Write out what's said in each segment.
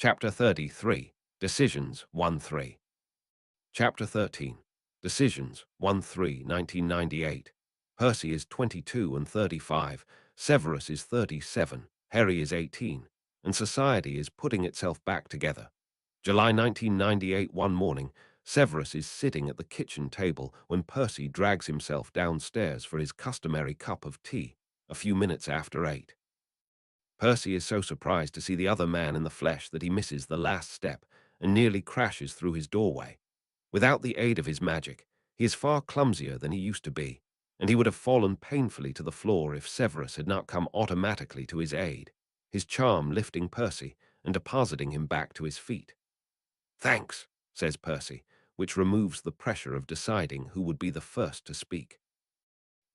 Chapter 33, Decisions 1-3. Chapter 13, Decisions 1-3, 1998. Percy is 22 and 35, Severus is 37, Harry is 18, and society is putting itself back together. July 1998, one morning, Severus is sitting at the kitchen table when Percy drags himself downstairs for his customary cup of tea, a few minutes after 8. Percy is so surprised to see the other man in the flesh that he misses the last step and nearly crashes through his doorway. Without the aid of his magic, he is far clumsier than he used to be, and he would have fallen painfully to the floor if Severus had not come automatically to his aid, his charm lifting Percy and depositing him back to his feet. "Thanks," says Percy, which removes the pressure of deciding who would be the first to speak.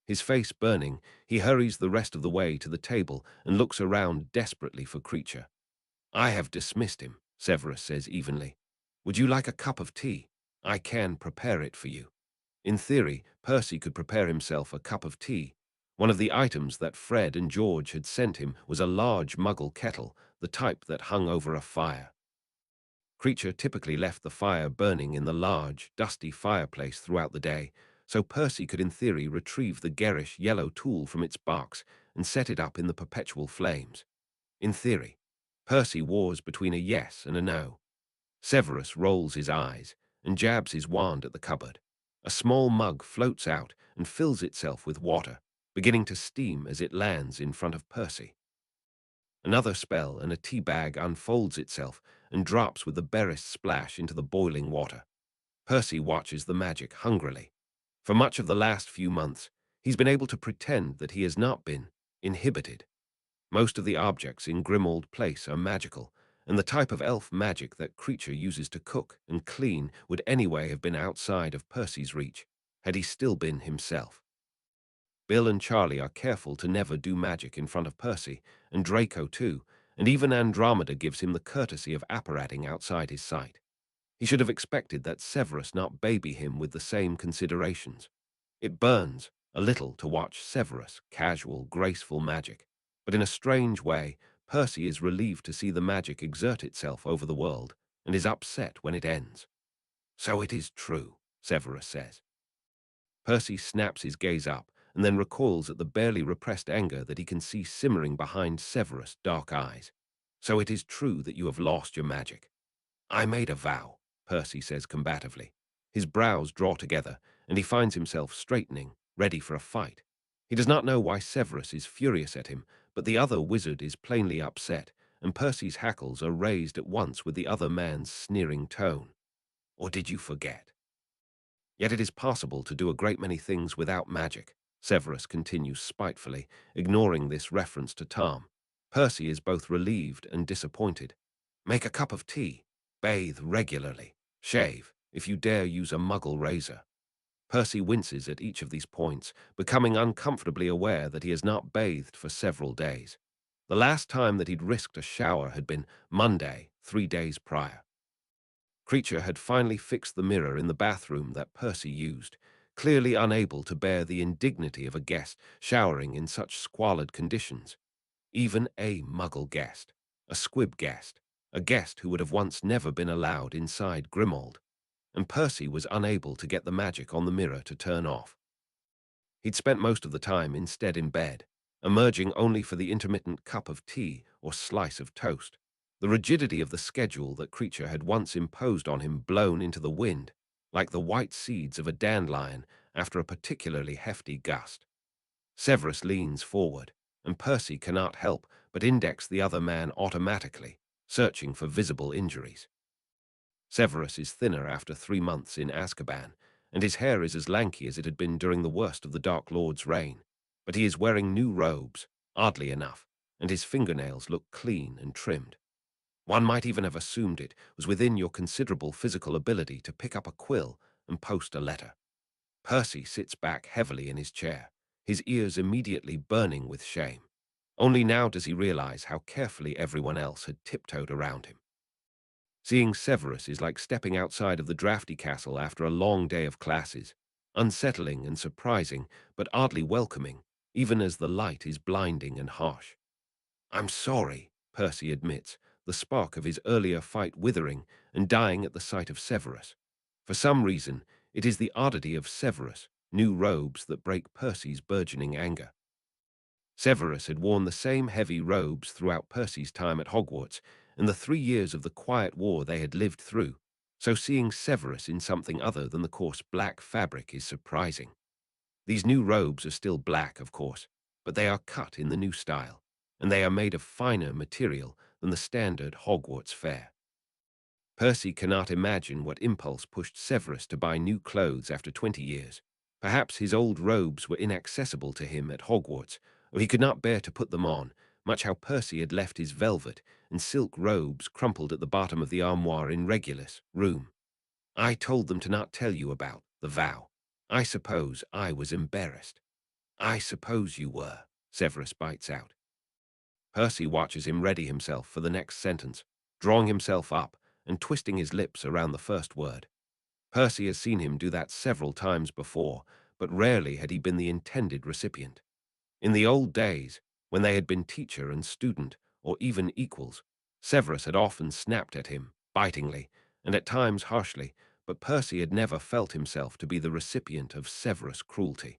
His face burning, he hurries the rest of the way to the table and looks around desperately for Creature. "I have dismissed him," Severus says evenly. "Would you like a cup of tea? I can prepare it for you." In theory, Percy could prepare himself a cup of tea. One of the items that Fred and George had sent him was a large muggle kettle, the type that hung over a fire. Creature typically left the fire burning in the large, dusty fireplace throughout the day, so Percy could in theory retrieve the garish yellow tool from its box and set it up in the perpetual flames. In theory, Percy wars between a yes and a no. Severus rolls his eyes and jabs his wand at the cupboard. A small mug floats out and fills itself with water, beginning to steam as it lands in front of Percy. Another spell and a tea bag unfolds itself and drops with the barest splash into the boiling water. Percy watches the magic hungrily. For much of the last few months, he's been able to pretend that he has not been inhibited. Most of the objects in Grimmauld Place are magical, and the type of elf magic that Creature uses to cook and clean would anyway have been outside of Percy's reach, had he still been himself. Bill and Charlie are careful to never do magic in front of Percy, and Draco too, and even Andromeda gives him the courtesy of apparating outside his sight. He should have expected that Severus not baby him with the same considerations. It burns a little to watch Severus' casual, graceful magic, but in a strange way, Percy is relieved to see the magic exert itself over the world, and is upset when it ends. "So it is true," Severus says. Percy snaps his gaze up, and then recoils at the barely repressed anger that he can see simmering behind Severus' dark eyes. "So it is true that you have lost your magic." "I made a vow," Percy says combatively. His brows draw together, and he finds himself straightening, ready for a fight. He does not know why Severus is furious at him, but the other wizard is plainly upset, and Percy's hackles are raised at once with the other man's sneering tone. "Or did you forget?" "Yet it is possible to do a great many things without magic," Severus continues spitefully, ignoring this reference to Tom. Percy is both relieved and disappointed. "Make a cup of tea. Bathe regularly. Shave, if you dare use a muggle razor." Percy winces at each of these points, becoming uncomfortably aware that he has not bathed for several days. The last time that he'd risked a shower had been Monday, 3 days prior. Creature had finally fixed the mirror in the bathroom that Percy used, clearly unable to bear the indignity of a guest showering in such squalid conditions. Even a muggle guest, a squib guest, a guest who would have once never been allowed inside Grimmauld, and Percy was unable to get the magic on the mirror to turn off. He'd spent most of the time instead in bed, emerging only for the intermittent cup of tea or slice of toast. The rigidity of the schedule that Creature had once imposed on him blown into the wind, like the white seeds of a dandelion after a particularly hefty gust. Severus leans forward, and Percy cannot help but index the other man automatically, searching for visible injuries. Severus is thinner after 3 months in Azkaban, and his hair is as lanky as it had been during the worst of the Dark Lord's reign. But he is wearing new robes, oddly enough, and his fingernails look clean and trimmed. One might even have assumed it was within your considerable physical ability to pick up a quill and post a letter. Percy sits back heavily in his chair, his ears immediately burning with shame. Only now does he realize how carefully everyone else had tiptoed around him. Seeing Severus is like stepping outside of the drafty castle after a long day of classes, unsettling and surprising, but oddly welcoming, even as the light is blinding and harsh. "I'm sorry," Percy admits, the spark of his earlier fight withering and dying at the sight of Severus. For some reason, it is the oddity of Severus' new robes that break Percy's burgeoning anger. Severus had worn the same heavy robes throughout Percy's time at Hogwarts and the 3 years of the Quiet War they had lived through, so seeing Severus in something other than the coarse black fabric is surprising. These new robes are still black, of course, but they are cut in the new style, and they are made of finer material than the standard Hogwarts fare. Percy cannot imagine what impulse pushed Severus to buy new clothes after 20 years. Perhaps his old robes were inaccessible to him at Hogwarts, or he could not bear to put them on, much how Percy had left his velvet and silk robes crumpled at the bottom of the armoire in Regulus' room. I told them to not tell you about the vow. I suppose I was embarrassed. I suppose you were, Severus bites out. Percy watches him ready himself for the next sentence, drawing himself up and twisting his lips around the first word. Percy has seen him do that several times before, but rarely had he been the intended recipient. In the old days, when they had been teacher and student, or even equals, Severus had often snapped at him, bitingly, and at times harshly, but Percy had never felt himself to be the recipient of Severus' cruelty.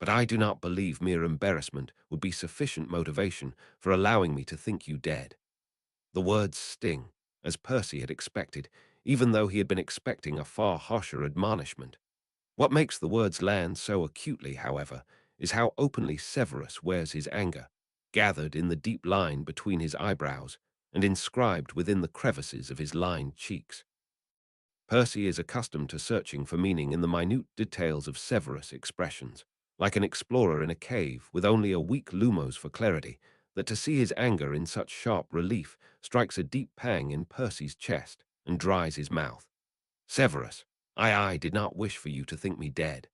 But I do not believe mere embarrassment would be sufficient motivation for allowing me to think you dead. The words sting, as Percy had expected, even though he had been expecting a far harsher admonishment. What makes the words land so acutely, however, is how openly Severus wears his anger, gathered in the deep line between his eyebrows and inscribed within the crevices of his lined cheeks. Percy is accustomed to searching for meaning in the minute details of Severus' expressions, like an explorer in a cave with only a weak lumos for clarity, that to see his anger in such sharp relief strikes a deep pang in Percy's chest and dries his mouth. Severus, I did not wish for you to think me dead.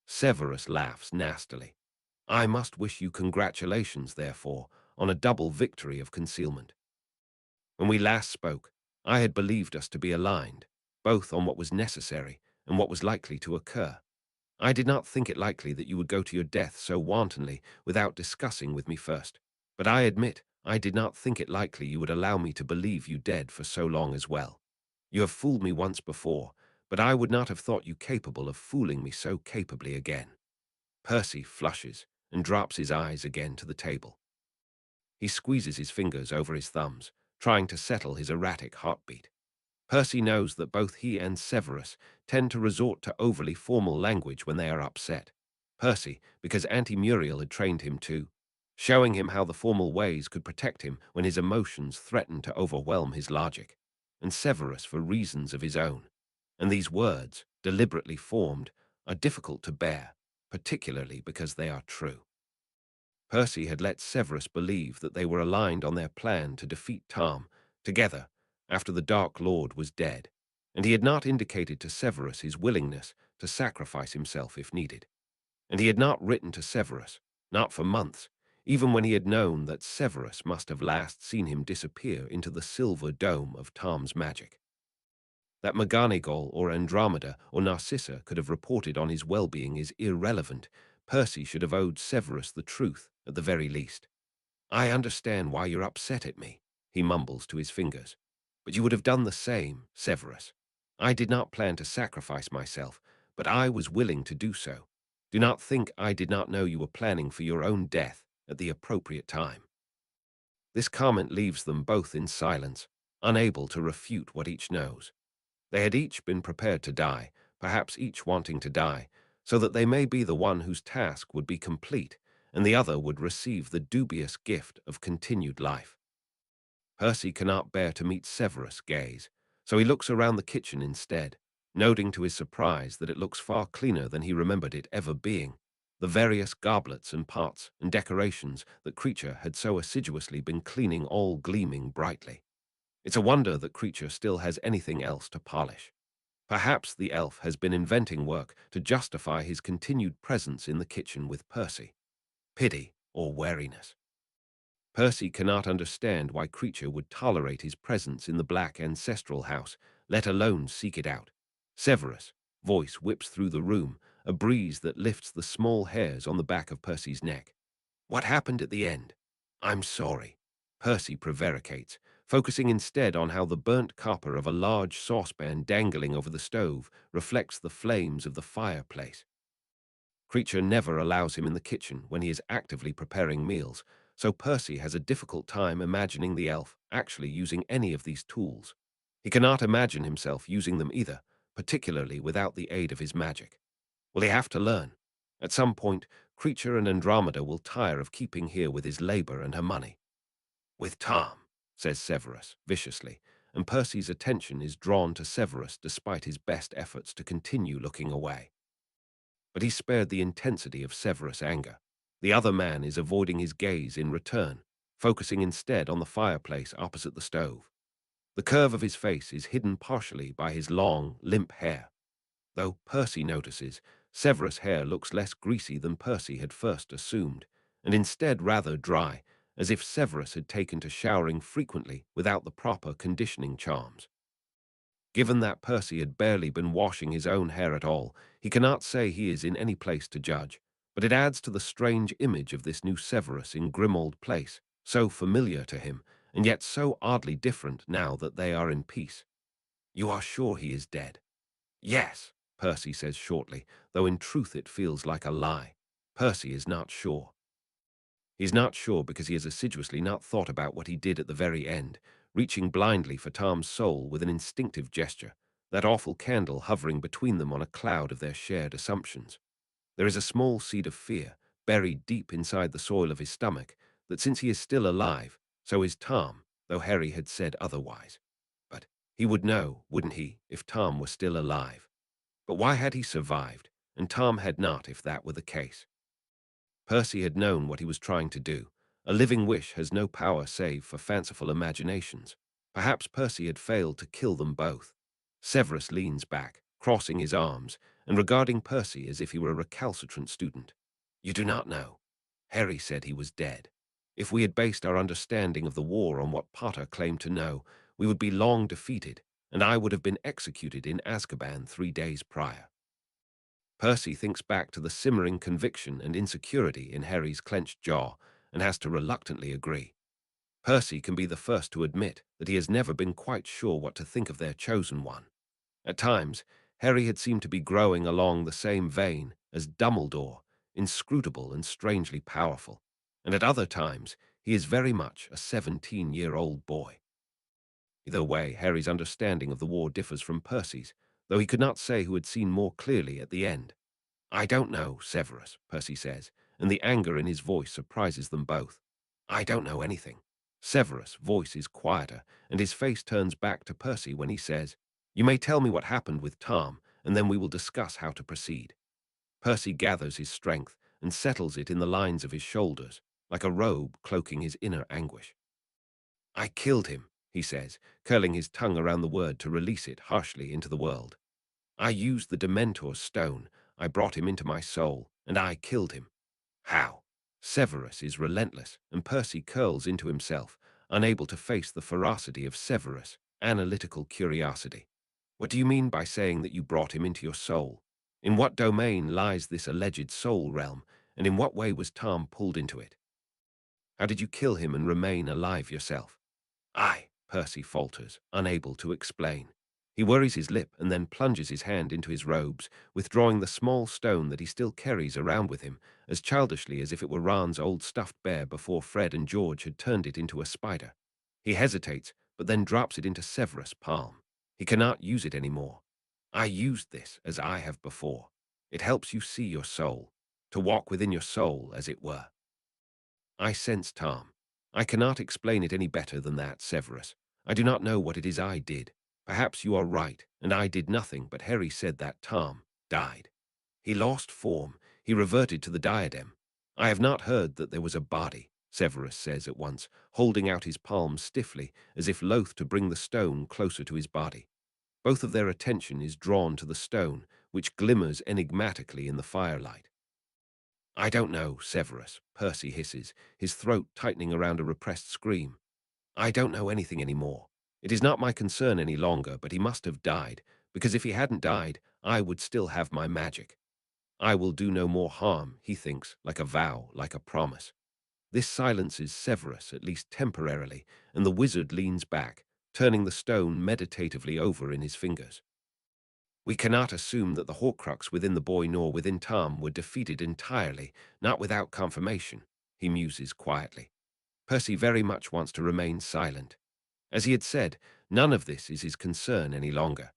Severus laughs nastily. I must wish you congratulations, therefore, on a double victory of concealment. When we last spoke, I had believed us to be aligned, both on what was necessary and what was likely to occur. I did not think it likely that you would go to your death so wantonly without discussing with me first, but I admit I did not think it likely you would allow me to believe you dead for so long as well. You have fooled me once before, but I would not have thought you capable of fooling me so capably again. Percy flushes and drops his eyes again to the table. He squeezes his fingers over his thumbs, trying to settle his erratic heartbeat. Percy knows that both he and Severus tend to resort to overly formal language when they are upset. Percy, because Auntie Muriel had trained him to, showing him how the formal ways could protect him when his emotions threatened to overwhelm his logic, and Severus for reasons of his own. And these words, deliberately formed, are difficult to bear, particularly because they are true. Percy had let Severus believe that they were aligned on their plan to defeat Tom, together, after the Dark Lord was dead, and he had not indicated to Severus his willingness to sacrifice himself if needed. And he had not written to Severus, not for months, even when he had known that Severus must have last seen him disappear into the silver dome of Tom's magic. That McGonagall or Andromeda or Narcissa could have reported on his well-being is irrelevant. Percy should have owed Severus the truth, at the very least. I understand why you're upset at me, he mumbles to his fingers. But you would have done the same, Severus. I did not plan to sacrifice myself, but I was willing to do so. Do not think I did not know you were planning for your own death at the appropriate time. This comment leaves them both in silence, unable to refute what each knows. They had each been prepared to die, perhaps each wanting to die, so that they may be the one whose task would be complete, and the other would receive the dubious gift of continued life. Percy cannot bear to meet Severus' gaze, so he looks around the kitchen instead, noting to his surprise that it looks far cleaner than he remembered it ever being. The various goblets and pots and decorations that Creature had so assiduously been cleaning all gleaming brightly. It's a wonder that Creature still has anything else to polish. Perhaps the elf has been inventing work to justify his continued presence in the kitchen with Percy. Pity or wariness. Percy cannot understand why Creature would tolerate his presence in the black ancestral house, let alone seek it out. Severus' voice whips through the room, a breeze that lifts the small hairs on the back of Percy's neck. What happened at the end? I'm sorry. Percy prevaricates, focusing instead on how the burnt copper of a large saucepan dangling over the stove reflects the flames of the fireplace. Creature never allows him in the kitchen when he is actively preparing meals, so Percy has a difficult time imagining the elf actually using any of these tools. He cannot imagine himself using them either, particularly without the aid of his magic. Will he have to learn? At some point, Creature and Andromeda will tire of keeping here with his labor and her money. With Tom, says Severus, viciously, and Percy's attention is drawn to Severus despite his best efforts to continue looking away. But he spared the intensity of Severus' anger. The other man is avoiding his gaze in return, focusing instead on the fireplace opposite the stove. The curve of his face is hidden partially by his long, limp hair. Though Percy notices, Severus' hair looks less greasy than Percy had first assumed, and instead rather dry, as if Severus had taken to showering frequently without the proper conditioning charms. Given that Percy had barely been washing his own hair at all, he cannot say he is in any place to judge, but it adds to the strange image of this new Severus in Grimmauld Place, so familiar to him, and yet so oddly different now that they are in peace. You are sure he is dead? Yes, Percy says shortly, though in truth it feels like a lie. Percy is not sure. He's not sure because he has assiduously not thought about what he did at the very end, reaching blindly for Tom's soul with an instinctive gesture, that awful candle hovering between them on a cloud of their shared assumptions. There is a small seed of fear, buried deep inside the soil of his stomach, that since he is still alive, so is Tom, though Harry had said otherwise. But he would know, wouldn't he, if Tom were still alive? But why had he survived, and Tom had not if that were the case? Percy had known what he was trying to do. A living wish has no power save for fanciful imaginations. Perhaps Percy had failed to kill them both. Severus leans back, crossing his arms, and regarding Percy as if he were a recalcitrant student. You do not know. Harry said he was dead. If we had based our understanding of the war on what Potter claimed to know, we would be long defeated, and I would have been executed in Azkaban 3 days prior. Percy thinks back to the simmering conviction and insecurity in Harry's clenched jaw and has to reluctantly agree. Percy can be the first to admit that he has never been quite sure what to think of their chosen one. At times, Harry had seemed to be growing along the same vein as Dumbledore, inscrutable and strangely powerful, and at other times he is very much a 17-year-old boy. Either way, Harry's understanding of the war differs from Percy's, though he could not say who had seen more clearly at the end. I don't know, Severus, Percy says, and the anger in his voice surprises them both. I don't know anything. Severus' voice is quieter, and his face turns back to Percy when he says, You may tell me what happened with Tom, and then we will discuss how to proceed. Percy gathers his strength and settles it in the lines of his shoulders, like a robe cloaking his inner anguish. I killed him, he says, curling his tongue around the word to release it harshly into the world. I used the Dementor's stone. I brought him into my soul, and I killed him. How? Severus is relentless, and Percy curls into himself, unable to face the ferocity of Severus' analytical curiosity. What do you mean by saying that you brought him into your soul? In what domain lies this alleged soul realm, and in what way was Tom pulled into it? How did you kill him and remain alive yourself? Percy falters, unable to explain. He worries his lip and then plunges his hand into his robes, withdrawing the small stone that he still carries around with him, as childishly as if it were Ron's old stuffed bear before Fred and George had turned it into a spider. He hesitates, but then drops it into Severus' palm. He cannot use it anymore. I used this as I have before. It helps you see your soul, to walk within your soul, as it were. I sense Tom. I cannot explain it any better than that, Severus. I do not know what it is I did. Perhaps you are right, and I did nothing, but Harry said that Tom died. He lost form. He reverted to the diadem. I have not heard that there was a body, Severus says at once, holding out his palms stiffly, as if loath to bring the stone closer to his body. Both of their attention is drawn to the stone, which glimmers enigmatically in the firelight. I don't know, Severus, Percy hisses, his throat tightening around a repressed scream. I don't know anything anymore. It is not my concern any longer, but he must have died, because if he hadn't died, I would still have my magic. I will do no more harm, he thinks, like a vow, like a promise. This silences Severus, at least temporarily, and the wizard leans back, turning the stone meditatively over in his fingers. We cannot assume that the Horcrux within the boy nor within Tom were defeated entirely, not without confirmation, he muses quietly. Percy very much wants to remain silent. As he had said, none of this is his concern any longer.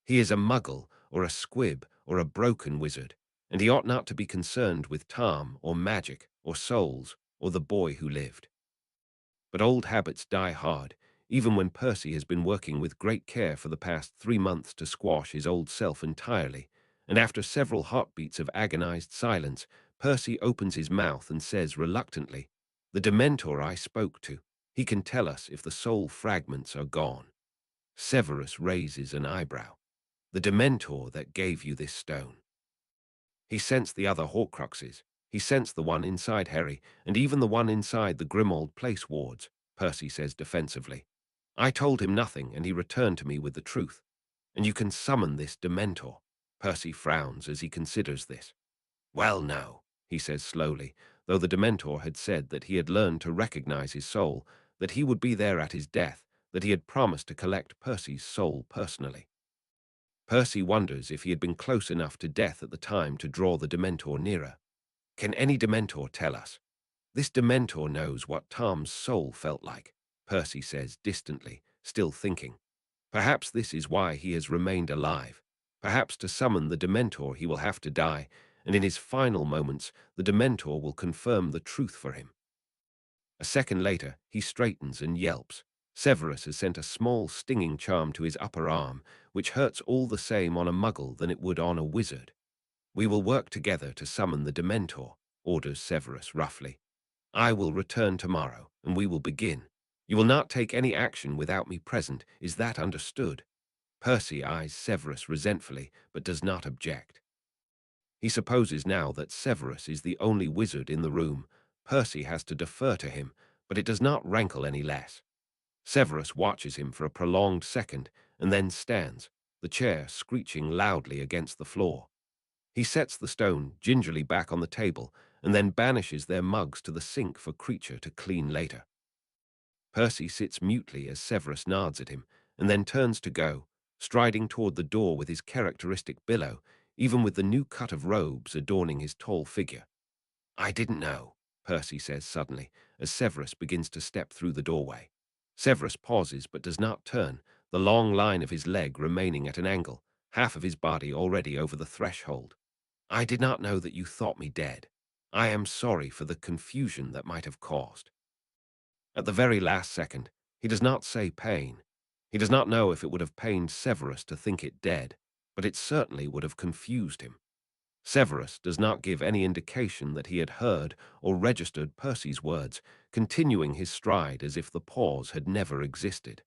He is a muggle, or a squib, or a broken wizard, and he ought not to be concerned with Tom, or magic, or souls, or the boy who lived. But old habits die hard, even when Percy has been working with great care for the past 3 months to squash his old self entirely, and after several heartbeats of agonized silence, Percy opens his mouth and says reluctantly, "The Dementor I spoke to, he can tell us if the soul fragments are gone." Severus raises an eyebrow. "The Dementor that gave you this stone." He sensed the other Horcruxes. He sensed the one inside Harry, and even the one inside the Grimmauld Place wards, Percy says defensively. "I told him nothing, and he returned to me with the truth. And you can summon this Dementor." Percy frowns as he considers this. "Well, no," he says slowly, though the Dementor had said that he had learned to recognize his soul, that he would be there at his death, that he had promised to collect Percy's soul personally. Percy wonders if he had been close enough to death at the time to draw the Dementor nearer. Can any Dementor tell us? This Dementor knows what Tom's soul felt like, Percy says distantly, still thinking. Perhaps this is why he has remained alive. Perhaps to summon the Dementor he will have to die, and in his final moments the Dementor will confirm the truth for him. A second later, he straightens and yelps. Severus has sent a small stinging charm to his upper arm, which hurts all the same on a muggle than it would on a wizard. "We will work together to summon the Dementor," orders Severus roughly. "I will return tomorrow, and we will begin. You will not take any action without me present. Is that understood?" Percy eyes Severus resentfully, but does not object. He supposes now that Severus is the only wizard in the room. Percy has to defer to him, but it does not rankle any less. Severus watches him for a prolonged second, and then stands, the chair screeching loudly against the floor. He sets the stone gingerly back on the table, and then banishes their mugs to the sink for Creature to clean later. Percy sits mutely as Severus nods at him, and then turns to go, striding toward the door with his characteristic billow, even with the new cut of robes adorning his tall figure. "I didn't know," Percy says suddenly, as Severus begins to step through the doorway. Severus pauses but does not turn, the long line of his leg remaining at an angle, half of his body already over the threshold. "I did not know that you thought me dead. I am sorry for the confusion that might have caused." At the very last second, he does not say pain. He does not know if it would have pained Severus to think it dead, but it certainly would have confused him. Severus does not give any indication that he had heard or registered Percy's words, continuing his stride as if the pause had never existed.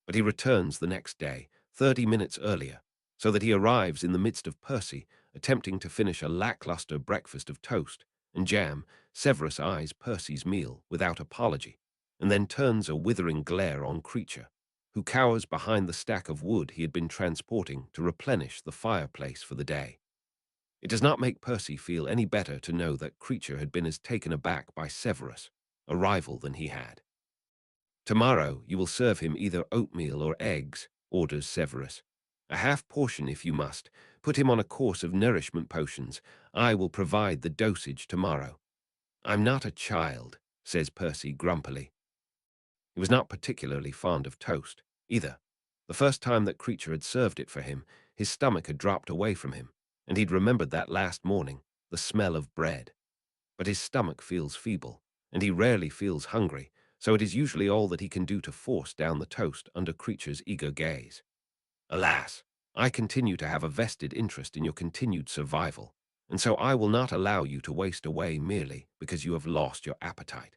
But he returns the next day, 30 minutes earlier, so that he arrives in the midst of Percy, attempting to finish a lackluster breakfast of toast and jam. Severus eyes Percy's meal without apology, and then turns a withering glare on Creature, who cowers behind the stack of wood he had been transporting to replenish the fireplace for the day. It does not make Percy feel any better to know that Creature had been as taken aback by Severus' arrival than he had. "Tomorrow you will serve him either oatmeal or eggs," orders Severus. "A half portion if you must. Put him on a course of nourishment potions. I will provide the dosage tomorrow." "I'm not a child," says Percy grumpily. He was not particularly fond of toast, either. The first time that Creature had served it for him, his stomach had dropped away from him, and he'd remembered that last morning, the smell of bread. But his stomach feels feeble, and he rarely feels hungry, so it is usually all that he can do to force down the toast under Creature's eager gaze. "Alas, I continue to have a vested interest in your continued survival, and so I will not allow you to waste away merely because you have lost your appetite.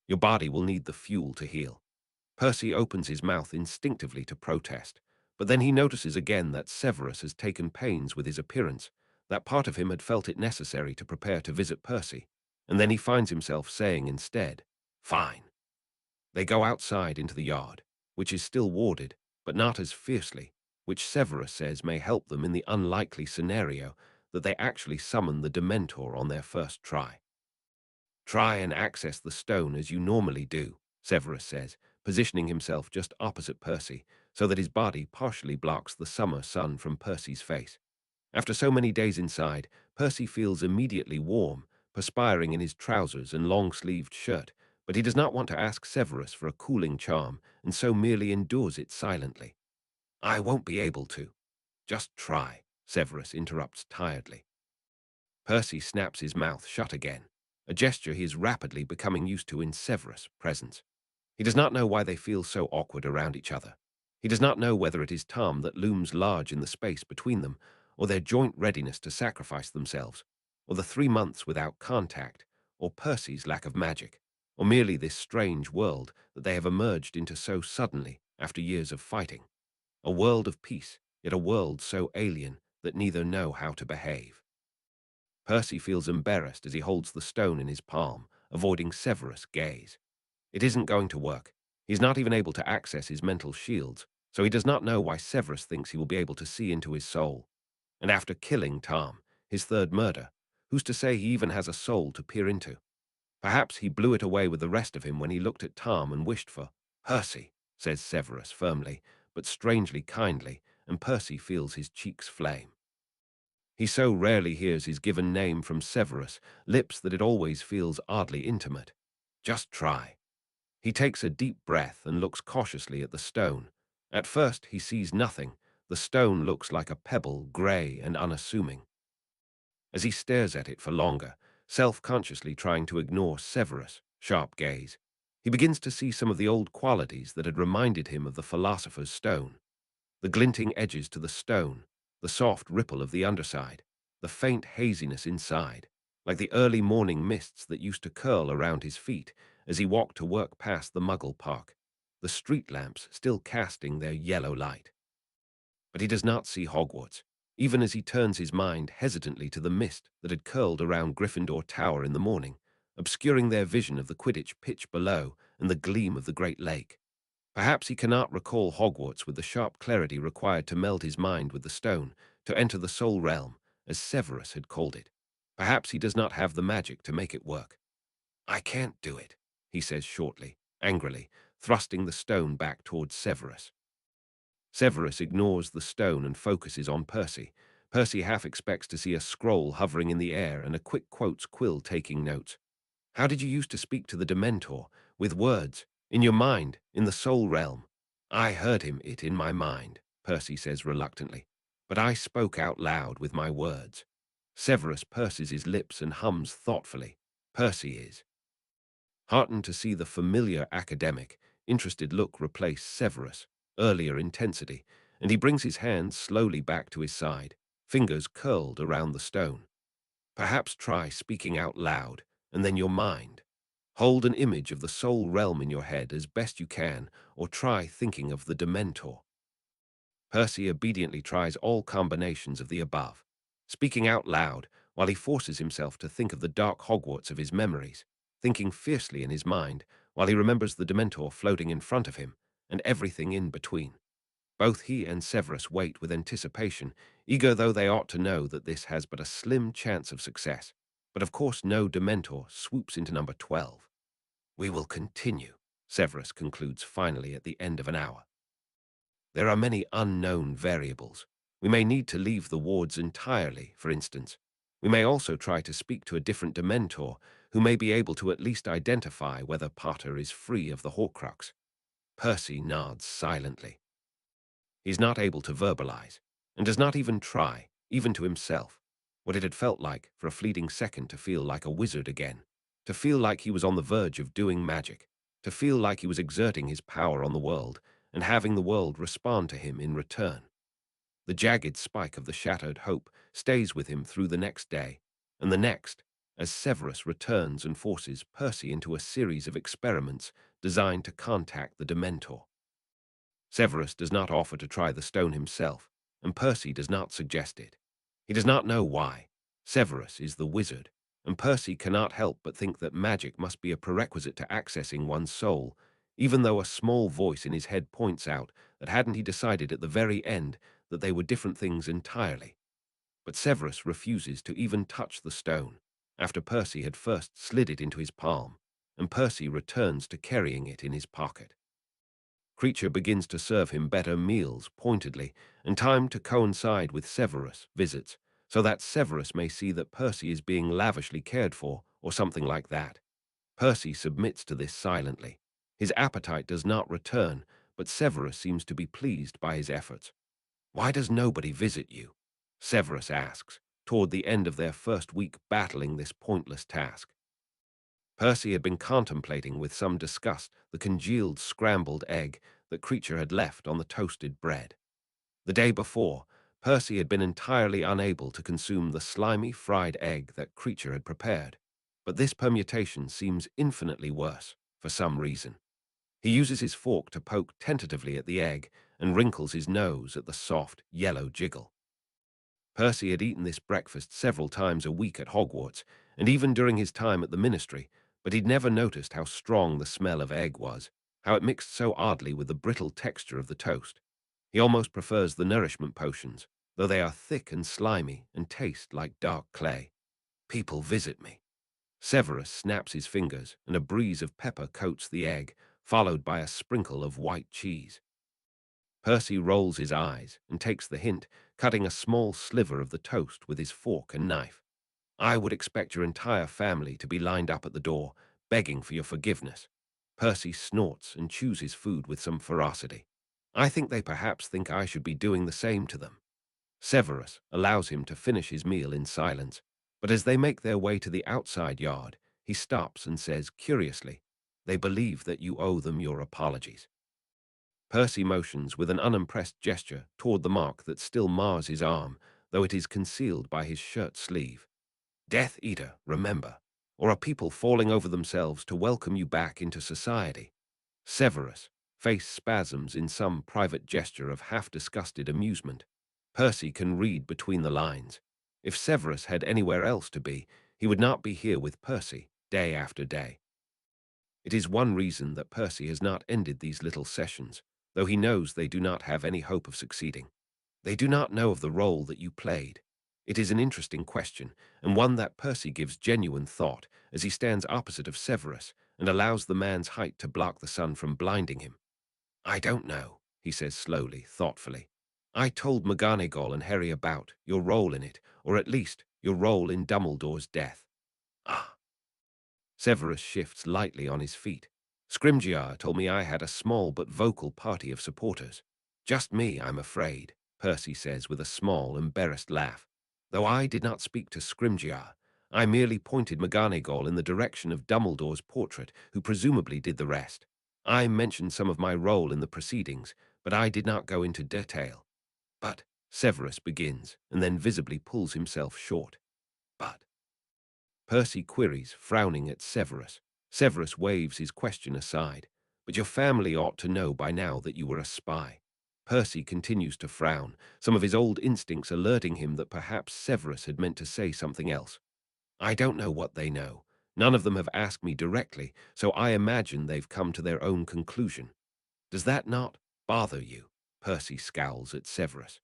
Your body will need the fuel to heal." Percy opens his mouth instinctively to protest, but then he notices again that Severus has taken pains with his appearance, that part of him had felt it necessary to prepare to visit Percy, and then he finds himself saying instead, "Fine." They go outside into the yard, which is still warded, but not as fiercely, which Severus says may help them in the unlikely scenario that they actually summon the Dementor on their first try. Try and access the stone as you normally do, Severus says, positioning himself just opposite Percy, so that his body partially blocks the summer sun from Percy's face. After so many days inside, Percy feels immediately warm, perspiring in his trousers and long-sleeved shirt, but he does not want to ask Severus for a cooling charm, and so merely endures it silently. I won't be able to. Just try, Severus interrupts tiredly. Percy snaps his mouth shut again, a gesture he is rapidly becoming used to in Severus' presence. He does not know why they feel so awkward around each other. He does not know whether it is Tom that looms large in the space between them, or their joint readiness to sacrifice themselves, or the 3 months without contact, or Percy's lack of magic, or merely this strange world that they have emerged into so suddenly after years of fighting. A world of peace, yet a world so alien that neither know how to behave. Percy feels embarrassed as he holds the stone in his palm, avoiding Severus' gaze. It isn't going to work. He's not even able to access his mental shields, so he does not know why Severus thinks he will be able to see into his soul. And after killing Tom, his third murder, who's to say he even has a soul to peer into? Perhaps he blew it away with the rest of him when he looked at Tom and wished for Percy, says Severus firmly, but strangely kindly, and Percy feels his cheeks flame. He so rarely hears his given name from Severus, lips that it always feels oddly intimate. Just try. He takes a deep breath and looks cautiously at the stone. At first he sees nothing. The stone looks like a pebble, grey and unassuming. As he stares at it for longer, self-consciously trying to ignore Severus' sharp gaze, he begins to see some of the old qualities that had reminded him of the philosopher's stone. The glinting edges to the stone, the soft ripple of the underside, the faint haziness inside, like the early morning mists that used to curl around his feet as he walked to work past the Muggle Park, the street lamps still casting their yellow light. But he does not see Hogwarts, even as he turns his mind hesitantly to the mist that had curled around Gryffindor Tower in the morning, obscuring their vision of the Quidditch pitch below and the gleam of the Great Lake. Perhaps he cannot recall Hogwarts with the sharp clarity required to meld his mind with the stone, to enter the soul realm, as Severus had called it. Perhaps he does not have the magic to make it work. I can't do it, he says shortly, angrily, thrusting the stone back towards Severus. Severus ignores the stone and focuses on Percy. Percy half expects to see a scroll hovering in the air and a quick quotes quill taking notes. How did you used to speak to the Dementor? With words, in your mind, in the soul realm. I heard it in my mind, Percy says reluctantly, but I spoke out loud with my words. Severus purses his lips and hums thoughtfully. Percy is heartened to see the familiar academic, interested look replace Severus' earlier intensity, and he brings his hands slowly back to his side, fingers curled around the stone. Perhaps try speaking out loud, and then your mind. Hold an image of the soul realm in your head as best you can, or try thinking of the Dementor. Percy obediently tries all combinations of the above, speaking out loud while he forces himself to think of the dark Hogwarts of his memories, thinking fiercely in his mind while he remembers the Dementor floating in front of him and everything in between. Both he and Severus wait with anticipation, eager though they ought to know that this has but a slim chance of success. But of course no Dementor swoops into number 12. We will continue, Severus concludes finally at the end of an hour. There are many unknown variables. We may need to leave the wards entirely, for instance. We may also try to speak to a different Dementor who may be able to at least identify whether Potter is free of the Horcrux. Percy nods silently. He's not able to verbalize, and does not even try, even to himself, what it had felt like for a fleeting second to feel like a wizard again, to feel like he was on the verge of doing magic, to feel like he was exerting his power on the world and having the world respond to him in return. The jagged spike of the shattered hope stays with him through the next day, and the next, as Severus returns and forces Percy into a series of experiments designed to contact the Dementor. Severus does not offer to try the stone himself, and Percy does not suggest it. He does not know why. Severus is the wizard, and Percy cannot help but think that magic must be a prerequisite to accessing one's soul, even though a small voice in his head points out that hadn't he decided at the very end that they were different things entirely. But Severus refuses to even touch the stone. after Percy had first slid it into his palm, and Percy returns to carrying it in his pocket. Creature begins to serve him better meals pointedly, and time to coincide with Severus' visits, so that Severus may see that Percy is being lavishly cared for, or something like that. Percy submits to this silently. His appetite does not return, but Severus seems to be pleased by his efforts. "Why does nobody visit you?" Severus asks, toward the end of their first week battling this pointless task. Percy had been contemplating with some disgust the congealed scrambled egg that Creature had left on the toasted bread. The day before, Percy had been entirely unable to consume the slimy fried egg that Creature had prepared, but this permutation seems infinitely worse, for some reason. He uses his fork to poke tentatively at the egg and wrinkles his nose at the soft, yellow jiggle. Percy had eaten this breakfast several times a week at Hogwarts, and even during his time at the ministry, but he'd never noticed how strong the smell of egg was, how it mixed so oddly with the brittle texture of the toast. He almost prefers the nourishment potions, though they are thick and slimy and taste like dark clay. "People visit me." Severus snaps his fingers, and a breeze of pepper coats the egg, followed by a sprinkle of white cheese. Percy rolls his eyes and takes the hint, cutting a small sliver of the toast with his fork and knife. "I would expect your entire family to be lined up at the door, begging for your forgiveness." Percy snorts and chews his food with some ferocity. "I think they perhaps think I should be doing the same to them." Severus allows him to finish his meal in silence, but as they make their way to the outside yard, he stops and says curiously, "They believe that you owe them your apologies." Percy motions with an unimpressed gesture toward the mark that still mars his arm, though it is concealed by his shirt sleeve. "Death Eater, remember, or are people falling over themselves to welcome you back into society?" Severus' face spasms in some private gesture of half-disgusted amusement. Percy can read between the lines. If Severus had anywhere else to be, he would not be here with Percy, day after day. It is one reason that Percy has not ended these little sessions, though he knows they do not have any hope of succeeding. "They do not know of the role that you played." It is an interesting question, and one that Percy gives genuine thought as he stands opposite of Severus and allows the man's height to block the sun from blinding him. "I don't know," he says slowly, thoughtfully. "I told McGonagall and Harry about your role in it, or at least your role in Dumbledore's death." "Ah." Severus shifts lightly on his feet. "Scrimgeour told me I had a small but vocal party of supporters." "Just me, I'm afraid," Percy says with a small, embarrassed laugh. "Though I did not speak to Scrimgeour, I merely pointed McGonagall in the direction of Dumbledore's portrait, who presumably did the rest. I mentioned some of my role in the proceedings, but I did not go into detail." "But," Severus begins, and then visibly pulls himself short. "But," Percy queries, frowning at Severus. Severus waves his question aside. "But your family ought to know by now that you were a spy." Percy continues to frown, some of his old instincts alerting him that perhaps Severus had meant to say something else. "I don't know what they know. None of them have asked me directly, so I imagine they've come to their own conclusion." "Does that not bother you?" Percy scowls at Severus.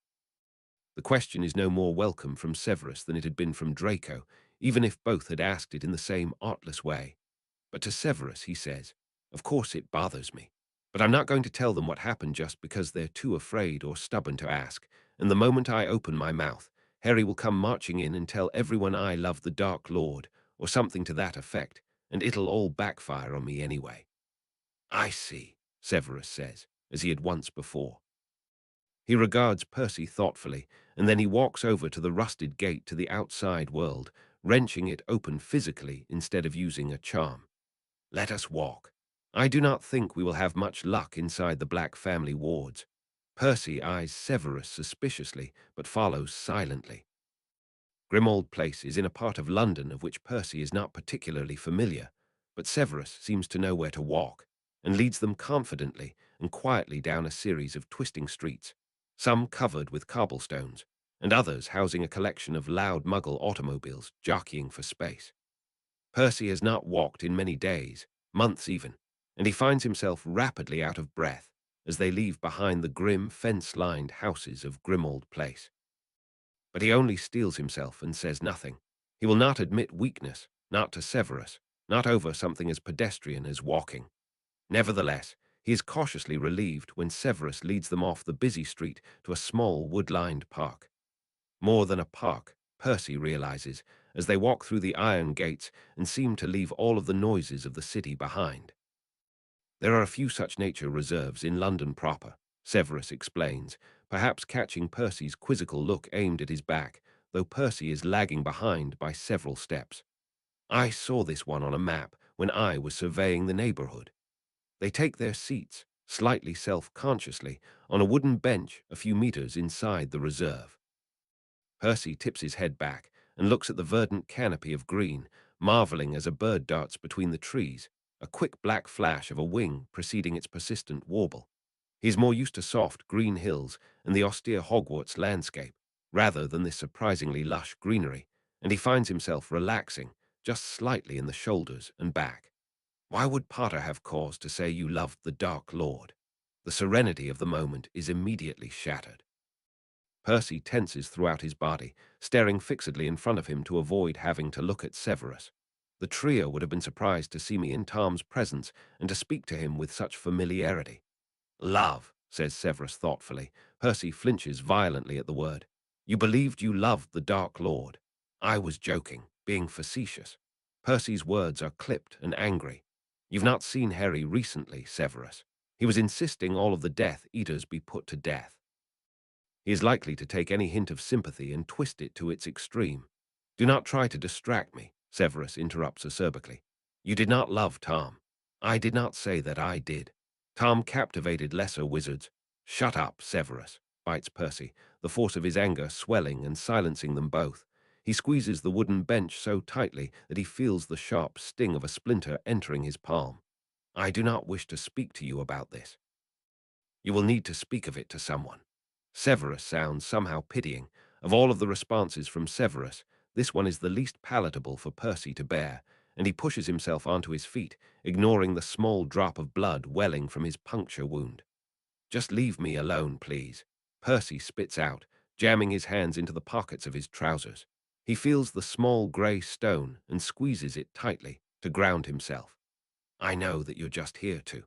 The question is no more welcome from Severus than it had been from Draco, even if both had asked it in the same artless way. But to Severus he says, "Of course it bothers me. But I'm not going to tell them what happened just because they're too afraid or stubborn to ask, and the moment I open my mouth, Harry will come marching in and tell everyone I love the Dark Lord, or something to that effect, and it'll all backfire on me anyway." "I see," Severus says, as he had once before. He regards Percy thoughtfully, and then he walks over to the rusted gate to the outside world, wrenching it open physically instead of using a charm. "Let us walk. I do not think we will have much luck inside the Black family wards." Percy eyes Severus suspiciously, but follows silently. Grimmauld Place is in a part of London of which Percy is not particularly familiar, but Severus seems to know where to walk, and leads them confidently and quietly down a series of twisting streets, some covered with cobblestones, and others housing a collection of loud Muggle automobiles jockeying for space. Percy has not walked in many days, months even, and he finds himself rapidly out of breath as they leave behind the grim, fence-lined houses of Grimmauld Place. But he only steels himself and says nothing. He will not admit weakness, not to Severus, not over something as pedestrian as walking. Nevertheless, he is cautiously relieved when Severus leads them off the busy street to a small wood-lined park. More than a park, Percy realizes, as they walk through the iron gates and seem to leave all of the noises of the city behind. There are a few such nature reserves in London proper, Severus explains, perhaps catching Percy's quizzical look aimed at his back, though Percy is lagging behind by several steps. I saw this one on a map when I was surveying the neighborhood. They take their seats, slightly self-consciously, on a wooden bench a few meters inside the reserve. Percy tips his head back and looks at the verdant canopy of green, marveling as a bird darts between the trees, a quick black flash of a wing preceding its persistent warble. He is more used to soft, green hills and the austere Hogwarts landscape, rather than this surprisingly lush greenery, and he finds himself relaxing, just slightly in the shoulders and back. Why would Potter have cause to say you loved the Dark Lord? The serenity of the moment is immediately shattered. Percy tenses throughout his body, staring fixedly in front of him to avoid having to look at Severus. The trio would have been surprised to see me in Tom's presence and to speak to him with such familiarity. Love, says Severus thoughtfully. Percy flinches violently at the word. You believed you loved the Dark Lord. I was joking, being facetious. Percy's words are clipped and angry. You've not seen Harry recently, Severus. He was insisting all of the Death Eaters be put to death. He is likely to take any hint of sympathy and twist it to its extreme. Do not try to distract me, Severus interrupts acerbically. You did not love Tom. I did not say that I did. Tom captivated lesser wizards. Shut up, Severus, bites Percy, the force of his anger swelling and silencing them both. He squeezes the wooden bench so tightly that he feels the sharp sting of a splinter entering his palm. I do not wish to speak to you about this. You will need to speak of it to someone. Severus sounds somehow pitying. Of all of the responses from Severus, this one is the least palatable for Percy to bear, and he pushes himself onto his feet, ignoring the small drop of blood welling from his puncture wound. Just leave me alone, please. Percy spits out, jamming his hands into the pockets of his trousers. He feels the small grey stone and squeezes it tightly to ground himself. I know that you're just here to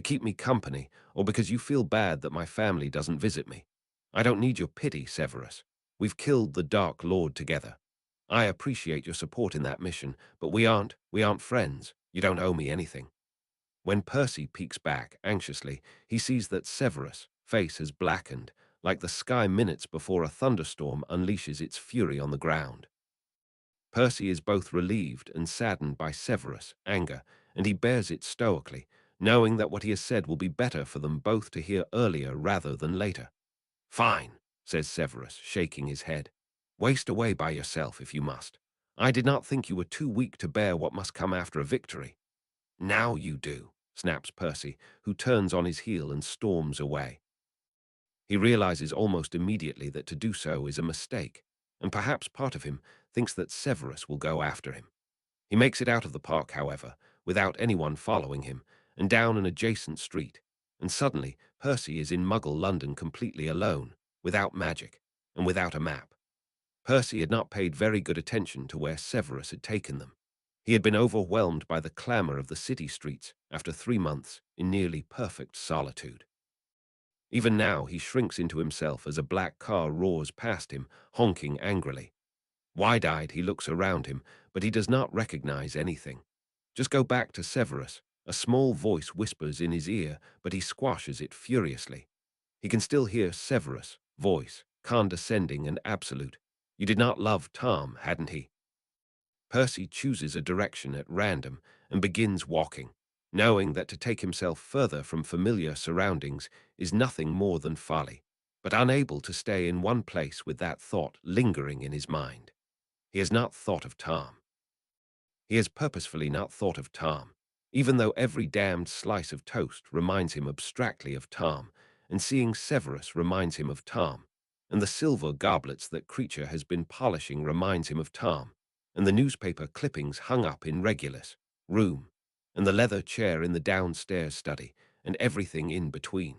keep me company, or because you feel bad that my family doesn't visit me. I don't need your pity, Severus. We've killed the Dark Lord together. I appreciate your support in that mission, but we aren't friends. You don't owe me anything. When Percy peeks back anxiously, he sees that Severus' face has blackened, like the sky minutes before a thunderstorm unleashes its fury on the ground. Percy is both relieved and saddened by Severus' anger, and he bears it stoically, knowing that what he has said will be better for them both to hear earlier rather than later. Fine, says Severus, shaking his head. Waste away by yourself if you must. I did not think you were too weak to bear what must come after a victory. Now you do, snaps Percy, who turns on his heel and storms away. He realizes almost immediately that to do so is a mistake, and perhaps part of him thinks that Severus will go after him. He makes it out of the park, however, without anyone following him, and down an adjacent street, and suddenly Percy is in Muggle London completely alone, without magic, and without a map. Percy had not paid very good attention to where Severus had taken them. He had been overwhelmed by the clamor of the city streets after 3 months in nearly perfect solitude. Even now he shrinks into himself as a black car roars past him, honking angrily. Wide-eyed he looks around him, but he does not recognize anything. Just go back to Severus. A small voice whispers in his ear, but he squashes it furiously. He can still hear Severus' voice, condescending and absolute. You did not love Tom, hadn't he? Percy chooses a direction at random and begins walking, knowing that to take himself further from familiar surroundings is nothing more than folly, but unable to stay in one place with that thought lingering in his mind. He has not thought of Tom. He has purposefully not thought of Tom, even though every damned slice of toast reminds him abstractly of Tom, and seeing Severus reminds him of Tom, and the silver goblets that Creature has been polishing reminds him of Tom, and the newspaper clippings hung up in Regulus' room, and the leather chair in the downstairs study, and everything in between.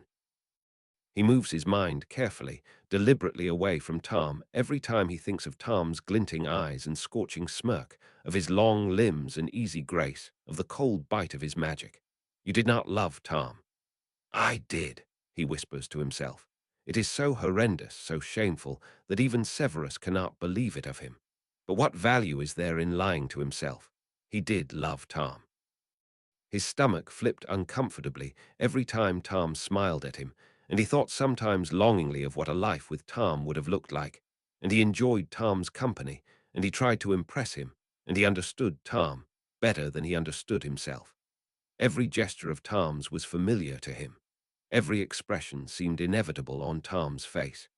He moves his mind carefully, deliberately away from Tom every time he thinks of Tom's glinting eyes and scorching smirk, of his long limbs and easy grace, of the cold bite of his magic. You did not love Tom. I did, he whispers to himself. It is so horrendous, so shameful, that even Severus cannot believe it of him. But what value is there in lying to himself? He did love Tom. His stomach flipped uncomfortably every time Tom smiled at him, and he thought sometimes longingly of what a life with Tom would have looked like. And he enjoyed Tom's company, and he tried to impress him, and he understood Tom better than he understood himself. Every gesture of Tom's was familiar to him. Every expression seemed inevitable on Tom's face.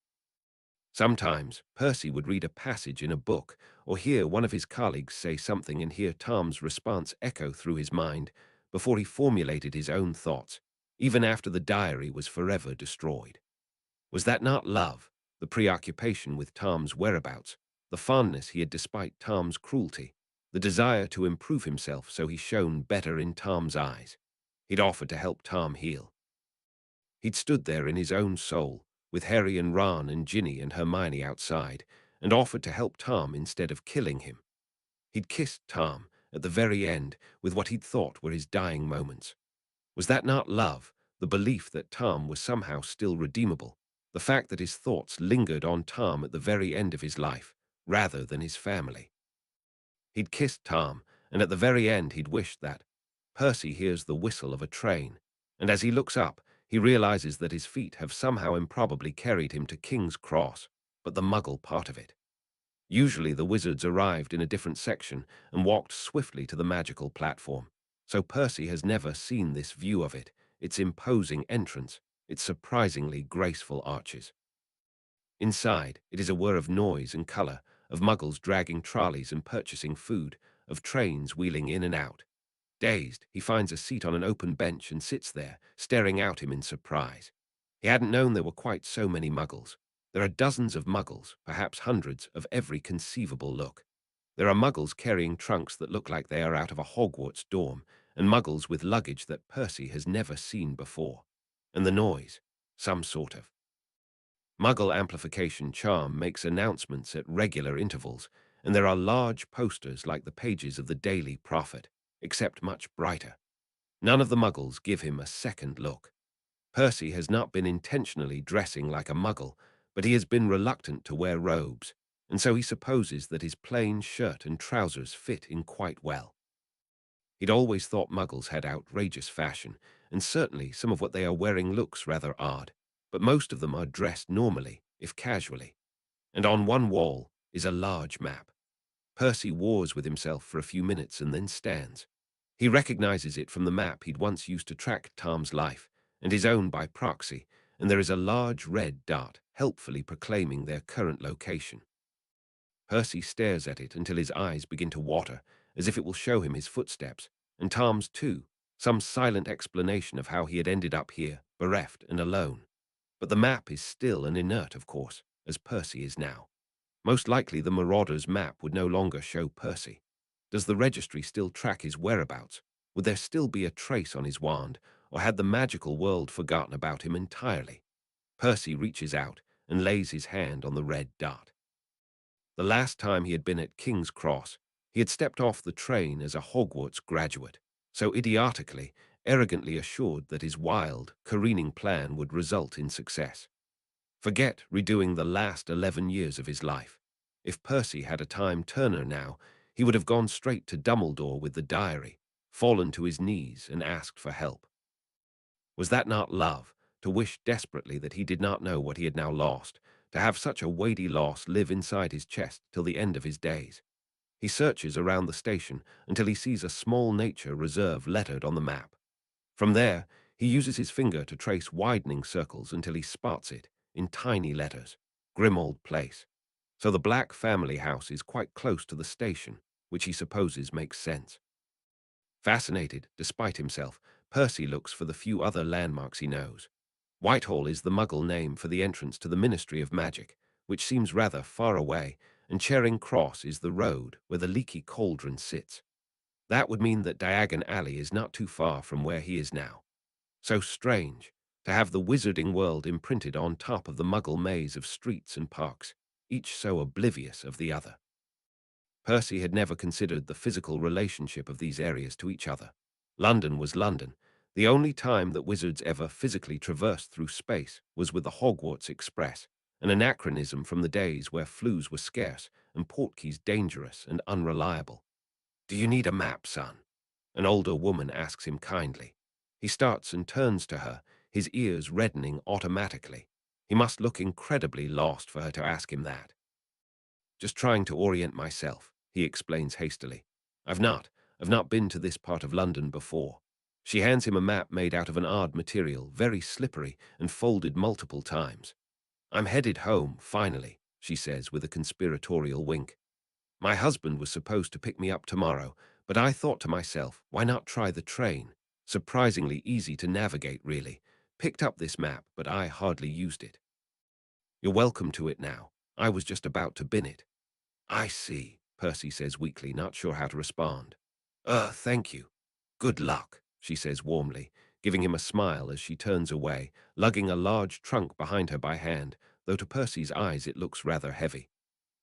Sometimes Percy would read a passage in a book or hear one of his colleagues say something and hear Tom's response echo through his mind before he formulated his own thoughts, even after the diary was forever destroyed. Was that not love, the preoccupation with Tom's whereabouts, the fondness he had despite Tom's cruelty, the desire to improve himself so he shone better in Tom's eyes? He'd offered to help Tom heal. He'd stood there in his own soul, with Harry and Ron and Ginny and Hermione outside, and offered to help Tom instead of killing him. He'd kissed Tom, at the very end, with what he'd thought were his dying moments. Was that not love, the belief that Tom was somehow still redeemable, the fact that his thoughts lingered on Tom at the very end of his life, rather than his family? He'd kissed Tom, and at the very end he'd wished that. Percy hears the whistle of a train, and as he looks up, he realizes that his feet have somehow improbably carried him to King's Cross, but the Muggle part of it. Usually the wizards arrived in a different section and walked swiftly to the magical platform, so Percy has never seen this view of it, its imposing entrance, its surprisingly graceful arches. Inside, it is a whir of noise and color, of Muggles dragging trolleys and purchasing food, of trains wheeling in and out. Dazed, he finds a seat on an open bench and sits there, staring out him in surprise. He hadn't known there were quite so many Muggles. There are dozens of Muggles, perhaps hundreds, of every conceivable look. There are Muggles carrying trunks that look like they are out of a Hogwarts dorm, and Muggles with luggage that Percy has never seen before. And the noise, some sort of Muggle amplification charm, makes announcements at regular intervals, and there are large posters like the pages of the Daily Prophet, except much brighter. None of the Muggles give him a second look. Percy has not been intentionally dressing like a Muggle, but he has been reluctant to wear robes, and so he supposes that his plain shirt and trousers fit in quite well. He'd always thought Muggles had outrageous fashion, and certainly some of what they are wearing looks rather odd, but most of them are dressed normally, if casually. And on one wall is a large map. Percy wars with himself for a few minutes and then stands. He recognizes it from the map he'd once used to track Tom's life, and his own by proxy, and there is a large red dot helpfully proclaiming their current location. Percy stares at it until his eyes begin to water, as if it will show him his footsteps, and Tom's too, some silent explanation of how he had ended up here, bereft and alone. But the map is still and inert, of course, as Percy is now. Most likely the Marauder's map would no longer show Percy. Does the registry still track his whereabouts? Would there still be a trace on his wand, or had the magical world forgotten about him entirely? Percy reaches out and lays his hand on the red dot. The last time he had been at King's Cross, he had stepped off the train as a Hogwarts graduate, so idiotically, arrogantly assured that his wild, careening plan would result in success. Forget redoing the last 11 years of his life. If Percy had a time-turner now, he would have gone straight to Dumbledore with the diary, fallen to his knees and asked for help. Was that not love, to wish desperately that he did not know what he had now lost, to have such a weighty loss live inside his chest till the end of his days? He searches around the station until he sees a small nature reserve lettered on the map. From there, he uses his finger to trace widening circles until he spots it, in tiny letters, Grimmauld Place. So the Black family house is quite close to the station, which he supposes makes sense. Fascinated, despite himself, Percy looks for the few other landmarks he knows. Whitehall is the Muggle name for the entrance to the Ministry of Magic, which seems rather far away, and Charing Cross is the road where the leaky cauldron sits. That would mean that Diagon Alley is not too far from where he is now. So strange, To have the wizarding world imprinted on top of the muggle maze of streets and parks, each so oblivious of the other. Percy had never considered the physical relationship of these areas to each other. London was London. The only time that wizards ever physically traversed through space was with the Hogwarts Express, an anachronism from the days where flues were scarce and portkeys dangerous and unreliable. "Do you need a map, son?" An older woman asks him kindly. He starts and turns to her, his ears reddening automatically. He must look incredibly lost for her to ask him that. "Just trying to orient myself," he explains hastily. I've not been to this part of London before." She hands him a map made out of an odd material, very slippery and folded multiple times. "I'm headed home, finally," she says with a conspiratorial wink. "My husband was supposed to pick me up tomorrow, but I thought to myself, why not try the train? Surprisingly easy to navigate, really. Picked up this map, but I hardly used it." "You're welcome to it now. I was just about to bin it." "I see," Percy says weakly, not sure how to respond. Thank you. Good luck," she says warmly, giving him a smile as she turns away, lugging a large trunk behind her by hand, though to Percy's eyes it looks rather heavy.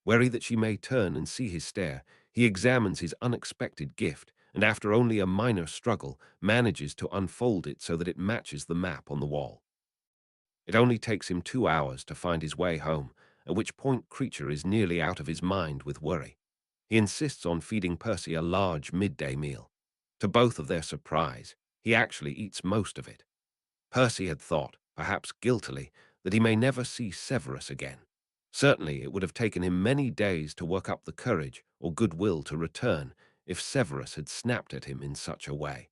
Wary that she may turn and see his stare, he examines his unexpected gift, and after only a minor struggle, manages to unfold it so that it matches the map on the wall. It only takes him 2 hours to find his way home, at which point Creature is nearly out of his mind with worry. He insists on feeding Percy a large midday meal. To both of their surprise, he actually eats most of it. Percy had thought, perhaps guiltily, that he may never see Severus again. Certainly it would have taken him many days to work up the courage or goodwill to return if Severus had snapped at him in such a way.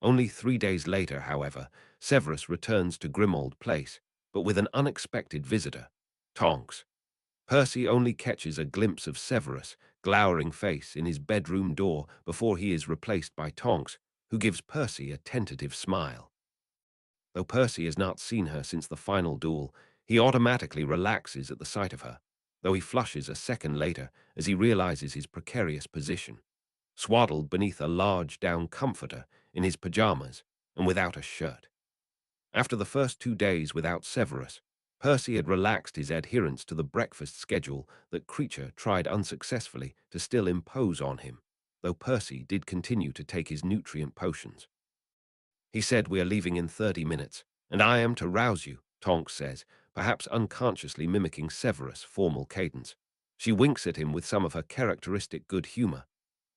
Only 3 days later, however, Severus returns to Grimmauld Place, but with an unexpected visitor, Tonks. Percy only catches a glimpse of Severus' glowering face in his bedroom door before he is replaced by Tonks, who gives Percy a tentative smile. Though Percy has not seen her since the final duel, he automatically relaxes at the sight of her, though he flushes a second later as he realizes his precarious position, swaddled beneath a large down comforter in his pajamas and without a shirt. After the first 2 days without Severus, Percy had relaxed his adherence to the breakfast schedule that Creature tried unsuccessfully to still impose on him, though Percy did continue to take his nutrient potions. He said, "We are leaving in 30 minutes, and I am to rouse you," Tonks says, perhaps unconsciously mimicking Severus' formal cadence. She winks at him with some of her characteristic good humor.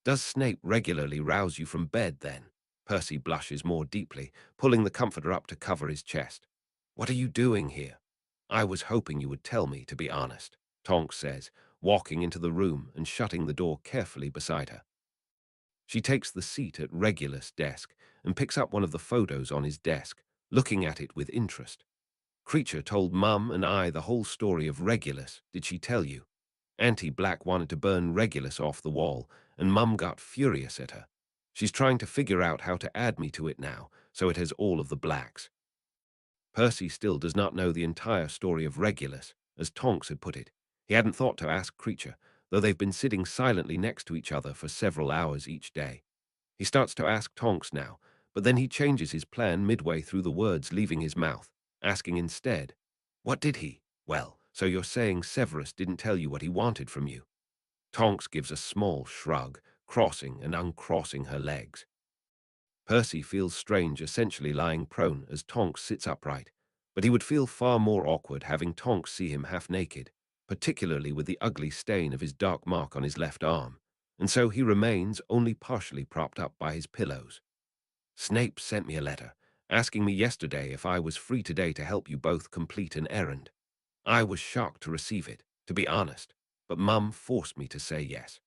"Does Snape regularly rouse you from bed, then?" Percy blushes more deeply, pulling the comforter up to cover his chest. "What are you doing here?" "I was hoping you would tell me, to be honest," Tonks says, walking into the room and shutting the door carefully beside her. She takes the seat at Regulus' desk and picks up one of the photos on his desk, looking at it with interest. "Creature told Mum and I the whole story of Regulus, did she tell you? Auntie Black wanted to burn Regulus off the wall, and Mum got furious at her. She's trying to figure out how to add me to it now, so it has all of the blacks." Percy still does not know the entire story of Regulus, as Tonks had put it. He hadn't thought to ask Creature, though they've been sitting silently next to each other for several hours each day. He starts to ask Tonks now, but then he changes his plan midway through the words leaving his mouth, asking instead, "What did he? Well, so you're saying Severus didn't tell you what he wanted from you?" Tonks gives a small shrug, crossing and uncrossing her legs. Percy feels strange essentially lying prone as Tonks sits upright, but he would feel far more awkward having Tonks see him half naked, particularly with the ugly stain of his dark mark on his left arm, and so he remains only partially propped up by his pillows. "Snape sent me a letter, asking me yesterday if I was free today to help you both complete an errand. I was shocked to receive it, to be honest, but Mum forced me to say yes."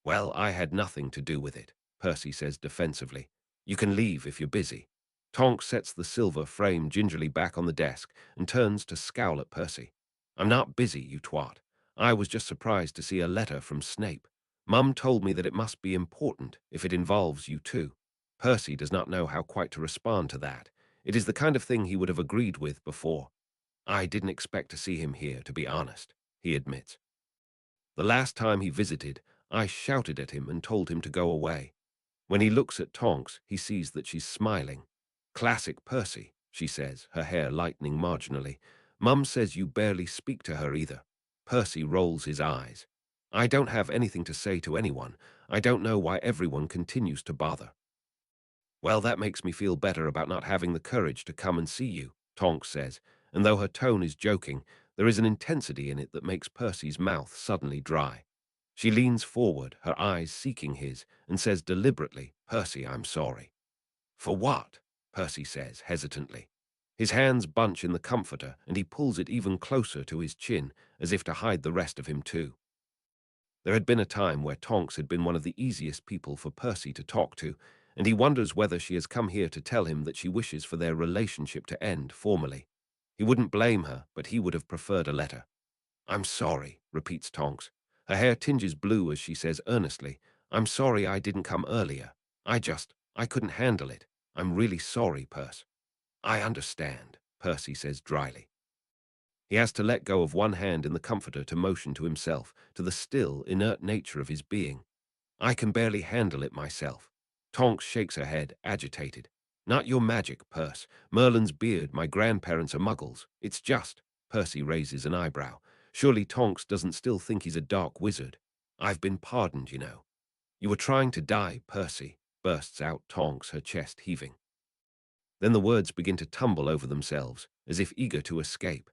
"Well, I had nothing to do with it," Percy says defensively. "You can leave if you're busy." Tonks sets the silver frame gingerly back on the desk and turns to scowl at Percy. "I'm not busy, you twat. I was just surprised to see a letter from Snape. Mum told me that it must be important if it involves you too." Percy does not know how quite to respond to that. It is the kind of thing he would have agreed with before. "I didn't expect to see him here, to be honest," he admits. "The last time he visited, I shouted at him and told him to go away." When he looks at Tonks, he sees that she's smiling. Classic Percy, she says, her hair lightening marginally. Mum says you barely speak to her either. Percy rolls his eyes. I don't have anything to say to anyone. I don't know why everyone continues to bother. Well, that makes me feel better about not having the courage to come and see you, Tonks says, and though her tone is joking, there is an intensity in it that makes Percy's mouth suddenly dry. She leans forward, her eyes seeking his, and says deliberately, Percy, I'm sorry. For what? Percy says, hesitantly. His hands bunch in the comforter, and he pulls it even closer to his chin, as if to hide the rest of him too. There had been a time where Tonks had been one of the easiest people for Percy to talk to, and he wonders whether she has come here to tell him that she wishes for their relationship to end formally. He wouldn't blame her, but he would have preferred a letter. I'm sorry, repeats Tonks. Her hair tinges blue as she says earnestly, I'm sorry I didn't come earlier. I couldn't handle it. I'm really sorry, Percy. I understand, Percy says dryly. He has to let go of one hand in the comforter to motion to himself, to the still, inert nature of his being. I can barely handle it myself. Tonks shakes her head, agitated. Not your magic, Percy. Merlin's beard, my grandparents are muggles. It's just. Percy raises an eyebrow. Surely Tonks doesn't still think he's a dark wizard. I've been pardoned, you know. You were trying to die, Percy, bursts out Tonks, her chest heaving. Then the words begin to tumble over themselves, as if eager to escape.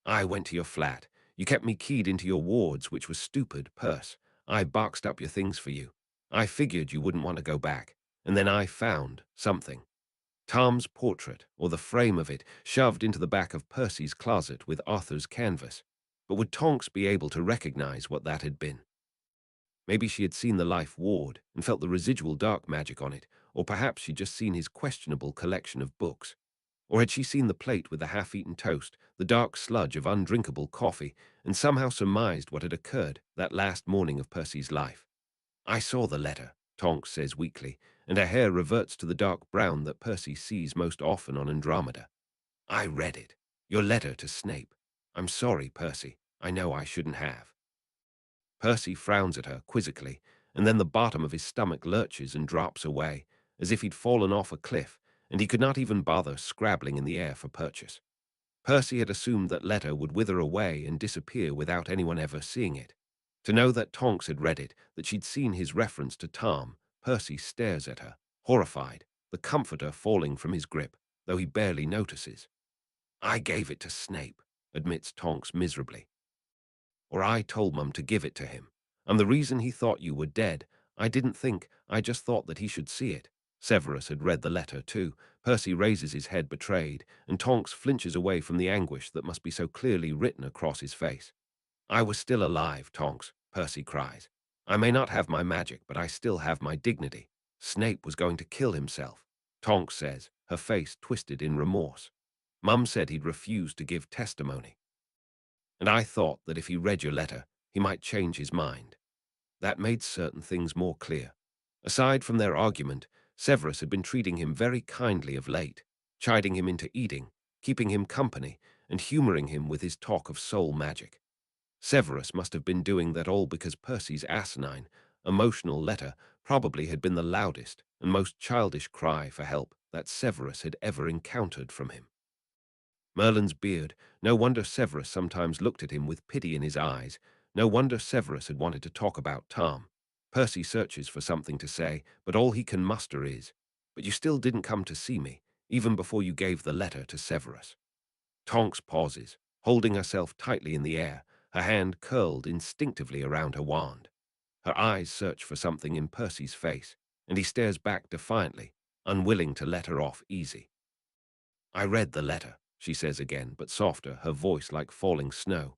I went to your flat. You kept me keyed into your wards, which was stupid, Percy. I boxed up your things for you. I figured you wouldn't want to go back. And then I found something. Tom's portrait, or the frame of it, shoved into the back of Percy's closet with Arthur's canvas. But would Tonks be able to recognize what that had been? Maybe she had seen the life ward and felt the residual dark magic on it, or perhaps she'd just seen his questionable collection of books. Or had she seen the plate with the half-eaten toast, the dark sludge of undrinkable coffee, and somehow surmised what had occurred that last morning of Percy's life? I saw the letter, Tonks says weakly, and her hair reverts to the dark brown that Percy sees most often on Andromeda. I read it. Your letter to Snape. I'm sorry, Percy. I know I shouldn't have. Percy frowns at her quizzically, and then the bottom of his stomach lurches and drops away, as if he'd fallen off a cliff, and he could not even bother scrabbling in the air for purchase. Percy had assumed that letter would wither away and disappear without anyone ever seeing it. To know that Tonks had read it, that she'd seen his reference to Tom, Percy stares at her, horrified, the comforter falling from his grip, though he barely notices. I gave it to Snape, admits Tonks miserably. Or I told Mum to give it to him. I'm the reason he thought you were dead. I didn't think, I just thought that he should see it. Severus had read the letter, too. Percy raises his head betrayed, and Tonks flinches away from the anguish that must be so clearly written across his face. I was still alive, Tonks, Percy cries. I may not have my magic, but I still have my dignity. Snape was going to kill himself, Tonks says, her face twisted in remorse. Mum said he'd refuse to give testimony. And I thought that if he read your letter, he might change his mind. That made certain things more clear. Aside from their argument, Severus had been treating him very kindly of late, chiding him into eating, keeping him company, and humoring him with his talk of soul magic. Severus must have been doing that all because Percy's asinine, emotional letter probably had been the loudest and most childish cry for help that Severus had ever encountered from him. Merlin's beard, no wonder Severus sometimes looked at him with pity in his eyes. No wonder Severus had wanted to talk about Tom. Percy searches for something to say, but all he can muster is, but you still didn't come to see me, even before you gave the letter to Severus. Tonks pauses, holding herself tightly in the air, her hand curled instinctively around her wand. Her eyes search for something in Percy's face, and he stares back defiantly, unwilling to let her off easy. I read the letter, she says again, but softer, her voice like falling snow.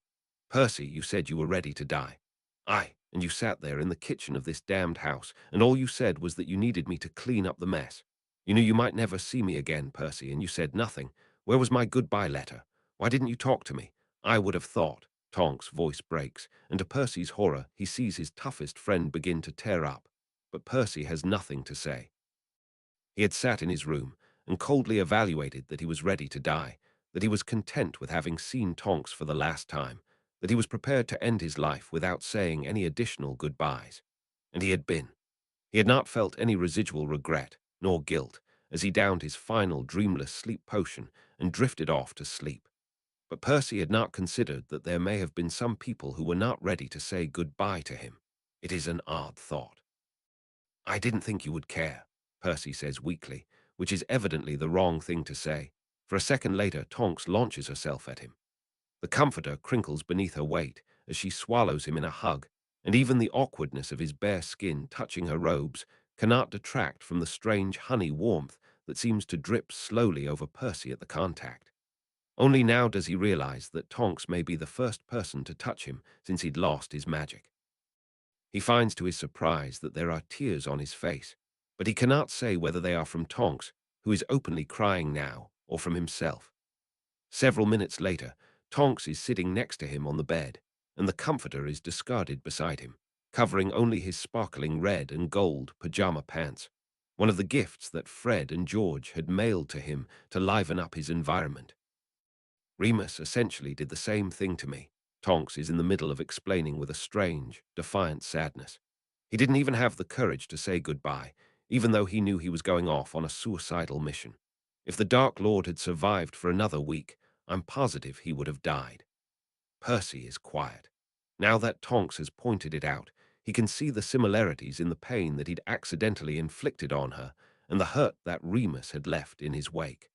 Percy, you said you were ready to die. And you sat there in the kitchen of this damned house, and all you said was that you needed me to clean up the mess. You knew you might never see me again, Percy, and you said nothing. Where was my goodbye letter? Why didn't you talk to me? I would have thought. Tonks' voice breaks, and to Percy's horror, he sees his toughest friend begin to tear up. But Percy has nothing to say. He had sat in his room and coldly evaluated that he was ready to die, that he was content with having seen Tonks for the last time, that he was prepared to end his life without saying any additional goodbyes. And he had been. He had not felt any residual regret, nor guilt, as he downed his final dreamless sleep potion and drifted off to sleep. But Percy had not considered that there may have been some people who were not ready to say goodbye to him. It is an odd thought. "I didn't think you would care," Percy says weakly, which is evidently the wrong thing to say. For a second later, Tonks launches herself at him. The comforter crinkles beneath her weight as she swallows him in a hug, and even the awkwardness of his bare skin touching her robes cannot detract from the strange honey warmth that seems to drip slowly over Percy at the contact. Only now does he realize that Tonks may be the first person to touch him since he'd lost his magic. He finds to his surprise that there are tears on his face, but he cannot say whether they are from Tonks, who is openly crying now, or from himself. Several minutes later, Tonks is sitting next to him on the bed, and the comforter is discarded beside him, covering only his sparkling red and gold pajama pants, one of the gifts that Fred and George had mailed to him to liven up his environment. "Remus essentially did the same thing to me," Tonks is in the middle of explaining with a strange, defiant sadness. He didn't even have the courage to say goodbye, even though he knew he was going off on a suicidal mission. If the Dark Lord had survived for another week, I'm positive he would have died. Percy is quiet. Now that Tonks has pointed it out, he can see the similarities in the pain that he'd accidentally inflicted on her and the hurt that Remus had left in his wake.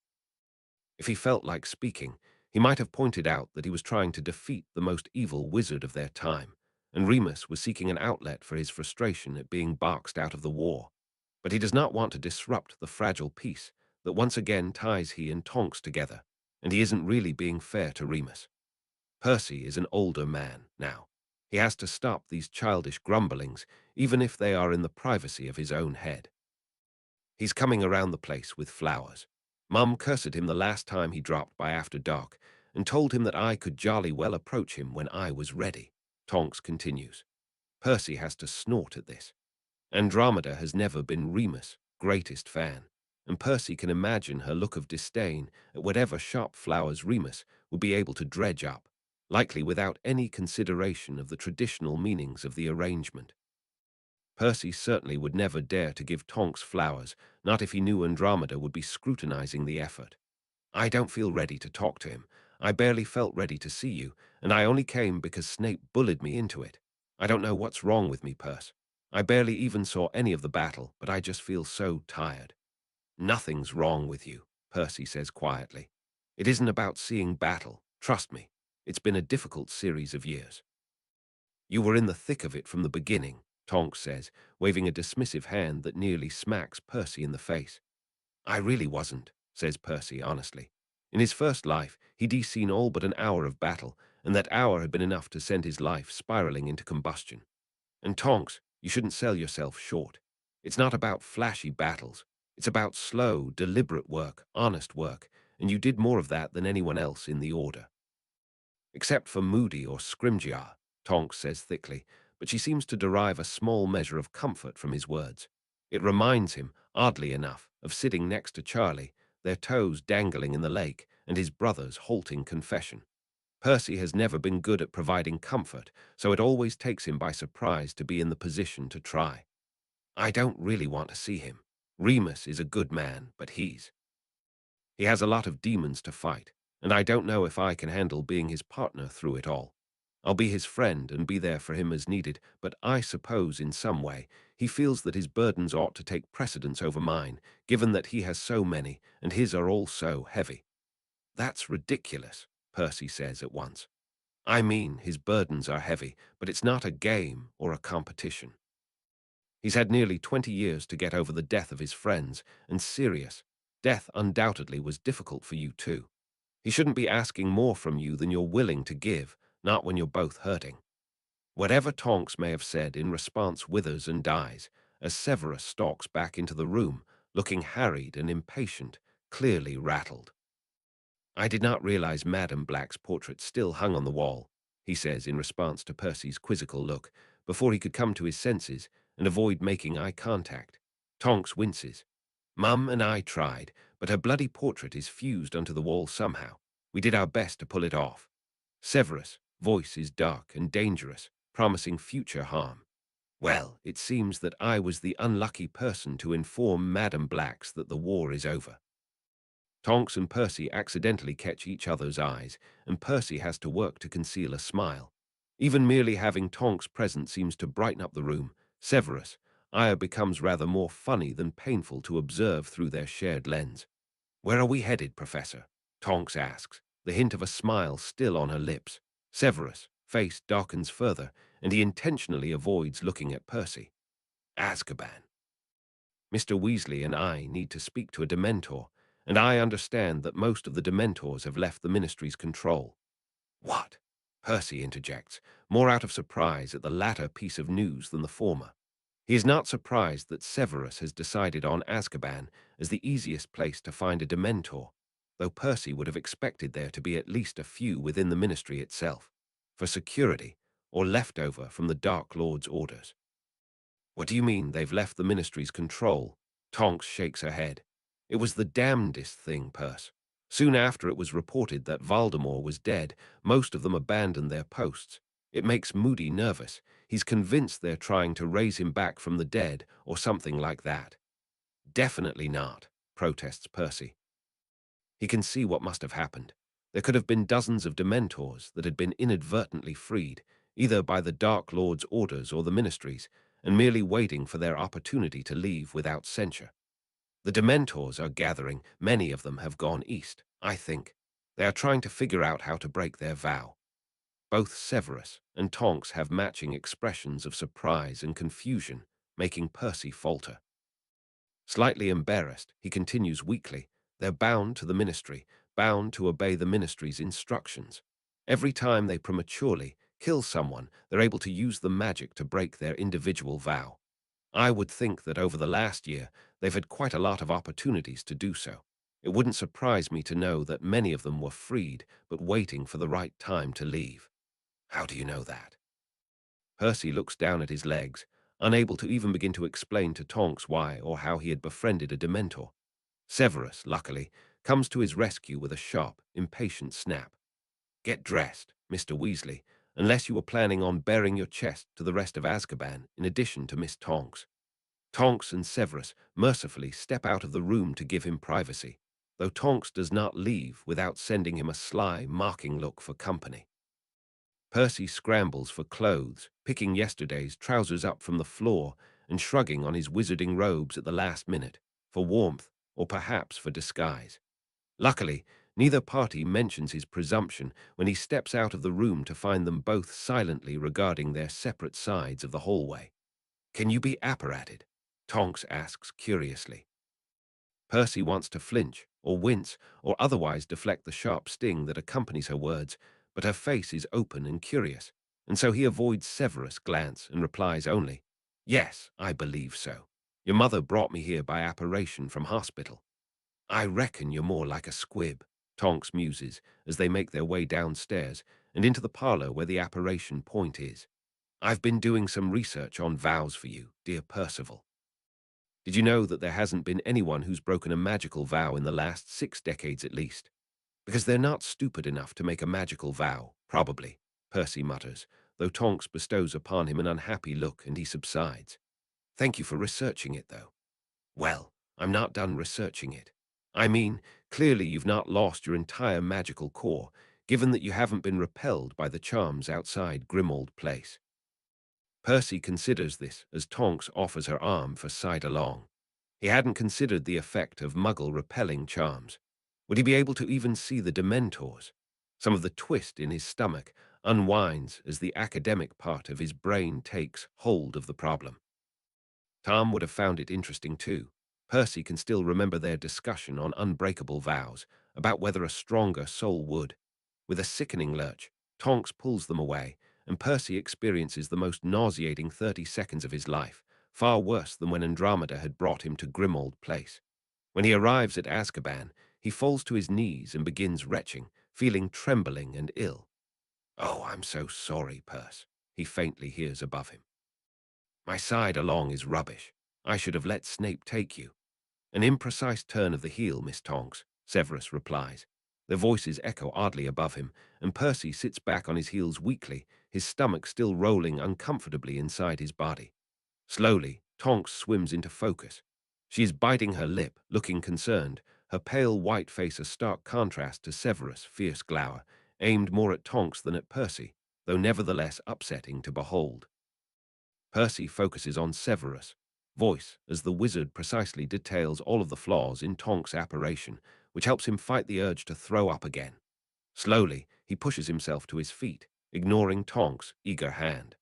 If he felt like speaking, he might have pointed out that he was trying to defeat the most evil wizard of their time, and Remus was seeking an outlet for his frustration at being boxed out of the war. But he does not want to disrupt the fragile peace that once again ties he and Tonks together, and he isn't really being fair to Remus. Percy is an older man now. He has to stop these childish grumblings, even if they are in the privacy of his own head. He's coming around the place with flowers. Mum cursed him the last time he dropped by after dark and told him that I could jolly well approach him when I was ready. Tonks continues. Percy has to snort at this. Andromeda has never been Remus' greatest fan, and Percy can imagine her look of disdain at whatever sharp flowers Remus would be able to dredge up, likely without any consideration of the traditional meanings of the arrangement. Percy certainly would never dare to give Tonks flowers, not if he knew Andromeda would be scrutinizing the effort. "I don't feel ready to talk to him. I barely felt ready to see you, and I only came because Snape bullied me into it. I don't know what's wrong with me, Percy. I barely even saw any of the battle, but I just feel so tired." "Nothing's wrong with you," Percy says quietly. "It isn't about seeing battle. Trust me. It's been a difficult series of years." "You were in the thick of it from the beginning," Tonks says, waving a dismissive hand that nearly smacks Percy in the face. "I really wasn't," says Percy honestly. In his first life, he'd seen all but an hour of battle, and that hour had been enough to send his life spiraling into combustion. "And Tonks, you shouldn't sell yourself short. It's not about flashy battles. It's about slow, deliberate work, honest work, and you did more of that than anyone else in the Order." "Except for Moody or Scrimgeour," Tonks says thickly, but she seems to derive a small measure of comfort from his words. It reminds him, oddly enough, of sitting next to Charlie, their toes dangling in the lake, and his brother's halting confession. Percy has never been good at providing comfort, so it always takes him by surprise to be in the position to try. "I don't really want to see him. Remus is a good man, but he has a lot of demons to fight, and I don't know if I can handle being his partner through it all. I'll be his friend and be there for him as needed, but I suppose in some way he feels that his burdens ought to take precedence over mine, given that he has so many and his are all so heavy." "That's ridiculous," Percy says at once. "I mean, his burdens are heavy, but it's not a game or a competition. He's had nearly 20 years to get over the death of his friends, and Sirius, death undoubtedly was difficult for you too. He shouldn't be asking more from you than you're willing to give, not when you're both hurting." Whatever Tonks may have said in response withers and dies, as Severus stalks back into the room, looking harried and impatient, clearly rattled. "I did not realize Madame Black's portrait still hung on the wall," he says in response to Percy's quizzical look, before he could come to his senses and avoid making eye contact. Tonks winces. "Mum and I tried, but her bloody portrait is fused onto the wall somehow. We did our best to pull it off." Severus' voice is dark and dangerous, promising future harm. Well, it seems that I was the unlucky person to inform Madame Blacks that the war is over. Tonks and Percy accidentally catch each other's eyes, and Percy has to work to conceal a smile. Even merely having Tonks present seems to brighten up the room. Severus, Aya becomes rather more funny than painful to observe through their shared lens. "Where are we headed, Professor?" Tonks asks, the hint of a smile still on her lips. Severus' face darkens further, and he intentionally avoids looking at Percy. "Azkaban. Mr. Weasley and I need to speak to a Dementor, and I understand that most of the Dementors have left the Ministry's control." "What?" Percy interjects, more out of surprise at the latter piece of news than the former. He is not surprised that Severus has decided on Azkaban as the easiest place to find a Dementor, though Percy would have expected there to be at least a few within the Ministry itself, for security or leftover from the Dark Lord's orders. "What do you mean they've left the Ministry's control?" Tonks shakes her head. "It was the damnedest thing, Perce. Soon after it was reported that Voldemort was dead, most of them abandoned their posts. It makes Moody nervous. He's convinced they're trying to raise him back from the dead or something like that." "Definitely not," protests Percy. He can see what must have happened. There could have been dozens of Dementors that had been inadvertently freed, either by the Dark Lord's orders or the Ministry's, and merely waiting for their opportunity to leave without censure. The Dementors are gathering. Many of them have gone east, I think. They are trying to figure out how to break their vow. Both Severus and Tonks have matching expressions of surprise and confusion, making Percy falter. Slightly embarrassed, he continues weakly, "They're bound to the Ministry, bound to obey the Ministry's instructions. Every time they prematurely kill someone, they're able to use the magic to break their individual vow. I would think that over the last year, they've had quite a lot of opportunities to do so. It wouldn't surprise me to know that many of them were freed, but waiting for the right time to leave." "How do you know that?" Percy looks down at his legs, unable to even begin to explain to Tonks why or how he had befriended a Dementor. Severus, luckily, comes to his rescue with a sharp, impatient snap. "Get dressed, Mr. Weasley, unless you were planning on baring your chest to the rest of Azkaban in addition to Miss Tonks." Tonks and Severus mercifully step out of the room to give him privacy, though Tonks does not leave without sending him a sly, mocking look for company. Percy scrambles for clothes, picking yesterday's trousers up from the floor and shrugging on his wizarding robes at the last minute, for warmth or perhaps for disguise. Luckily, neither party mentions his presumption when he steps out of the room to find them both silently regarding their separate sides of the hallway. "Can you be apparated?" Tonks asks curiously. Percy wants to flinch or wince or otherwise deflect the sharp sting that accompanies her words, but her face is open and curious, and so he avoids Severus' glance and replies only, "Yes, I believe so. Your mother brought me here by apparition from hospital." "I reckon you're more like a squib," Tonks muses as they make their way downstairs and into the parlor where the apparition point is. "I've been doing some research on vows for you, dear Percival. Did you know that there hasn't been anyone who's broken a magical vow in the last 6 decades at least? Because they're not stupid enough to make a magical vow, probably," Percy mutters, though Tonks bestows upon him an unhappy look and he subsides. "Thank you for researching it, though." "Well, I'm not done researching it. I mean, clearly you've not lost your entire magical core, given that you haven't been repelled by the charms outside Grimmauld Place." Percy considers this as Tonks offers her arm for side-along. He hadn't considered the effect of Muggle-repelling charms. Would he be able to even see the Dementors? Some of the twist in his stomach unwinds as the academic part of his brain takes hold of the problem. Tom would have found it interesting too. Percy can still remember their discussion on unbreakable vows, about whether a stronger soul would. With a sickening lurch, Tonks pulls them away, and Percy experiences the most nauseating 30 seconds of his life, far worse than when Andromeda had brought him to Grimmauld Place. When he arrives at Azkaban, he falls to his knees and begins retching, feeling trembling and ill. "Oh, I'm so sorry, Perce," he faintly hears above him. "My side along is rubbish. I should have let Snape take you." "An imprecise turn of the heel, Miss Tonks," Severus replies. Their voices echo oddly above him, and Percy sits back on his heels weakly, his stomach still rolling uncomfortably inside his body. Slowly, Tonks swims into focus. She is biting her lip, looking concerned, her pale white face a stark contrast to Severus' fierce glower, aimed more at Tonks than at Percy, though nevertheless upsetting to behold. Percy focuses on Severus' voice as the wizard precisely details all of the flaws in Tonks' apparition, which helps him fight the urge to throw up again. Slowly, he pushes himself to his feet, ignoring Tonks' eager hand.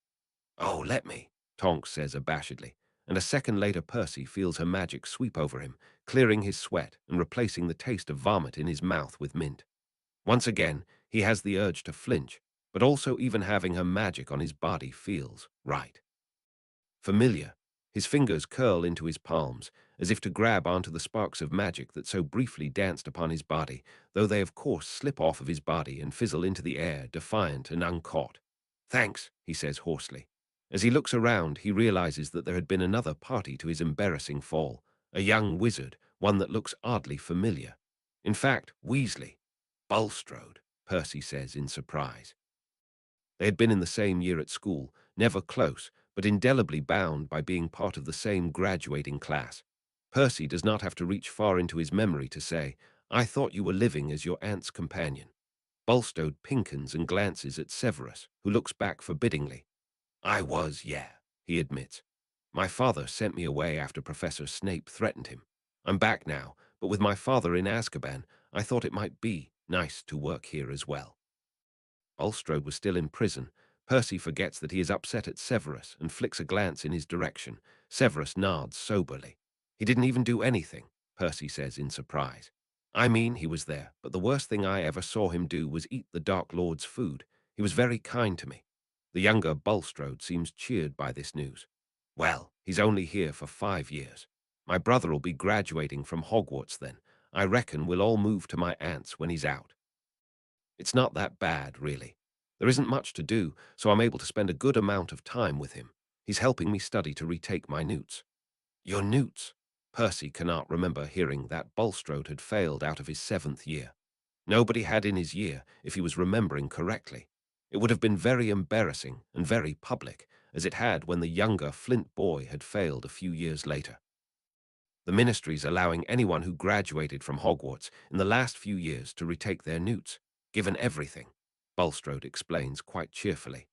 "Oh, let me," Tonks says abashedly, and a second later Percy feels her magic sweep over him, clearing his sweat and replacing the taste of vomit in his mouth with mint. Once again, he has the urge to flinch, but also even having her magic on his body feels right. Familiar, his fingers curl into his palms, as if to grab onto the sparks of magic that so briefly danced upon his body, though they of course slip off of his body and fizzle into the air, defiant and uncaught. "Thanks," he says hoarsely. As he looks around, he realizes that there had been another party to his embarrassing fall, a young wizard, one that looks oddly familiar. In fact, Weasley. Bulstrode, Percy says in surprise. They had been in the same year at school, never close, but indelibly bound by being part of the same graduating class. Percy does not have to reach far into his memory to say, "I thought you were living as your aunt's companion." Bulstrode pinkens and glances at Severus, who looks back forbiddingly. "I was, yeah," he admits. "My father sent me away after Professor Snape threatened him. I'm back now, but with my father in Azkaban, I thought it might be nice to work here as well." Bulstrode was still in prison. Percy forgets that he is upset at Severus and flicks a glance in his direction. Severus nods soberly. "He didn't even do anything," Percy says in surprise. "I mean, he was there, but the worst thing I ever saw him do was eat the Dark Lord's food. He was very kind to me." The younger Bulstrode seems cheered by this news. "Well, he's only here for 5 years. My brother'll be graduating from Hogwarts then. I reckon we'll all move to my aunt's when he's out. It's not that bad, really. There isn't much to do, so I'm able to spend a good amount of time with him. He's helping me study to retake my newts." "Your newts?" Percy cannot remember hearing that Bulstrode had failed out of his 7th year. Nobody had in his year, if he was remembering correctly. It would have been very embarrassing and very public, as it had when the younger Flint boy had failed a few years later. The ministry's allowing anyone who graduated from Hogwarts in the last few years to retake their newts, given everything, Bulstrode explains quite cheerfully.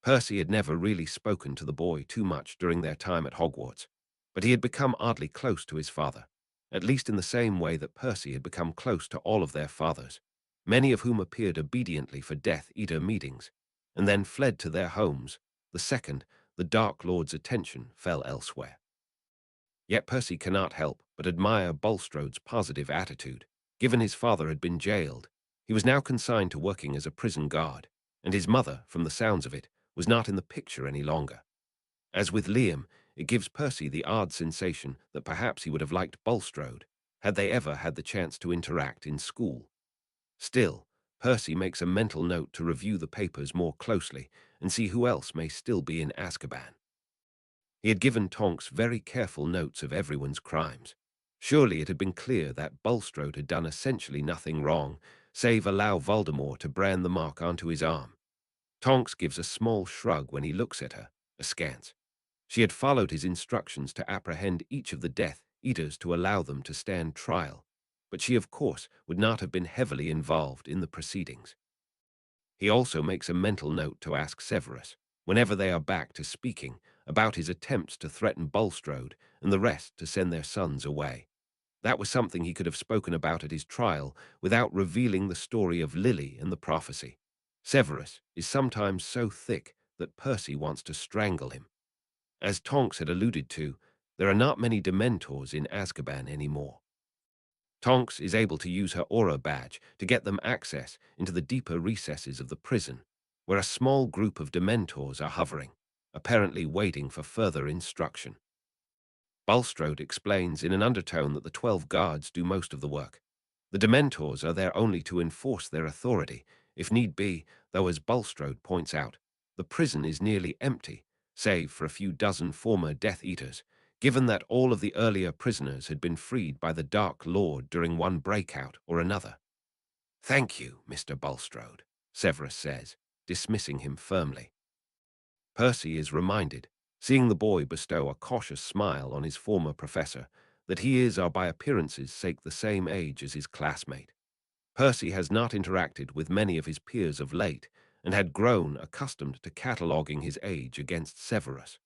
Percy had never really spoken to the boy too much during their time at Hogwarts, but he had become oddly close to his father, at least in the same way that Percy had become close to all of their fathers, many of whom appeared obediently for Death Eater meetings, and then fled to their homes the second the Dark Lord's attention fell elsewhere. Yet Percy cannot help but admire Bulstrode's positive attitude. Given his father had been jailed, he was now consigned to working as a prison guard, and his mother, from the sounds of it, was not in the picture any longer. As with Liam, it gives Percy the odd sensation that perhaps he would have liked Bulstrode, had they ever had the chance to interact in school. Still, Percy makes a mental note to review the papers more closely and see who else may still be in Azkaban. He had given Tonks very careful notes of everyone's crimes. Surely it had been clear that Bulstrode had done essentially nothing wrong, save allow Voldemort to brand the mark onto his arm. Tonks gives a small shrug when he looks at her, askance. She had followed his instructions to apprehend each of the Death Eaters to allow them to stand trial, but she of course would not have been heavily involved in the proceedings. He also makes a mental note to ask Severus, whenever they are back to speaking, about his attempts to threaten Bulstrode and the rest to send their sons away. That was something he could have spoken about at his trial without revealing the story of Lily and the prophecy. Severus is sometimes so thick that Percy wants to strangle him. As Tonks had alluded to, there are not many Dementors in Azkaban anymore. Tonks is able to use her aura badge to get them access into the deeper recesses of the prison, where a small group of Dementors are hovering, apparently waiting for further instruction. Bulstrode explains in an undertone that the 12 guards do most of the work. The Dementors are there only to enforce their authority, if need be, though as Bulstrode points out, the prison is nearly empty, save for a few dozen former Death Eaters, given that all of the earlier prisoners had been freed by the Dark Lord during one breakout or another. "Thank you, Mr. Bulstrode," Severus says, dismissing him firmly. Percy is reminded seeing the boy bestow a cautious smile on his former professor, that he are by appearances' sake the same age as his classmate. Percy has not interacted with many of his peers of late, and had grown accustomed to cataloguing his age against Severus.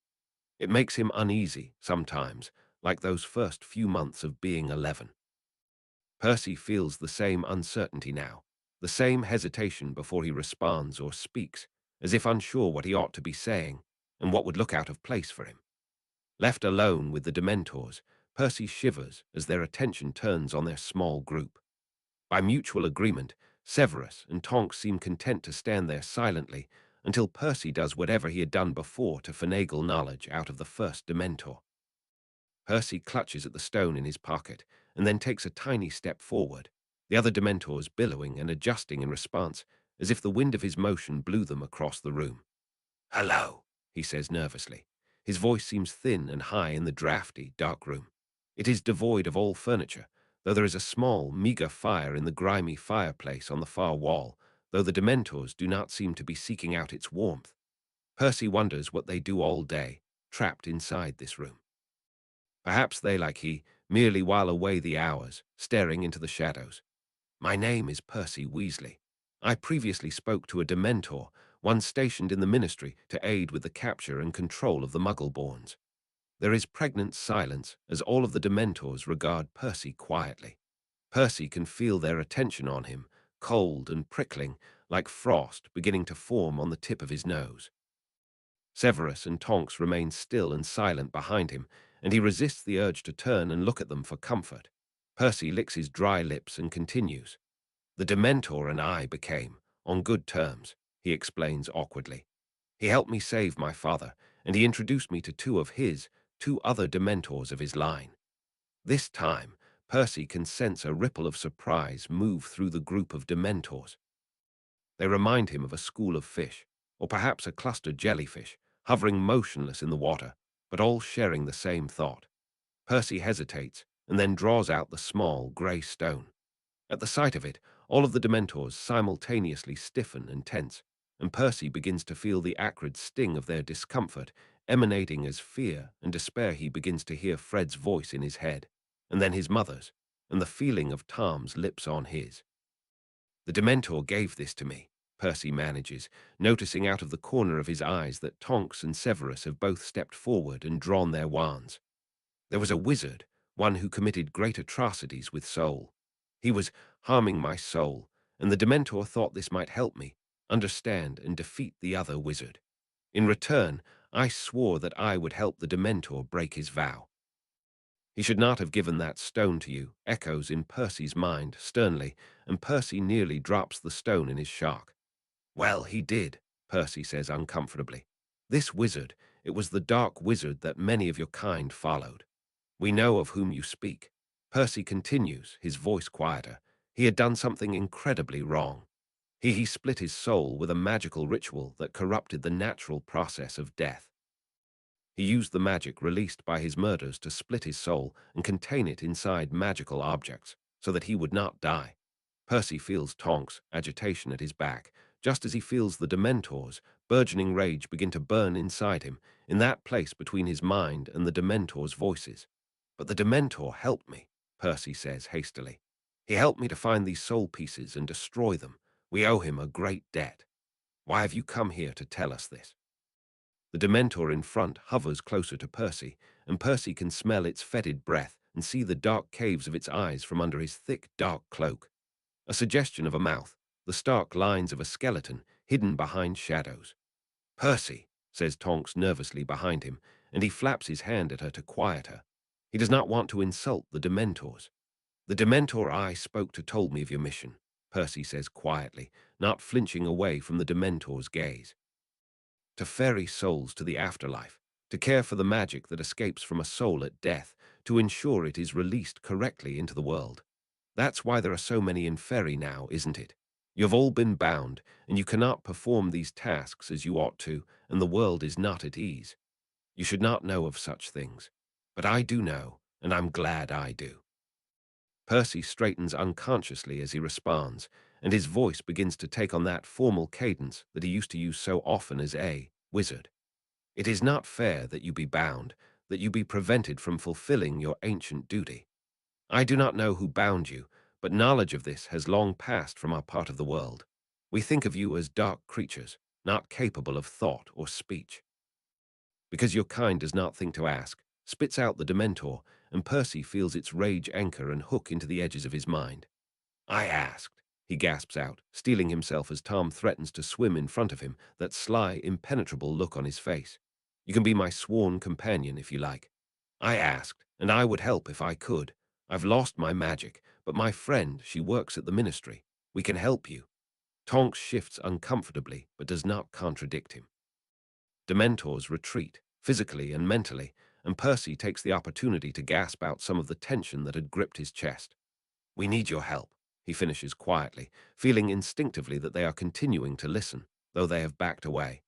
It makes him uneasy, sometimes, like those first few months of being 11. Percy feels the same uncertainty now, the same hesitation before he responds or speaks, as if unsure what he ought to be saying, and what would look out of place for him. Left alone with the Dementors, Percy shivers as their attention turns on their small group. By mutual agreement, Severus and Tonks seem content to stand there silently until Percy does whatever he had done before to finagle knowledge out of the first Dementor. Percy clutches at the stone in his pocket and then takes a tiny step forward, the other Dementors billowing and adjusting in response, as if the wind of his motion blew them across the room. "Hello," he says nervously. His voice seems thin and high in the drafty, dark room. It is devoid of all furniture, though there is a small, meager fire in the grimy fireplace on the far wall, though the Dementors do not seem to be seeking out its warmth. Percy wonders what they do all day, trapped inside this room. Perhaps they, like he, merely while away the hours, staring into the shadows. "My name is Percy Weasley. I previously spoke to a Dementor, one stationed in the Ministry to aid with the capture and control of the Muggle-borns." There is pregnant silence as all of the Dementors regard Percy quietly. Percy can feel their attention on him, cold and prickling, like frost beginning to form on the tip of his nose. Severus and Tonks remain still and silent behind him, and he resists the urge to turn and look at them for comfort. Percy licks his dry lips and continues. "The Dementor and I became on good terms," he explains awkwardly. "He helped me save my father, and he introduced me to two other Dementors of his line." This time, Percy can sense a ripple of surprise move through the group of Dementors. They remind him of a school of fish, or perhaps a clustered jellyfish, hovering motionless in the water, but all sharing the same thought. Percy hesitates, and then draws out the small, grey stone. At the sight of it, all of the Dementors simultaneously stiffen and tense, and Percy begins to feel the acrid sting of their discomfort, emanating as fear and despair. He begins to hear Fred's voice in his head, and then his mother's, and the feeling of Tom's lips on his. "The Dementor gave this to me," Percy manages, noticing out of the corner of his eyes that Tonks and Severus have both stepped forward and drawn their wands. "There was a wizard, one who committed great atrocities with soul. He was harming my soul, and the Dementor thought this might help me understand and defeat the other wizard. In return, I swore that I would help the Dementor break his vow." "He should not have given that stone to you," echoes in Percy's mind sternly, and Percy nearly drops the stone in his shock. "Well, he did," Percy says uncomfortably. "This wizard, it was the dark wizard that many of your kind followed. We know of whom you speak." Percy continues, his voice quieter. He had done something incredibly wrong. He split his soul with a magical ritual that corrupted the natural process of death. He used the magic released by his murders to split his soul and contain it inside magical objects, so that he would not die. Percy feels Tonks' agitation at his back, just as he feels the Dementor's burgeoning rage begin to burn inside him, in that place between his mind and the Dementor's voices. "But the Dementor helped me," Percy says hastily. "He helped me to find these soul pieces and destroy them. We owe him a great debt. Why have you come here to tell us this?" The Dementor in front hovers closer to Percy, and Percy can smell its fetid breath and see the dark caves of its eyes from under his thick, dark cloak. A suggestion of a mouth, the stark lines of a skeleton hidden behind shadows. "Percy," says Tonks nervously behind him, and he flaps his hand at her to quiet her. He does not want to insult the Dementors. "The Dementor I spoke to told me of your mission," Percy says quietly, not flinching away from the Dementor's gaze. "To ferry souls to the afterlife, to care for the magic that escapes from a soul at death, to ensure it is released correctly into the world. That's why there are so many in Ferry now, isn't it? You have all been bound, and you cannot perform these tasks as you ought to, and the world is not at ease. You should not know of such things. But I do know, and I'm glad I do." Percy straightens unconsciously as he responds, and his voice begins to take on that formal cadence that he used to use so often as a wizard. It is not fair that you be bound, that you be prevented from fulfilling your ancient duty. I do not know who bound you, but knowledge of this has long passed from our part of the world. We think of you as dark creatures, not capable of thought or speech. Because your kind does not think to ask, spits out the Dementor, and Percy feels its rage anchor and hook into the edges of his mind. I asked, he gasps out, steeling himself as Tom threatens to swim in front of him, that sly, impenetrable look on his face. You can be my sworn companion if you like. I asked, and I would help if I could. I've lost my magic, but my friend, she works at the ministry. We can help you. Tonks shifts uncomfortably, but does not contradict him. Dementors retreat, physically and mentally, and Percy takes the opportunity to gasp out some of the tension that had gripped his chest. We need your help, he finishes quietly, feeling instinctively that they are continuing to listen, though they have backed away.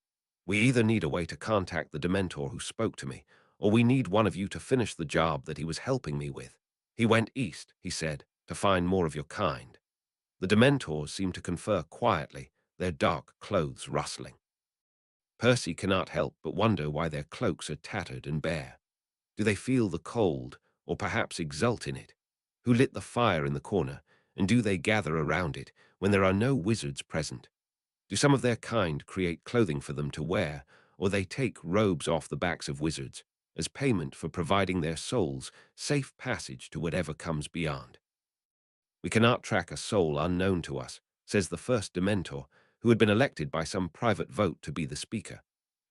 We either need a way to contact the Dementor who spoke to me, or we need one of you to finish the job that he was helping me with. He went east, he said, to find more of your kind. The Dementors seem to confer quietly, their dark clothes rustling. Percy cannot help but wonder why their cloaks are tattered and bare. Do they feel the cold, or perhaps exult in it? Who lit the fire in the corner, and do they gather around it when there are no wizards present? Do some of their kind create clothing for them to wear, or they take robes off the backs of wizards as payment for providing their souls safe passage to whatever comes beyond? We cannot track a soul unknown to us, says the first Dementor, who had been elected by some private vote to be the speaker.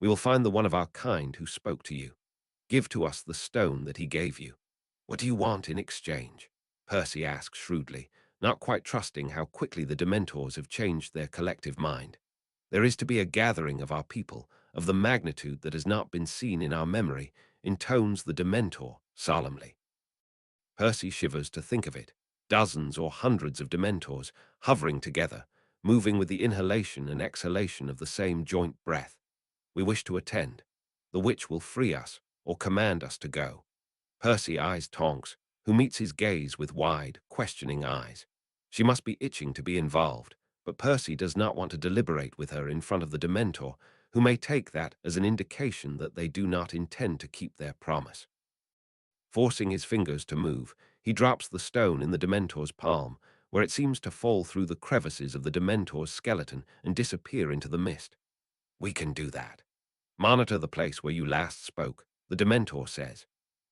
We will find the one of our kind who spoke to you. Give to us the stone that he gave you. What do you want in exchange? Percy asks shrewdly, not quite trusting how quickly the Dementors have changed their collective mind. There is to be a gathering of our people, of the magnitude that has not been seen in our memory, intones the Dementor solemnly. Percy shivers to think of it. Dozens or hundreds of Dementors hovering together, moving with the inhalation and exhalation of the same joint breath. We wish to attend. The witch will free us, or command us to go. Percy eyes Tonks, who meets his gaze with wide, questioning eyes. She must be itching to be involved, but Percy does not want to deliberate with her in front of the Dementor, who may take that as an indication that they do not intend to keep their promise. Forcing his fingers to move, he drops the stone in the Dementor's palm, where it seems to fall through the crevices of the Dementor's skeleton and disappear into the mist. We can do that. Monitor the place where you last spoke, the Dementor says.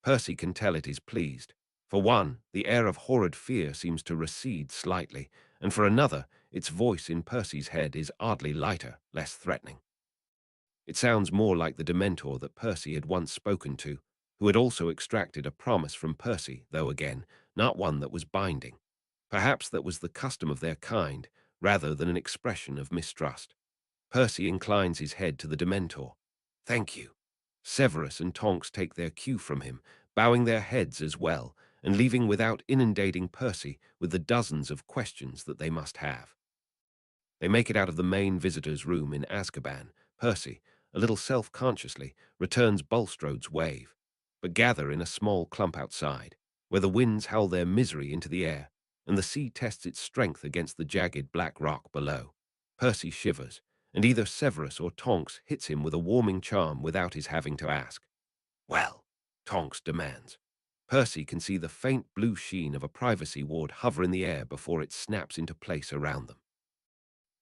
Percy can tell it is pleased. For one, the air of horrid fear seems to recede slightly, and for another, its voice in Percy's head is oddly lighter, less threatening. It sounds more like the Dementor that Percy had once spoken to, who had also extracted a promise from Percy, though again, not one that was binding. Perhaps that was the custom of their kind, rather than an expression of mistrust. Percy inclines his head to the Dementor. Thank you. Severus and Tonks take their cue from him, bowing their heads as well, and leaving without inundating Percy with the dozens of questions that they must have. They make it out of the main visitor's room in Azkaban. Percy, a little self-consciously, returns Bulstrode's wave, but gather in a small clump outside, where the winds howl their misery into the air, and the sea tests its strength against the jagged black rock below. Percy shivers, and either Severus or Tonks hits him with a warming charm without his having to ask. Well, Tonks demands. Percy can see the faint blue sheen of a privacy ward hover in the air before it snaps into place around them.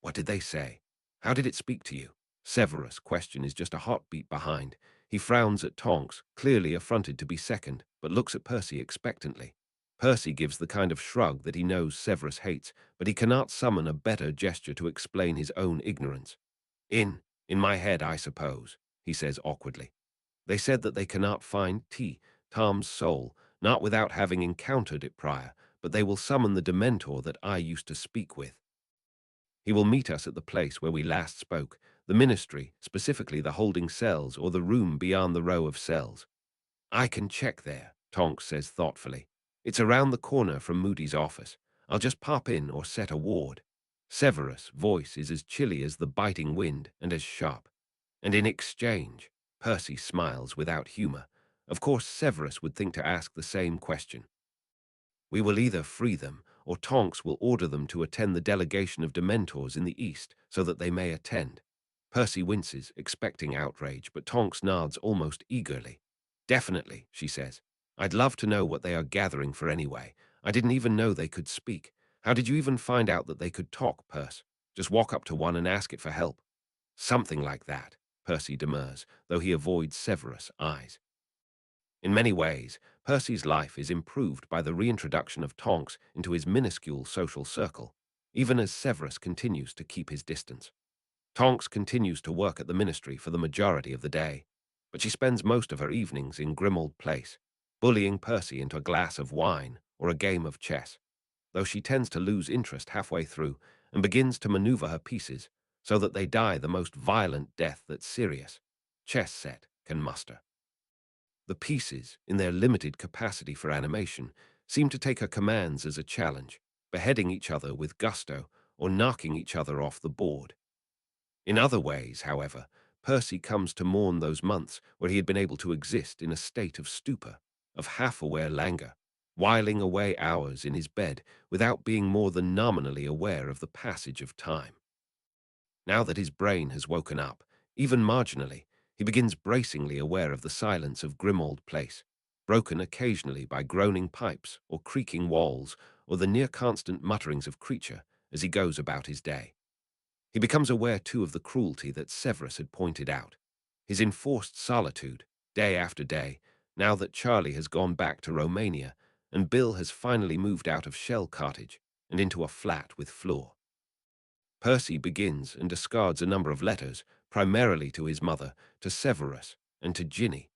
What did they say? How did it speak to you? Severus' question is just a heartbeat behind. He frowns at Tonks, clearly affronted to be second, but looks at Percy expectantly. Percy gives the kind of shrug that he knows Severus hates, but he cannot summon a better gesture to explain his own ignorance. In my head, I suppose, he says awkwardly. They said that they cannot find Tom's soul, not without having encountered it prior, but they will summon the Dementor that I used to speak with. He will meet us at the place where we last spoke, the ministry, specifically the holding cells or the room beyond the row of cells. I can check there, Tonks says thoughtfully. It's around the corner from Moody's office. I'll just pop in or set a ward. Severus' voice is as chilly as the biting wind and as sharp. And in exchange, Percy smiles without humor. Of course, Severus would think to ask the same question. We will either free them, or Tonks will order them to attend the delegation of Dementors in the east so that they may attend. Percy winces, expecting outrage, but Tonks nods almost eagerly. Definitely, she says. I'd love to know what they are gathering for anyway. I didn't even know they could speak. How did you even find out that they could talk, Percy? Just walk up to one and ask it for help. Something like that, Percy demurs, though he avoids Severus' eyes. In many ways, Percy's life is improved by the reintroduction of Tonks into his minuscule social circle, even as Severus continues to keep his distance. Tonks continues to work at the ministry for the majority of the day, but she spends most of her evenings in Grimmauld Place, bullying Percy into a glass of wine or a game of chess, though she tends to lose interest halfway through and begins to maneuver her pieces so that they die the most violent death that Sirius, chess set, can muster. The pieces, in their limited capacity for animation, seem to take her commands as a challenge, beheading each other with gusto or knocking each other off the board. In other ways, however, Percy comes to mourn those months where he had been able to exist in a state of stupor, of half-aware languor, whiling away hours in his bed without being more than nominally aware of the passage of time. Now that his brain has woken up, even marginally, he begins bracingly aware of the silence of Grimmauld Place, broken occasionally by groaning pipes or creaking walls or the near-constant mutterings of creature as he goes about his day. He becomes aware, too, of the cruelty that Severus had pointed out, his enforced solitude, day after day, now that Charlie has gone back to Romania and Bill has finally moved out of Shell Cottage and into a flat with floor. Percy begins and discards a number of letters, primarily to his mother, to Severus, and to Ginny.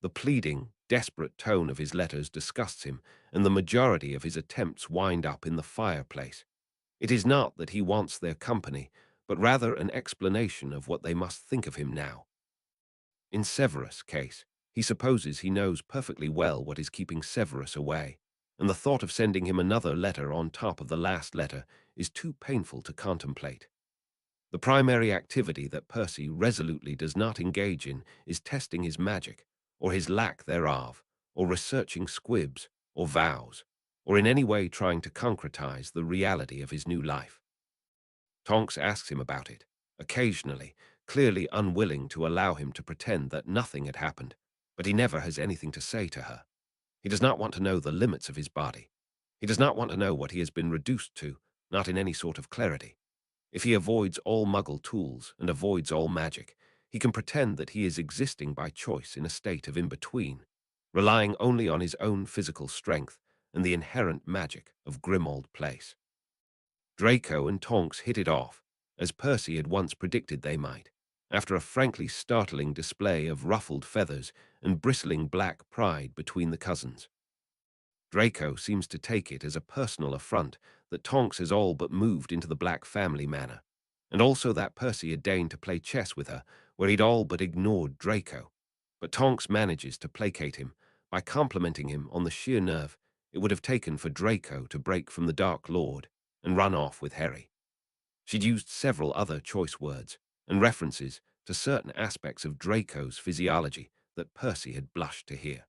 The pleading, desperate tone of his letters disgusts him, and the majority of his attempts wind up in the fireplace. It is not that he wants their company, but rather an explanation of what they must think of him now. In Severus' case, he supposes he knows perfectly well what is keeping Severus away, and the thought of sending him another letter on top of the last letter is too painful to contemplate. The primary activity that Percy resolutely does not engage in is testing his magic, or his lack thereof, or researching squibs, or vows, or in any way trying to concretize the reality of his new life. Tonks asks him about it, occasionally, clearly unwilling to allow him to pretend that nothing had happened, but he never has anything to say to her. He does not want to know the limits of his body. He does not want to know what he has been reduced to, not in any sort of clarity. If he avoids all Muggle tools and avoids all magic, he can pretend that he is existing by choice in a state of in-between, relying only on his own physical strength and the inherent magic of Grimmauld Place. Draco and Tonks hit it off, as Percy had once predicted they might, after a frankly startling display of ruffled feathers and bristling black pride between the cousins. Draco seems to take it as a personal affront that Tonks has all but moved into the Black family manor, and also that Percy had deigned to play chess with her, where he'd all but ignored Draco. But Tonks manages to placate him by complimenting him on the sheer nerve it would have taken for Draco to break from the Dark Lord and run off with Harry. She'd used several other choice words and references to certain aspects of Draco's physiology that Percy had blushed to hear.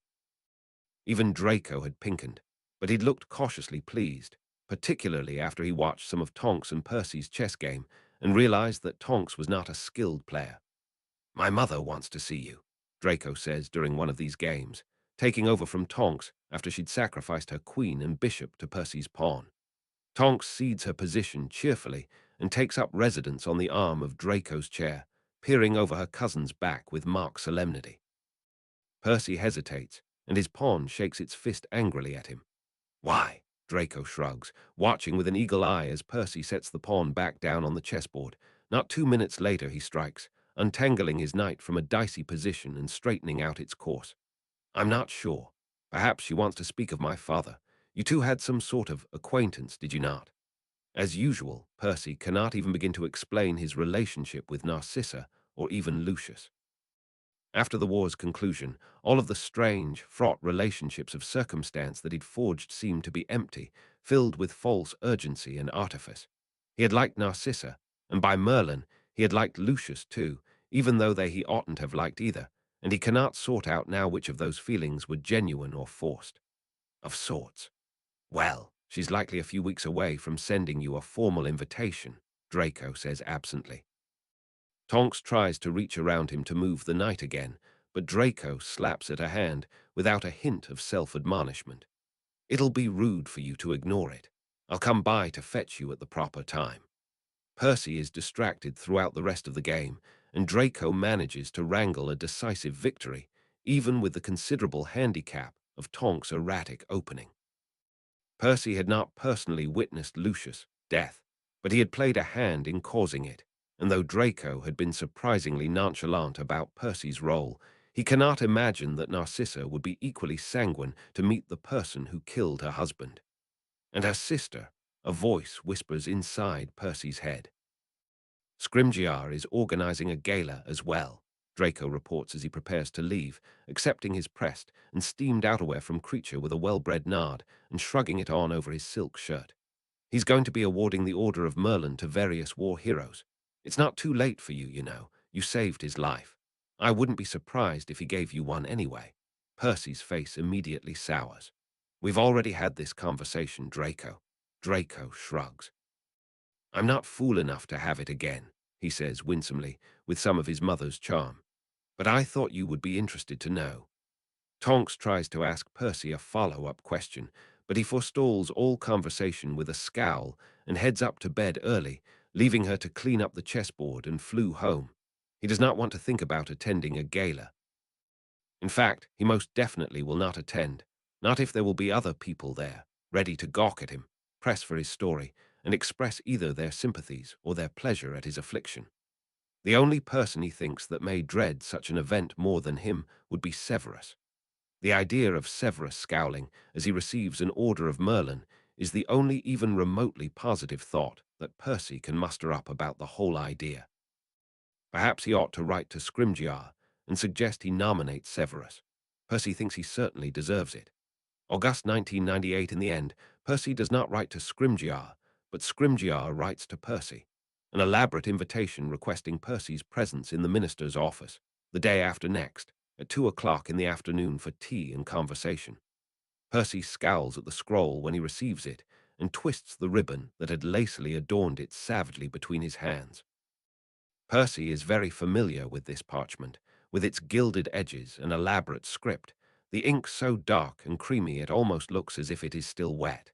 Even Draco had pinkened, but he'd looked cautiously pleased, particularly after he watched some of Tonks and Percy's chess game and realized that Tonks was not a skilled player. "My mother wants to see you," Draco says during one of these games, taking over from Tonks after she'd sacrificed her queen and bishop to Percy's pawn. Tonks cedes her position cheerfully and takes up residence on the arm of Draco's chair, peering over her cousin's back with mock solemnity. Percy hesitates, and his pawn shakes its fist angrily at him. "Why?" Draco shrugs, watching with an eagle eye as Percy sets the pawn back down on the chessboard. Not 2 minutes later he strikes, untangling his knight from a dicey position and straightening out its course. "I'm not sure. Perhaps she wants to speak of my father. You two had some sort of acquaintance, did you not?" As usual, Percy cannot even begin to explain his relationship with Narcissa or even Lucius. After the war's conclusion, all of the strange, fraught relationships of circumstance that he'd forged seemed to be empty, filled with false urgency and artifice. He had liked Narcissa, and by Merlin, he had liked Lucius too, even though he oughtn't have liked either, and he cannot sort out now which of those feelings were genuine or forced. Of sorts. "Well, she's likely a few weeks away from sending you a formal invitation," Draco says absently. Tonks tries to reach around him to move the knight again, but Draco slaps at her hand without a hint of self-admonishment. It'll be rude for you to ignore it. I'll come by to fetch you at the proper time. Percy is distracted throughout the rest of the game, and Draco manages to wrangle a decisive victory, even with the considerable handicap of Tonks' erratic opening. Percy had not personally witnessed Lucius' death, but he had played a hand in causing it, and though Draco had been surprisingly nonchalant about Percy's role, he cannot imagine that Narcissa would be equally sanguine to meet the person who killed her husband. And her sister, a voice whispers inside Percy's head. Scrimgeour is organizing a gala as well, Draco reports as he prepares to leave, accepting his pressed and steamed outerwear from Creature with a well-bred nod and shrugging it on over his silk shirt. He's going to be awarding the Order of Merlin to various war heroes. It's not too late for you, you know. You saved his life. I wouldn't be surprised if he gave you one anyway. Percy's face immediately sours. We've already had this conversation, Draco. Draco shrugs. I'm not fool enough to have it again, he says winsomely, with some of his mother's charm. But I thought you would be interested to know. Tonks tries to ask Percy a follow-up question, but he forestalls all conversation with a scowl and heads up to bed early, leaving her to clean up the chessboard and flew home. He does not want to think about attending a gala. In fact, he most definitely will not attend, not if there will be other people there, ready to gawk at him, press for his story, and express either their sympathies or their pleasure at his affliction. The only person he thinks that may dread such an event more than him would be Severus. The idea of Severus scowling as he receives an Order of Merlin is the only even remotely positive thought that Percy can muster up about the whole idea. Perhaps he ought to write to Scrimgeour and suggest he nominate Severus. Percy thinks he certainly deserves it. August 1998 in the end, Percy does not write to Scrimgeour, but Scrimgeour writes to Percy, an elaborate invitation requesting Percy's presence in the minister's office, the day after next, at 2 o'clock in the afternoon for tea and conversation. Percy scowls at the scroll when he receives it and twists the ribbon that had lacily adorned it savagely between his hands. Percy is very familiar with this parchment, with its gilded edges and elaborate script, the ink so dark and creamy it almost looks as if it is still wet.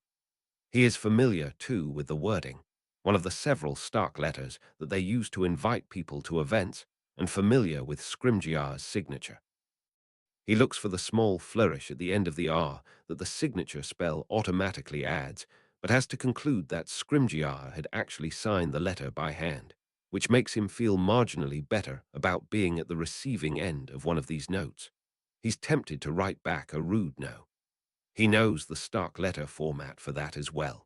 He is familiar, too, with the wording, one of the several stock letters that they use to invite people to events, and familiar with Scrimgeour's signature. He looks for the small flourish at the end of the R that the signature spell automatically adds, but has to conclude that Scrimgeour had actually signed the letter by hand, which makes him feel marginally better about being at the receiving end of one of these notes. He's tempted to write back a rude no. He knows the stock letter format for that as well.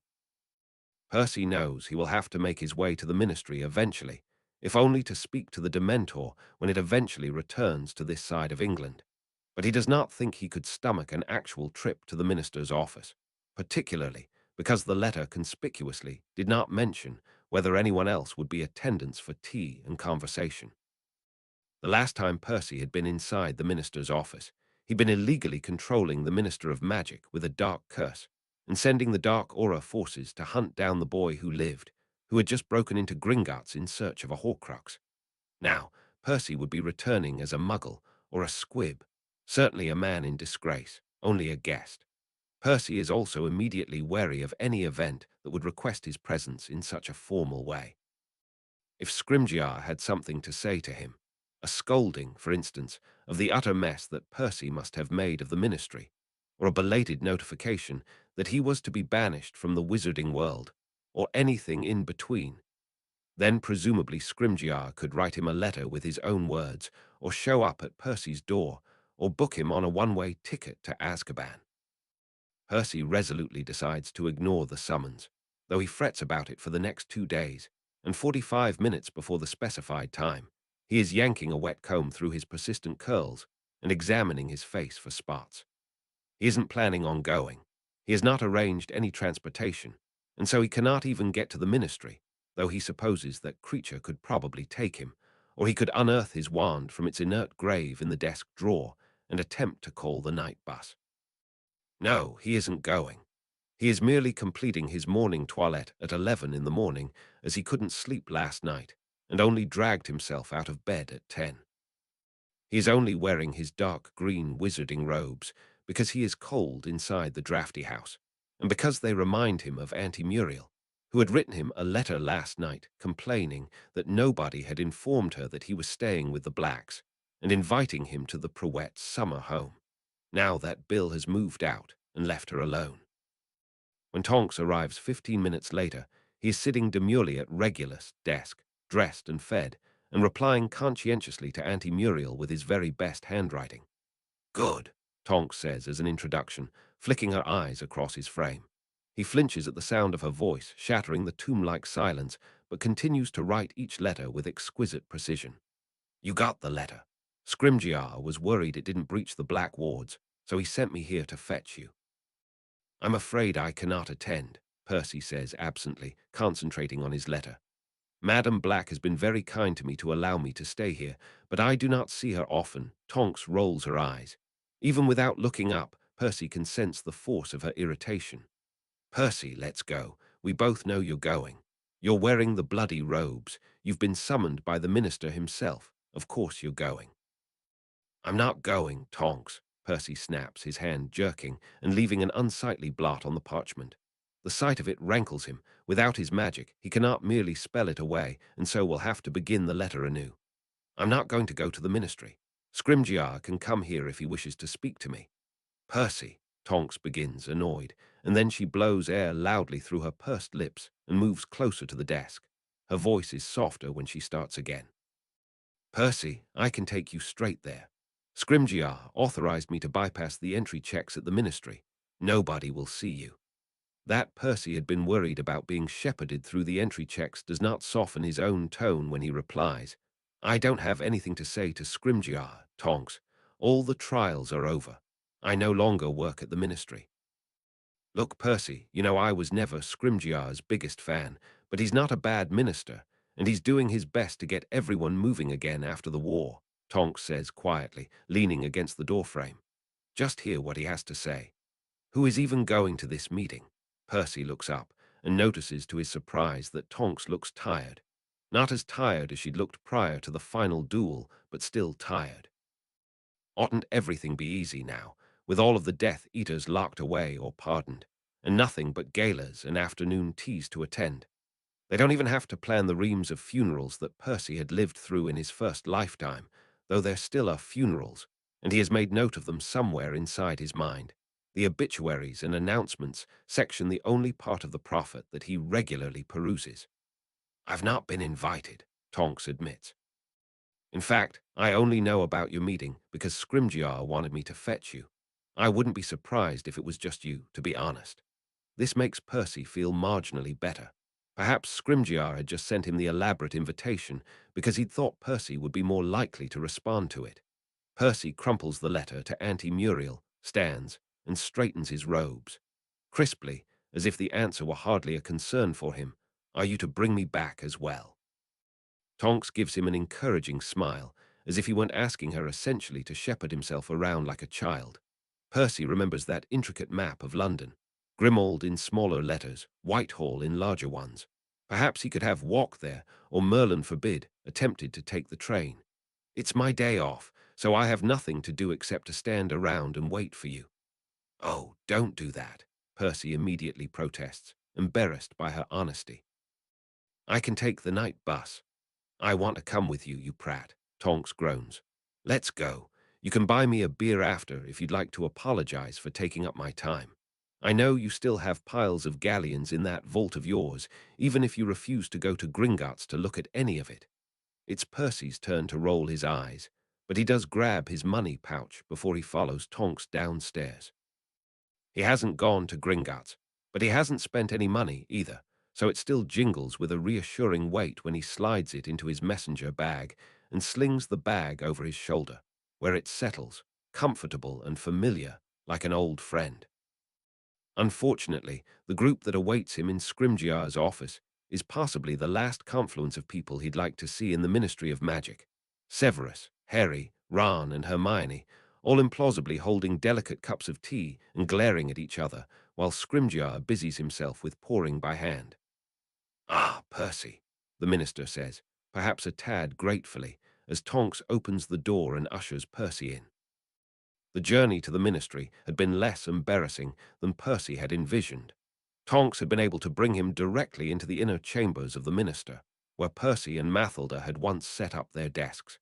Percy knows he will have to make his way to the ministry eventually, if only to speak to the Dementor when it eventually returns to this side of England. But he does not think he could stomach an actual trip to the minister's office, particularly because the letter conspicuously did not mention whether anyone else would be attendance for tea and conversation. The last time Percy had been inside the minister's office, he'd been illegally controlling the Minister of Magic with a dark curse and sending the Dark Aura forces to hunt down the boy who lived, who had just broken into Gringotts in search of a Horcrux. Now, Percy would be returning as a muggle or a squib, certainly a man in disgrace, only a guest. Percy is also immediately wary of any event that would request his presence in such a formal way. If Scrimgeour had something to say to him, a scolding, for instance, of the utter mess that Percy must have made of the ministry, or a belated notification that he was to be banished from the wizarding world, or anything in between, then presumably Scrimgeour could write him a letter with his own words, or show up at Percy's door, or book him on a one-way ticket to Azkaban. Percy resolutely decides to ignore the summons, though he frets about it for the next 2 days, and 45 minutes before the specified time, he is yanking a wet comb through his persistent curls and examining his face for spots. He isn't planning on going. He has not arranged any transportation, and so he cannot even get to the ministry, though he supposes that Creature could probably take him, or he could unearth his wand from its inert grave in the desk drawer and attempt to call the night bus. No, he isn't going. He is merely completing his morning toilette at 11 in the morning, as he couldn't sleep last night, and only dragged himself out of bed at 10. He is only wearing his dark green wizarding robes because he is cold inside the drafty house, and because they remind him of Auntie Muriel, who had written him a letter last night complaining that nobody had informed her that he was staying with the Blacks and inviting him to the Prowetts' summer home, now that Bill has moved out and left her alone. When Tonks arrives 15 minutes later, he is sitting demurely at Regulus' desk, dressed and fed, and replying conscientiously to Auntie Muriel with his very best handwriting. "Good," Tonks says as an introduction, flicking her eyes across his frame. He flinches at the sound of her voice, shattering the tomb-like silence, but continues to write each letter with exquisite precision. "You got the letter. Scrimgeour was worried it didn't breach the Black Wards, so he sent me here to fetch you." "I'm afraid I cannot attend," Percy says absently, concentrating on his letter. "Madam Black has been very kind to me to allow me to stay here, but I do not see her often." Tonks rolls her eyes. Even without looking up, Percy can sense the force of her irritation. "Percy, let's go. We both know you're going. You're wearing the bloody robes. You've been summoned by the minister himself. Of course you're going." "I'm not going, Tonks," Percy snaps, his hand jerking and leaving an unsightly blot on the parchment. The sight of it rankles him. Without his magic, he cannot merely spell it away, and so will have to begin the letter anew. "I'm not going to go to the ministry. Scrimgeour can come here if he wishes to speak to me." "Percy," Tonks begins, annoyed, and then she blows air loudly through her pursed lips and moves closer to the desk. Her voice is softer when she starts again. "Percy, I can take you straight there. Scrimgeour authorized me to bypass the entry checks at the ministry. Nobody will see you." That Percy had been worried about being shepherded through the entry checks does not soften his own tone when he replies, "I don't have anything to say to Scrimgeour, Tonks. All the trials are over. I no longer work at the ministry." "Look, Percy, you know I was never Scrimgeour's biggest fan, but he's not a bad minister, and he's doing his best to get everyone moving again after the war," Tonks says quietly, leaning against the doorframe. "Just hear what he has to say. Who is even going to this meeting?" Percy looks up and notices to his surprise that Tonks looks tired. Not as tired as she'd looked prior to the final duel, but still tired. Oughtn't everything be easy now, with all of the Death Eaters locked away or pardoned, and nothing but galas and afternoon teas to attend? They don't even have to plan the reams of funerals that Percy had lived through in his first lifetime, though there still are funerals, and he has made note of them somewhere inside his mind. The obituaries and announcements section the only part of the prophet that he regularly peruses. "I've not been invited," Tonks admits. "In fact, I only know about your meeting because Scrimgeour wanted me to fetch you. I wouldn't be surprised if it was just you, to be honest." This makes Percy feel marginally better. Perhaps Scrimgeour had just sent him the elaborate invitation because he'd thought Percy would be more likely to respond to it. Percy crumples the letter to Auntie Muriel, stands, and straightens his robes. Crisply, as if the answer were hardly a concern for him, "Are you to bring me back as well?" Tonks gives him an encouraging smile, as if he weren't asking her essentially to shepherd himself around like a child. Percy remembers that intricate map of London, Grimmauld in smaller letters, Whitehall in larger ones. Perhaps he could have walked there, or Merlin forbid, attempted to take the train. "It's my day off, so I have nothing to do except to stand around and wait for you." "Oh, don't do that," Percy immediately protests, embarrassed by her honesty. "I can take the night bus." "I want to come with you, you prat," Tonks groans. "Let's go. You can buy me a beer after if you'd like to apologize for taking up my time. I know you still have piles of galleons in that vault of yours, even if you refuse to go to Gringotts to look at any of it." It's Percy's turn to roll his eyes, but he does grab his money pouch before he follows Tonks downstairs. He hasn't gone to Gringotts, but he hasn't spent any money either, so it still jingles with a reassuring weight when he slides it into his messenger bag and slings the bag over his shoulder, where it settles, comfortable and familiar, like an old friend. Unfortunately, the group that awaits him in Scrimgeour's office is possibly the last confluence of people he'd like to see in the Ministry of Magic. Severus, Harry, Ron, and Hermione, all implausibly holding delicate cups of tea and glaring at each other, while Scrimgeour busies himself with pouring by hand. "Ah, Percy," the minister says, perhaps a tad gratefully, as Tonks opens the door and ushers Percy in. The journey to the ministry had been less embarrassing than Percy had envisioned. Tonks had been able to bring him directly into the inner chambers of the minister, where Percy and Mathilda had once set up their desks.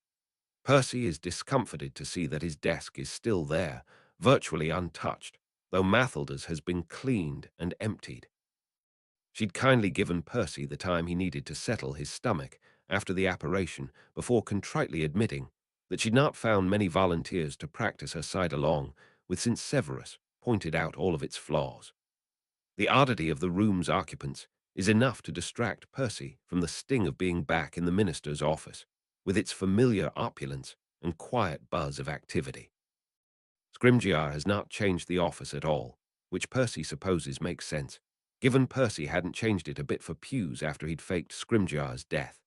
Percy is discomfited to see that his desk is still there, virtually untouched, though Mathilda's has been cleaned and emptied. She'd kindly given Percy the time he needed to settle his stomach after the apparition before contritely admitting that she'd not found many volunteers to practice her side along with since Severus pointed out all of its flaws. The oddity of the room's occupants is enough to distract Percy from the sting of being back in the minister's office, with its familiar opulence and quiet buzz of activity. Scrimgeour has not changed the office at all, which Percy supposes makes sense, given Percy hadn't changed it a bit for Pew's after he'd faked Scrimgeour's death.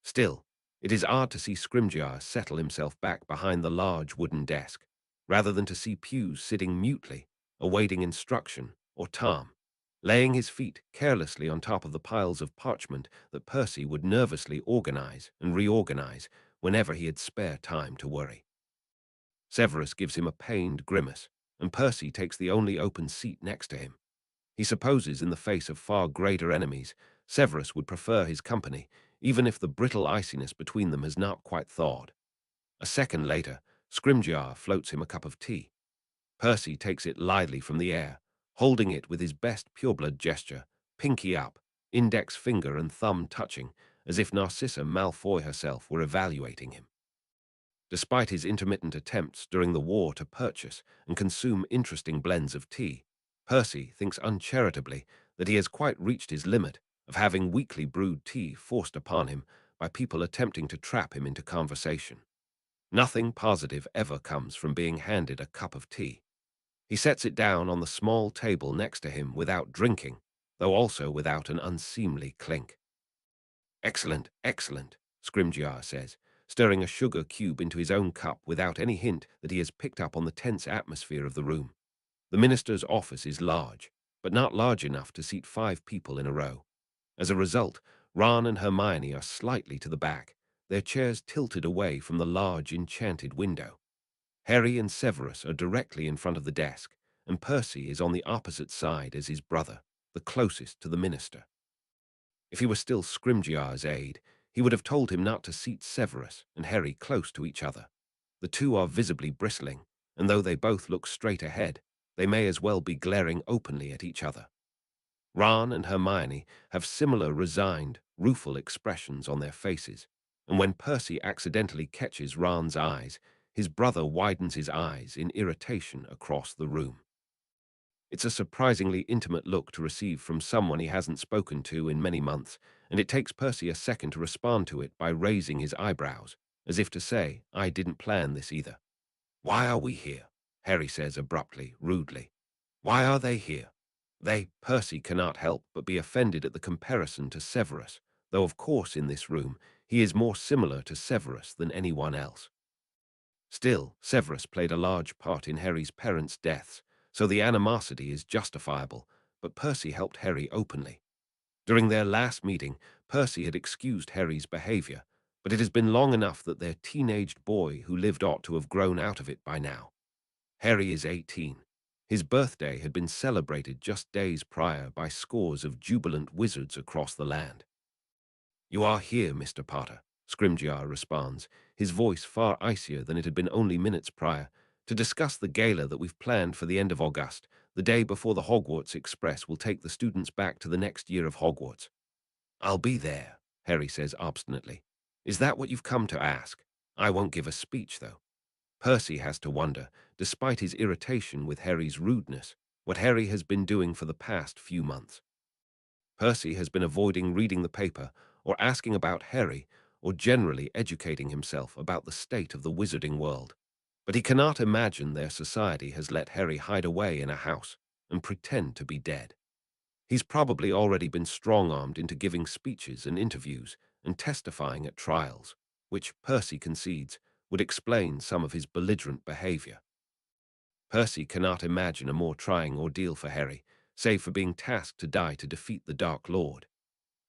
Still, it is odd to see Scrimgeour settle himself back behind the large wooden desk, rather than to see Pew sitting mutely, awaiting instruction, or Tom, laying his feet carelessly on top of the piles of parchment that Percy would nervously organize and reorganize whenever he had spare time to worry. Severus gives him a pained grimace, and Percy takes the only open seat next to him. He supposes in the face of far greater enemies, Severus would prefer his company, even if the brittle iciness between them has not quite thawed. A second later, Scrimgeour floats him a cup of tea. Percy takes it lightly from the air, holding it with his best pureblood gesture, pinky up, index finger and thumb touching, as if Narcissa Malfoy herself were evaluating him. Despite his intermittent attempts during the war to purchase and consume interesting blends of tea, Percy thinks uncharitably that he has quite reached his limit of having weekly brewed tea forced upon him by people attempting to trap him into conversation. Nothing positive ever comes from being handed a cup of tea. He sets it down on the small table next to him without drinking, though also without an unseemly clink. "Excellent, excellent," Scrimgeour says, stirring a sugar cube into his own cup without any hint that he has picked up on the tense atmosphere of the room. The minister's office is large, but not large enough to seat 5 people in a row. As a result, Ron and Hermione are slightly to the back, their chairs tilted away from the large enchanted window. Harry and Severus are directly in front of the desk, and Percy is on the opposite side as his brother, the closest to the minister. If he were still Scrimgeour's aide, he would have told him not to seat Severus and Harry close to each other. The two are visibly bristling, and though they both look straight ahead, they may as well be glaring openly at each other. Ron and Hermione have similar resigned, rueful expressions on their faces, and when Percy accidentally catches Ron's eyes, his brother widens his eyes in irritation across the room. It's a surprisingly intimate look to receive from someone he hasn't spoken to in many months, and it takes Percy a second to respond to it by raising his eyebrows, as if to say, "I didn't plan this either." "Why are we here?" Harry says abruptly, rudely. "Why are they here?" Percy cannot help but be offended at the comparison to Severus, though of course in this room he is more similar to Severus than anyone else. Still, Severus played a large part in Harry's parents' deaths, so the animosity is justifiable, but Percy helped Harry openly. During their last meeting, Percy had excused Harry's behavior, but it has been long enough that their teenaged boy who lived ought to have grown out of it by now. Harry is 18. His birthday had been celebrated just days prior by scores of jubilant wizards across the land. "You are here, Mr. Potter," Scrimgeour responds, his voice far icier than it had been only minutes prior, "to discuss the gala that we've planned for the end of August, the day before the Hogwarts Express will take the students back to the next year of Hogwarts." "I'll be there," Harry says obstinately. "Is that what you've come to ask? I won't give a speech, though." Percy has to wonder, despite his irritation with Harry's rudeness, what Harry has been doing for the past few months. Percy has been avoiding reading the paper or asking about Harry or generally educating himself about the state of the wizarding world. But he cannot imagine their society has let Harry hide away in a house and pretend to be dead. He's probably already been strong-armed into giving speeches and interviews and testifying at trials, which, Percy concedes, would explain some of his belligerent behavior. Percy cannot imagine a more trying ordeal for Harry, save for being tasked to die to defeat the Dark Lord.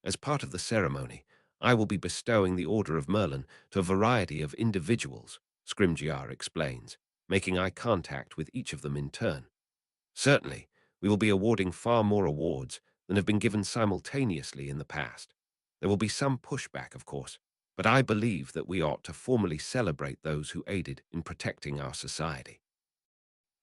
As part of the ceremony, I will be bestowing the Order of Merlin to a variety of individuals, Scrimgeour explains, making eye contact with each of them in turn. Certainly, we will be awarding far more awards than have been given simultaneously in the past. There will be some pushback, of course, but I believe that we ought to formally celebrate those who aided in protecting our society.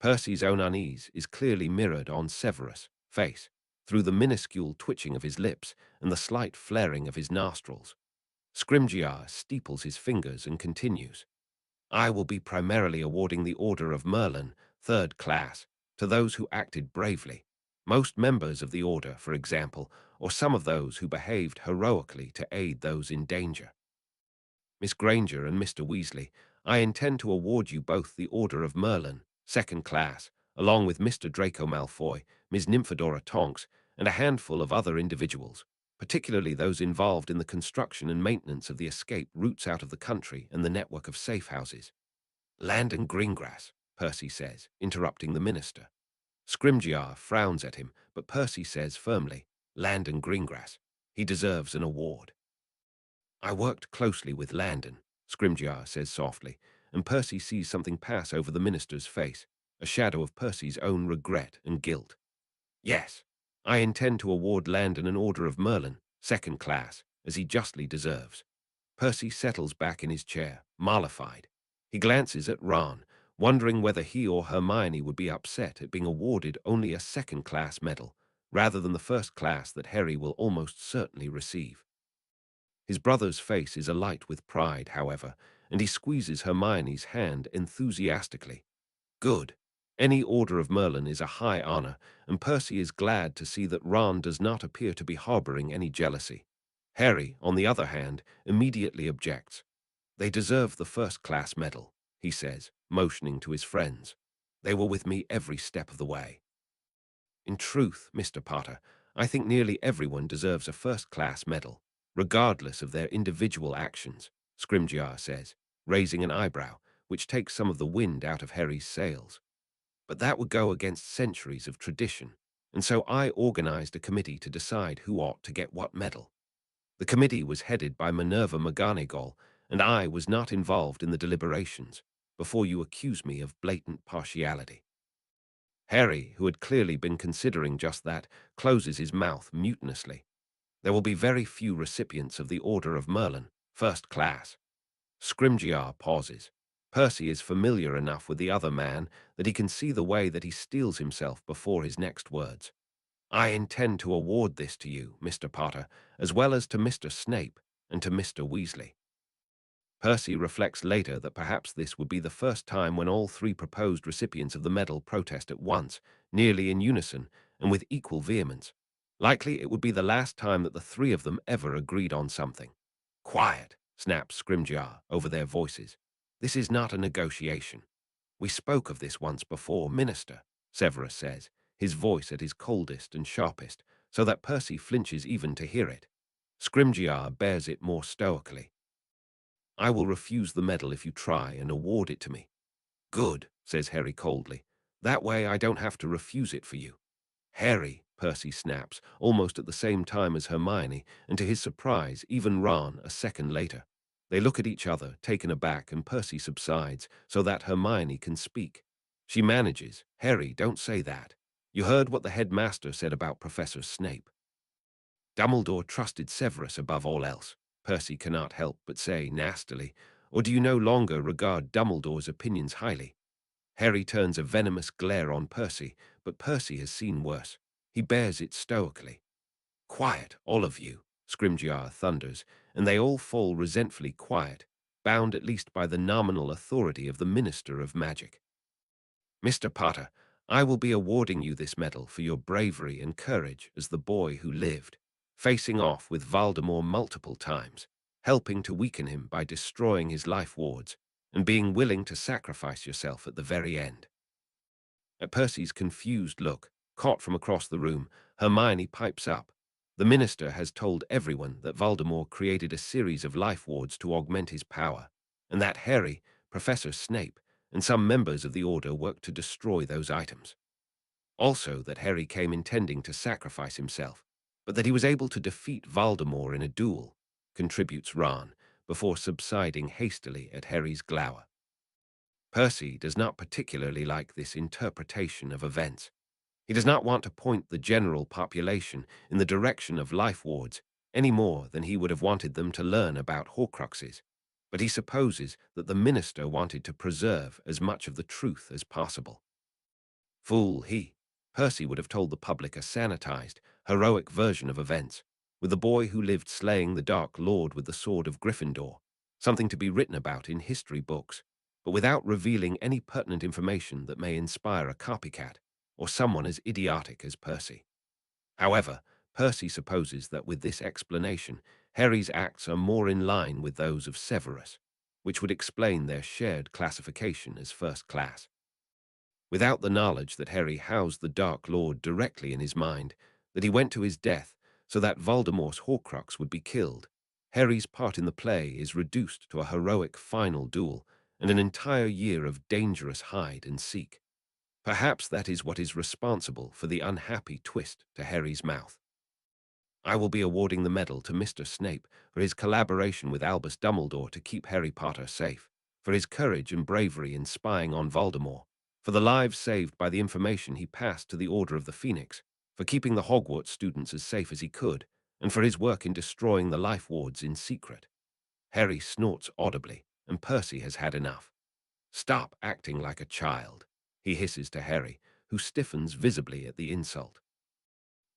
Percy's own unease is clearly mirrored on Severus' face, through the minuscule twitching of his lips and the slight flaring of his nostrils. Scrimgeour steeples his fingers and continues. I will be primarily awarding the Order of Merlin, third class, to those who acted bravely. Most members of the Order, for example, or some of those who behaved heroically to aid those in danger. Miss Granger and Mr. Weasley, I intend to award you both the Order of Merlin, second class, along with Mr. Draco Malfoy, Ms. Nymphadora Tonks, and a handful of other individuals, particularly those involved in the construction and maintenance of the escape routes out of the country and the network of safe houses. Land and Greengrass, Percy says, interrupting the minister. Scrimgeour frowns at him, but Percy says firmly, Land and Greengrass. He deserves an award. I worked closely with Landon, Scrimgeour says softly, and Percy sees something pass over the minister's face, a shadow of Percy's own regret and guilt. Yes, I intend to award Landon an Order of Merlin, second class, as he justly deserves. Percy settles back in his chair, mollified. He glances at Ron, wondering whether he or Hermione would be upset at being awarded only a second-class medal, rather than the first class that Harry will almost certainly receive. His brother's face is alight with pride, however, and he squeezes Hermione's hand enthusiastically. Good. Any Order of Merlin is a high honor, and Percy is glad to see that Ron does not appear to be harboring any jealousy. Harry, on the other hand, immediately objects. They deserve the first-class medal, he says, motioning to his friends. They were with me every step of the way. In truth, Mr. Potter, I think nearly everyone deserves a first-class medal, regardless of their individual actions, Scrimgeour says, raising an eyebrow, which takes some of the wind out of Harry's sails. But that would go against centuries of tradition, and so I organized a committee to decide who ought to get what medal. The committee was headed by Minerva McGonagall, and I was not involved in the deliberations, before you accuse me of blatant partiality. Harry, who had clearly been considering just that, closes his mouth mutinously. There will be very few recipients of the Order of Merlin, first class. Scrimgeour pauses. Percy is familiar enough with the other man that he can see the way that he steels himself before his next words. I intend to award this to you, Mr. Potter, as well as to Mr. Snape and to Mr. Weasley. Percy reflects later that perhaps this would be the first time when all three proposed recipients of the medal protest at once, nearly in unison, and with equal vehemence. Likely it would be the last time that the three of them ever agreed on something. Quiet, snaps Scrimgeour over their voices. This is not a negotiation. We spoke of this once before, Minister, Severus says, his voice at his coldest and sharpest, so that Percy flinches even to hear it. Scrimgeour bears it more stoically. I will refuse the medal if you try and award it to me. Good, says Harry coldly. That way I don't have to refuse it for you. Harry, Percy snaps, almost at the same time as Hermione, and to his surprise, even Ron a second later. They look at each other, taken aback, and Percy subsides, so that Hermione can speak. She manages. Harry, don't say that. You heard what the headmaster said about Professor Snape. Dumbledore trusted Severus above all else, Percy cannot help but say nastily. Or do you no longer regard Dumbledore's opinions highly? Harry turns a venomous glare on Percy, but Percy has seen worse. He bears it stoically. Quiet, all of you, Scrimgeour thunders, and they all fall resentfully quiet, bound at least by the nominal authority of the Minister of Magic. Mr. Potter, I will be awarding you this medal for your bravery and courage as the boy who lived, facing off with Voldemort multiple times, helping to weaken him by destroying his life wards, and being willing to sacrifice yourself at the very end. At Percy's confused look, caught from across the room, Hermione pipes up. The minister has told everyone that Voldemort created a series of life wards to augment his power, and that Harry, Professor Snape, and some members of the Order worked to destroy those items. Also that Harry came intending to sacrifice himself, but that he was able to defeat Voldemort in a duel, contributes Ron, before subsiding hastily at Harry's glower. Percy does not particularly like this interpretation of events. He does not want to point the general population in the direction of life wards any more than he would have wanted them to learn about Horcruxes, but he supposes that the minister wanted to preserve as much of the truth as possible. Fool he! Percy would have told the public a sanitized, heroic version of events, with the boy who lived slaying the Dark Lord with the sword of Gryffindor, something to be written about in history books, but without revealing any pertinent information that may inspire a copycat, or someone as idiotic as Percy. However, Percy supposes that with this explanation, Harry's acts are more in line with those of Severus, which would explain their shared classification as first class. Without the knowledge that Harry housed the Dark Lord directly in his mind, that he went to his death so that Voldemort's Horcrux would be killed, Harry's part in the play is reduced to a heroic final duel and an entire year of dangerous hide and seek. Perhaps that is what is responsible for the unhappy twist to Harry's mouth. I will be awarding the medal to Mr. Snape for his collaboration with Albus Dumbledore to keep Harry Potter safe, for his courage and bravery in spying on Voldemort, for the lives saved by the information he passed to the Order of the Phoenix, for keeping the Hogwarts students as safe as he could, and for his work in destroying the life wards in secret. Harry snorts audibly, and Percy has had enough. Stop acting like a child, he hisses to Harry, who stiffens visibly at the insult.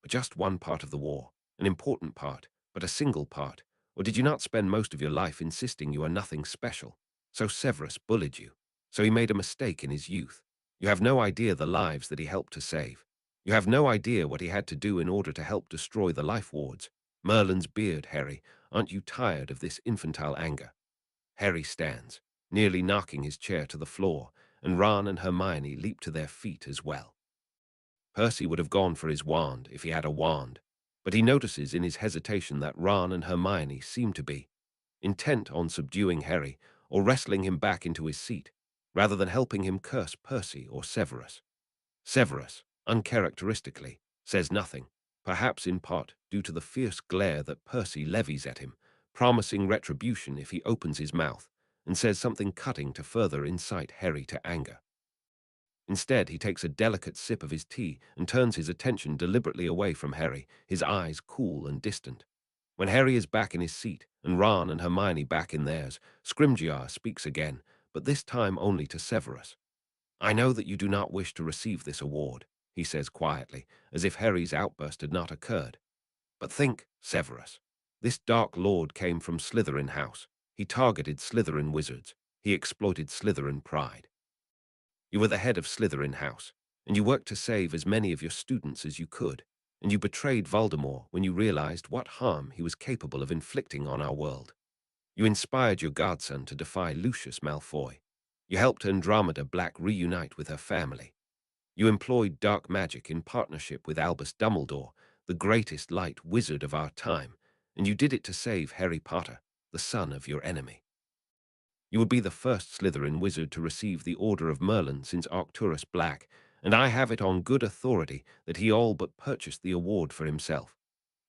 Just one part of the war, an important part, but a single part, or did you not spend most of your life insisting you are nothing special? So Severus bullied you. So he made a mistake in his youth. You have no idea the lives that he helped to save. You have no idea what he had to do in order to help destroy the life wards. Merlin's beard, Harry, aren't you tired of this infantile anger? Harry stands, nearly knocking his chair to the floor, and Ron and Hermione leap to their feet as well. Percy would have gone for his wand if he had a wand, but he notices in his hesitation that Ron and Hermione seem to be intent on subduing Harry or wrestling him back into his seat, rather than helping him curse Percy or Severus. Severus, uncharacteristically, says nothing, perhaps in part due to the fierce glare that Percy levies at him, promising retribution if he opens his mouth, and says something cutting to further incite Harry to anger. Instead, he takes a delicate sip of his tea and turns his attention deliberately away from Harry, his eyes cool and distant. When Harry is back in his seat, and Ron and Hermione back in theirs, Scrimgeour speaks again, but this time only to Severus. I know that you do not wish to receive this award, he says quietly, as if Harry's outburst had not occurred. But think, Severus. This Dark Lord came from Slytherin House. He targeted Slytherin wizards. He exploited Slytherin pride. You were the head of Slytherin House, and you worked to save as many of your students as you could, and you betrayed Voldemort when you realized what harm he was capable of inflicting on our world. You inspired your godson to defy Lucius Malfoy. You helped Andromeda Black reunite with her family. You employed dark magic in partnership with Albus Dumbledore, the greatest light wizard of our time, and you did it to save Harry Potter, the son of your enemy. You would be the first Slytherin wizard to receive the Order of Merlin since Arcturus Black, and I have it on good authority that he all but purchased the award for himself.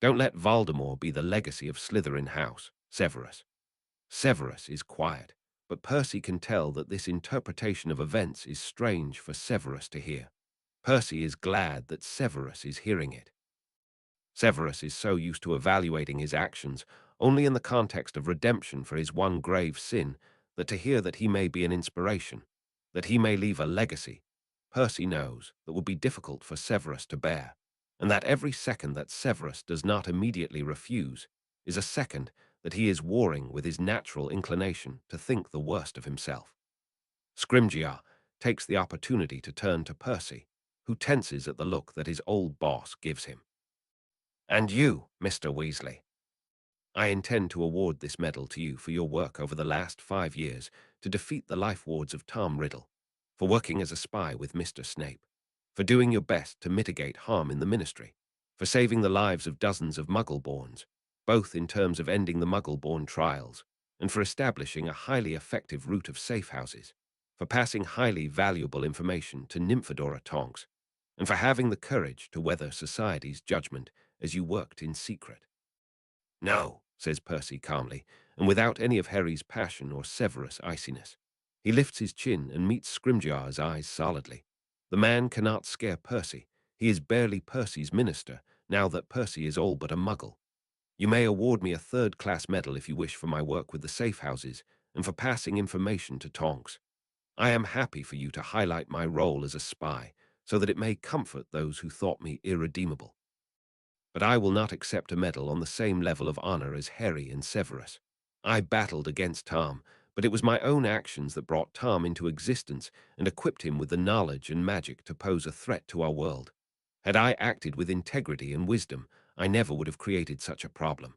Don't let Voldemort be the legacy of Slytherin House, Severus. Severus is quiet, but Percy can tell that this interpretation of events is strange for Severus to hear. Percy is glad that Severus is hearing it. Severus is so used to evaluating his actions only in the context of redemption for his one grave sin that to hear that he may be an inspiration, that he may leave a legacy, Percy knows that would be difficult for Severus to bear, and that every second that Severus does not immediately refuse is a second that he is warring with his natural inclination to think the worst of himself. Scrimgeour takes the opportunity to turn to Percy, who tenses at the look that his old boss gives him. And you, Mr. Weasley. I intend to award this medal to you for your work over the last 5 years to defeat the life wards of Tom Riddle, for working as a spy with Mr. Snape, for doing your best to mitigate harm in the Ministry, for saving the lives of dozens of Muggle-borns, both in terms of ending the Muggle-born trials, and for establishing a highly effective route of safe houses, for passing highly valuable information to Nymphadora Tonks, and for having the courage to weather society's judgment as you worked in secret. No, says Percy calmly, and without any of Harry's passion or Severus' iciness. He lifts his chin and meets Scrimgeour's eyes solidly. The man cannot scare Percy. He is barely Percy's minister, now that Percy is all but a muggle. You may award me a third-class medal if you wish for my work with the safe houses and for passing information to Tonks. I am happy for you to highlight my role as a spy so that it may comfort those who thought me irredeemable. But I will not accept a medal on the same level of honor as Harry and Severus. I battled against Tom, but it was my own actions that brought Tom into existence and equipped him with the knowledge and magic to pose a threat to our world. Had I acted with integrity and wisdom, I never would have created such a problem.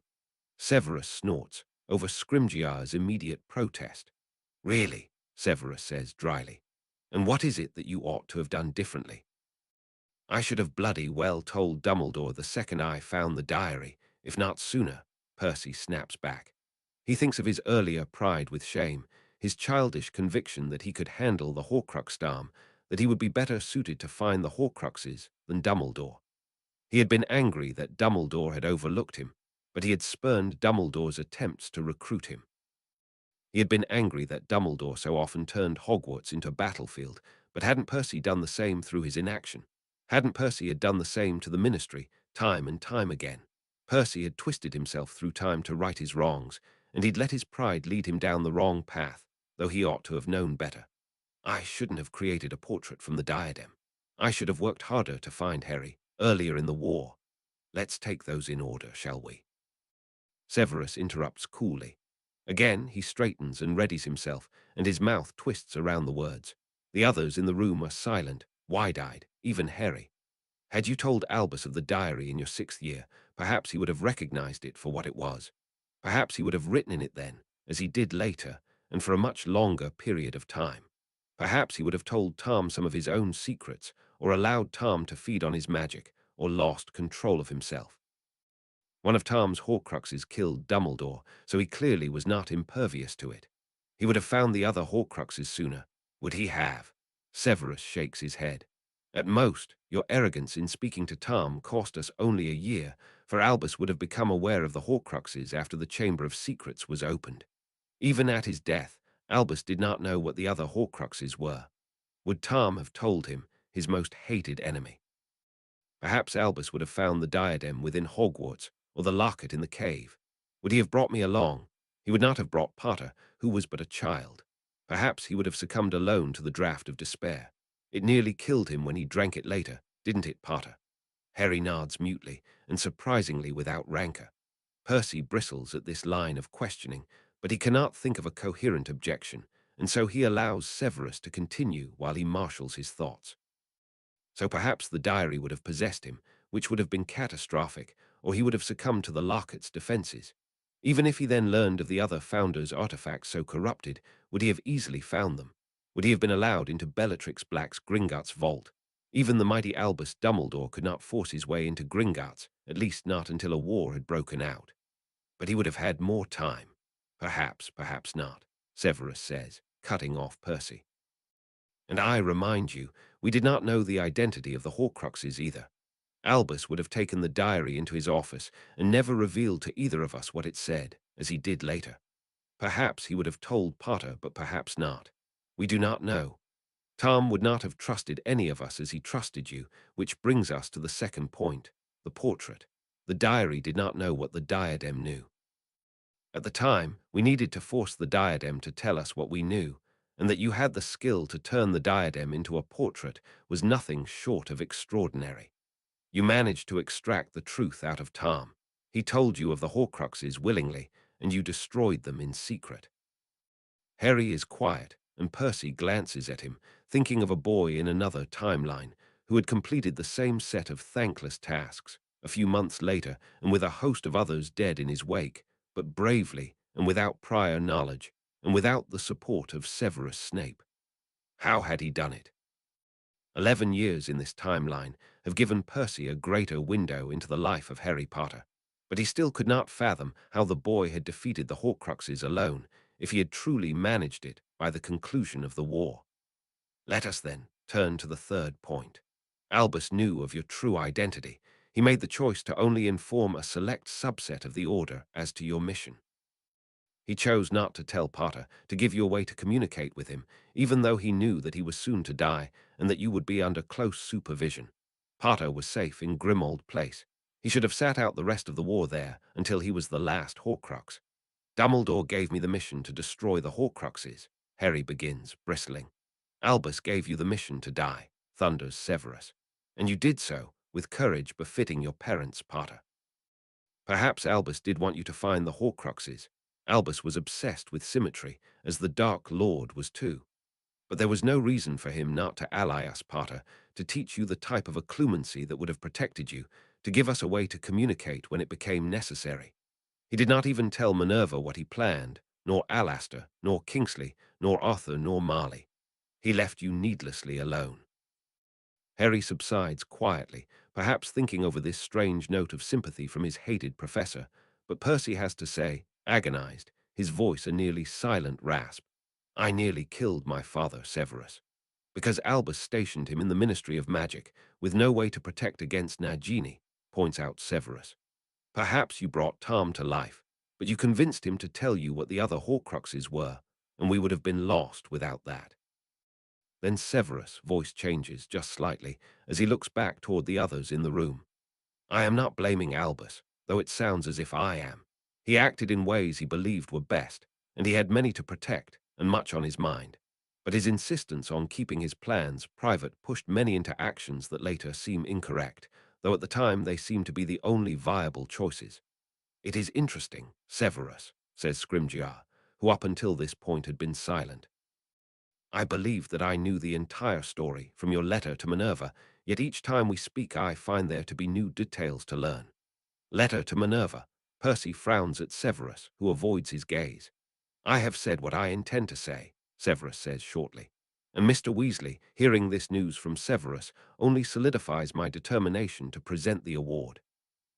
Severus snorts over Scrimgeour's immediate protest. Really, Severus says dryly. And what is it that you ought to have done differently? I should have bloody well told Dumbledore the second I found the diary, if not sooner, Percy snaps back. He thinks of his earlier pride with shame, his childish conviction that he could handle the Horcrux dam, that he would be better suited to find the Horcruxes than Dumbledore. He had been angry that Dumbledore had overlooked him, but he had spurned Dumbledore's attempts to recruit him. He had been angry that Dumbledore so often turned Hogwarts into a battlefield, but hadn't Percy done the same through his inaction? Hadn't Percy had done the same to the Ministry, time and time again? Percy had twisted himself through time to right his wrongs, and he'd let his pride lead him down the wrong path, though he ought to have known better. I shouldn't have created a portrait from the diadem. I should have worked harder to find Harry, earlier in the war. Let's take those in order, shall we? Severus interrupts coolly. Again, he straightens and readies himself, and his mouth twists around the words. The others in the room are silent, wide-eyed, even Harry. Had you told Albus of the diary in your 6th year, perhaps he would have recognized it for what it was. Perhaps he would have written in it then, as he did later, and for a much longer period of time. Perhaps he would have told Tom some of his own secrets, or allowed Tom to feed on his magic, or lost control of himself. One of Tom's Horcruxes killed Dumbledore, so he clearly was not impervious to it. He would have found the other Horcruxes sooner. Would he have? Severus shakes his head. At most, your arrogance in speaking to Tom cost us only a year, for Albus would have become aware of the Horcruxes after the Chamber of Secrets was opened. Even at his death, Albus did not know what the other Horcruxes were. Would Tom have told him, his most hated enemy? Perhaps Albus would have found the diadem within Hogwarts, or the locket in the cave. Would he have brought me along? He would not have brought Potter, who was but a child. Perhaps he would have succumbed alone to the draught of despair. It nearly killed him when he drank it later, didn't it, Potter? Harry nods mutely, and surprisingly without rancor. Percy bristles at this line of questioning, but he cannot think of a coherent objection, and so he allows Severus to continue while he marshals his thoughts. So perhaps the diary would have possessed him, which would have been catastrophic, or he would have succumbed to the locket's defenses. Even if he then learned of the other founder's artifacts so corrupted, would he have easily found them? Would he have been allowed into Bellatrix Black's Gringotts vault? Even the mighty Albus Dumbledore could not force his way into Gringotts, at least not until a war had broken out. But he would have had more time. Perhaps, perhaps not, Severus says, cutting off Percy. And I remind you, we did not know the identity of the Horcruxes either. Albus would have taken the diary into his office and never revealed to either of us what it said, as he did later. Perhaps he would have told Potter, but perhaps not. We do not know. Tom would not have trusted any of us as he trusted you, which brings us to the second point, the portrait. The diary did not know what the diadem knew. At the time, we needed to force the diadem to tell us what we knew, and that you had the skill to turn the diadem into a portrait was nothing short of extraordinary. You managed to extract the truth out of Tom. He told you of the Horcruxes willingly, and you destroyed them in secret. Harry is quiet, and Percy glances at him, thinking of a boy in another timeline who had completed the same set of thankless tasks a few months later and with a host of others dead in his wake, but bravely and without prior knowledge and without the support of Severus Snape. How had he done it? 11 years in this timeline have given Percy a greater window into the life of Harry Potter, but he still could not fathom how the boy had defeated the Horcruxes alone if he had truly managed it by the conclusion of the war. Let us then turn to the third point. Albus knew of your true identity. He made the choice to only inform a select subset of the Order as to your mission. He chose not to tell Potter, to give you a way to communicate with him, even though he knew that he was soon to die and that you would be under close supervision. Potter was safe in Grimmauld Place. He should have sat out the rest of the war there until he was the last Horcrux. Dumbledore gave me the mission to destroy the Horcruxes, Harry begins, bristling. Albus gave you the mission to die, thunders Severus. And you did so with courage befitting your parents, Potter. Perhaps Albus did want you to find the Horcruxes. Albus was obsessed with symmetry, as the Dark Lord was too. But there was no reason for him not to ally us, Potter, to teach you the type of occlumency that would have protected you, to give us a way to communicate when it became necessary. He did not even tell Minerva what he planned, nor Alastair, nor Kingsley, nor Arthur, nor Marley. He left you needlessly alone. Harry subsides quietly, perhaps thinking over this strange note of sympathy from his hated professor, but Percy has to say, agonized, his voice a nearly silent rasp, "I nearly killed my father, Severus, because Albus stationed him in the Ministry of Magic, with no way to protect against Nagini," points out Severus. "Perhaps you brought Tom to life, but you convinced him to tell you what the other Horcruxes were, and we would have been lost without that." Then Severus' voice changes just slightly as he looks back toward the others in the room. "I am not blaming Albus, though it sounds as if I am. He acted in ways he believed were best, and he had many to protect and much on his mind. But his insistence on keeping his plans private pushed many into actions that later seem incorrect, though at the time they seem to be the only viable choices. It is interesting, Severus," says Scrimgeour, who up until this point had been silent. "I believe that I knew the entire story from your letter to Minerva, yet each time we speak I find there to be new details to learn." Letter to Minerva. Percy frowns at Severus, who avoids his gaze. "I have said what I intend to say," Severus says shortly. And Mr. Weasley, hearing this news from Severus, only solidifies my determination to present the award.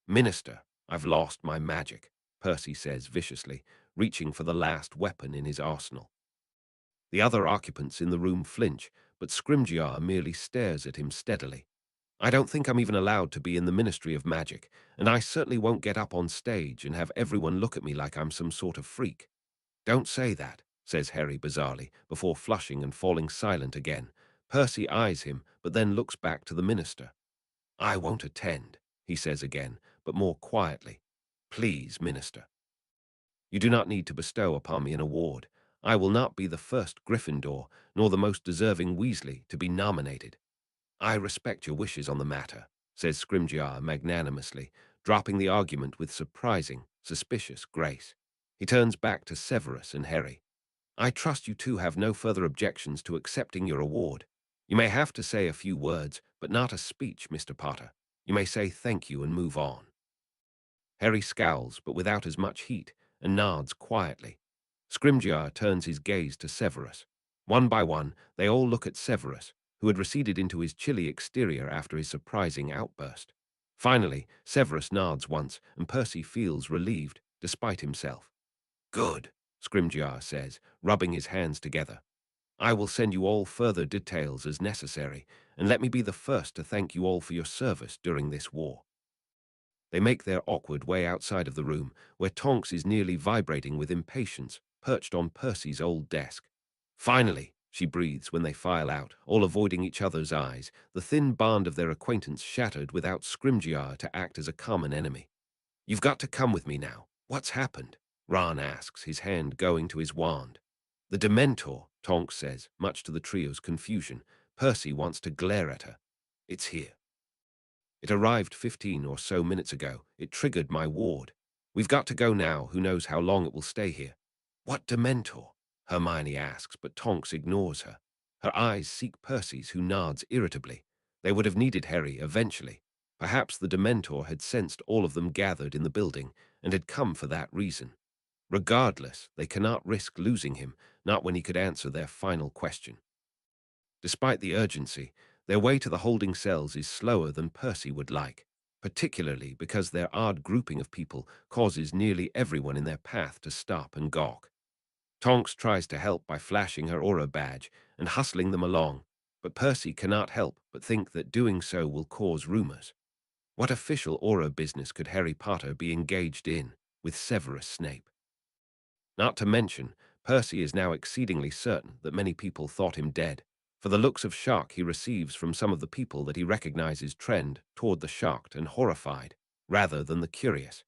"Minister, I've lost my magic," Percy says viciously, reaching for the last weapon in his arsenal. The other occupants in the room flinch, but Scrimgeour merely stares at him steadily. "I don't think I'm even allowed to be in the Ministry of Magic, and I certainly won't get up on stage and have everyone look at me like I'm some sort of freak." "Don't say that," says Harry bizarrely, before flushing and falling silent again. Percy eyes him, but then looks back to the minister. "I won't attend," he says again, but more quietly. "Please, minister. You do not need to bestow upon me an award. I will not be the first Gryffindor, nor the most deserving Weasley, to be nominated." "I respect your wishes on the matter," says Scrimgeour magnanimously, dropping the argument with surprising, suspicious grace. He turns back to Severus and Harry. "I trust you two have no further objections to accepting your award. You may have to say a few words, but not a speech, Mr. Potter. You may say thank you and move on." Harry scowls, but without as much heat, and nods quietly. Scrimgeour turns his gaze to Severus. One by one, they all look at Severus, who had receded into his chilly exterior after his surprising outburst. Finally, Severus nods once, and Percy feels relieved, despite himself. "Good," Scrimgeour says, rubbing his hands together. "I will send you all further details as necessary, and let me be the first to thank you all for your service during this war." They make their awkward way outside of the room, where Tonks is nearly vibrating with impatience, perched on Percy's old desk. "Finally," she breathes when they file out, all avoiding each other's eyes, the thin bond of their acquaintance shattered without Scrimgeour to act as a common enemy. "You've got to come with me now. What's happened?" Ron asks, his hand going to his wand. "The Dementor," Tonks says, much to the trio's confusion. Percy wants to glare at her. "It's here. It arrived 15 or so minutes ago. It triggered my ward. We've got to go now. Who knows how long it will stay here." "What Dementor?" Hermione asks, but Tonks ignores her. Her eyes seek Percy's, who nods irritably. They would have needed Harry eventually. Perhaps the Dementor had sensed all of them gathered in the building and had come for that reason. Regardless, they cannot risk losing him, not when he could answer their final question. Despite the urgency, their way to the holding cells is slower than Percy would like, particularly because their odd grouping of people causes nearly everyone in their path to stop and gawk. Tonks tries to help by flashing her aura badge and hustling them along, but Percy cannot help but think that doing so will cause rumors. What official aura business could Harry Potter be engaged in with Severus Snape? Not to mention, Percy is now exceedingly certain that many people thought him dead, for the looks of shock he receives from some of the people that he recognizes trend toward the shocked and horrified, rather than the curious.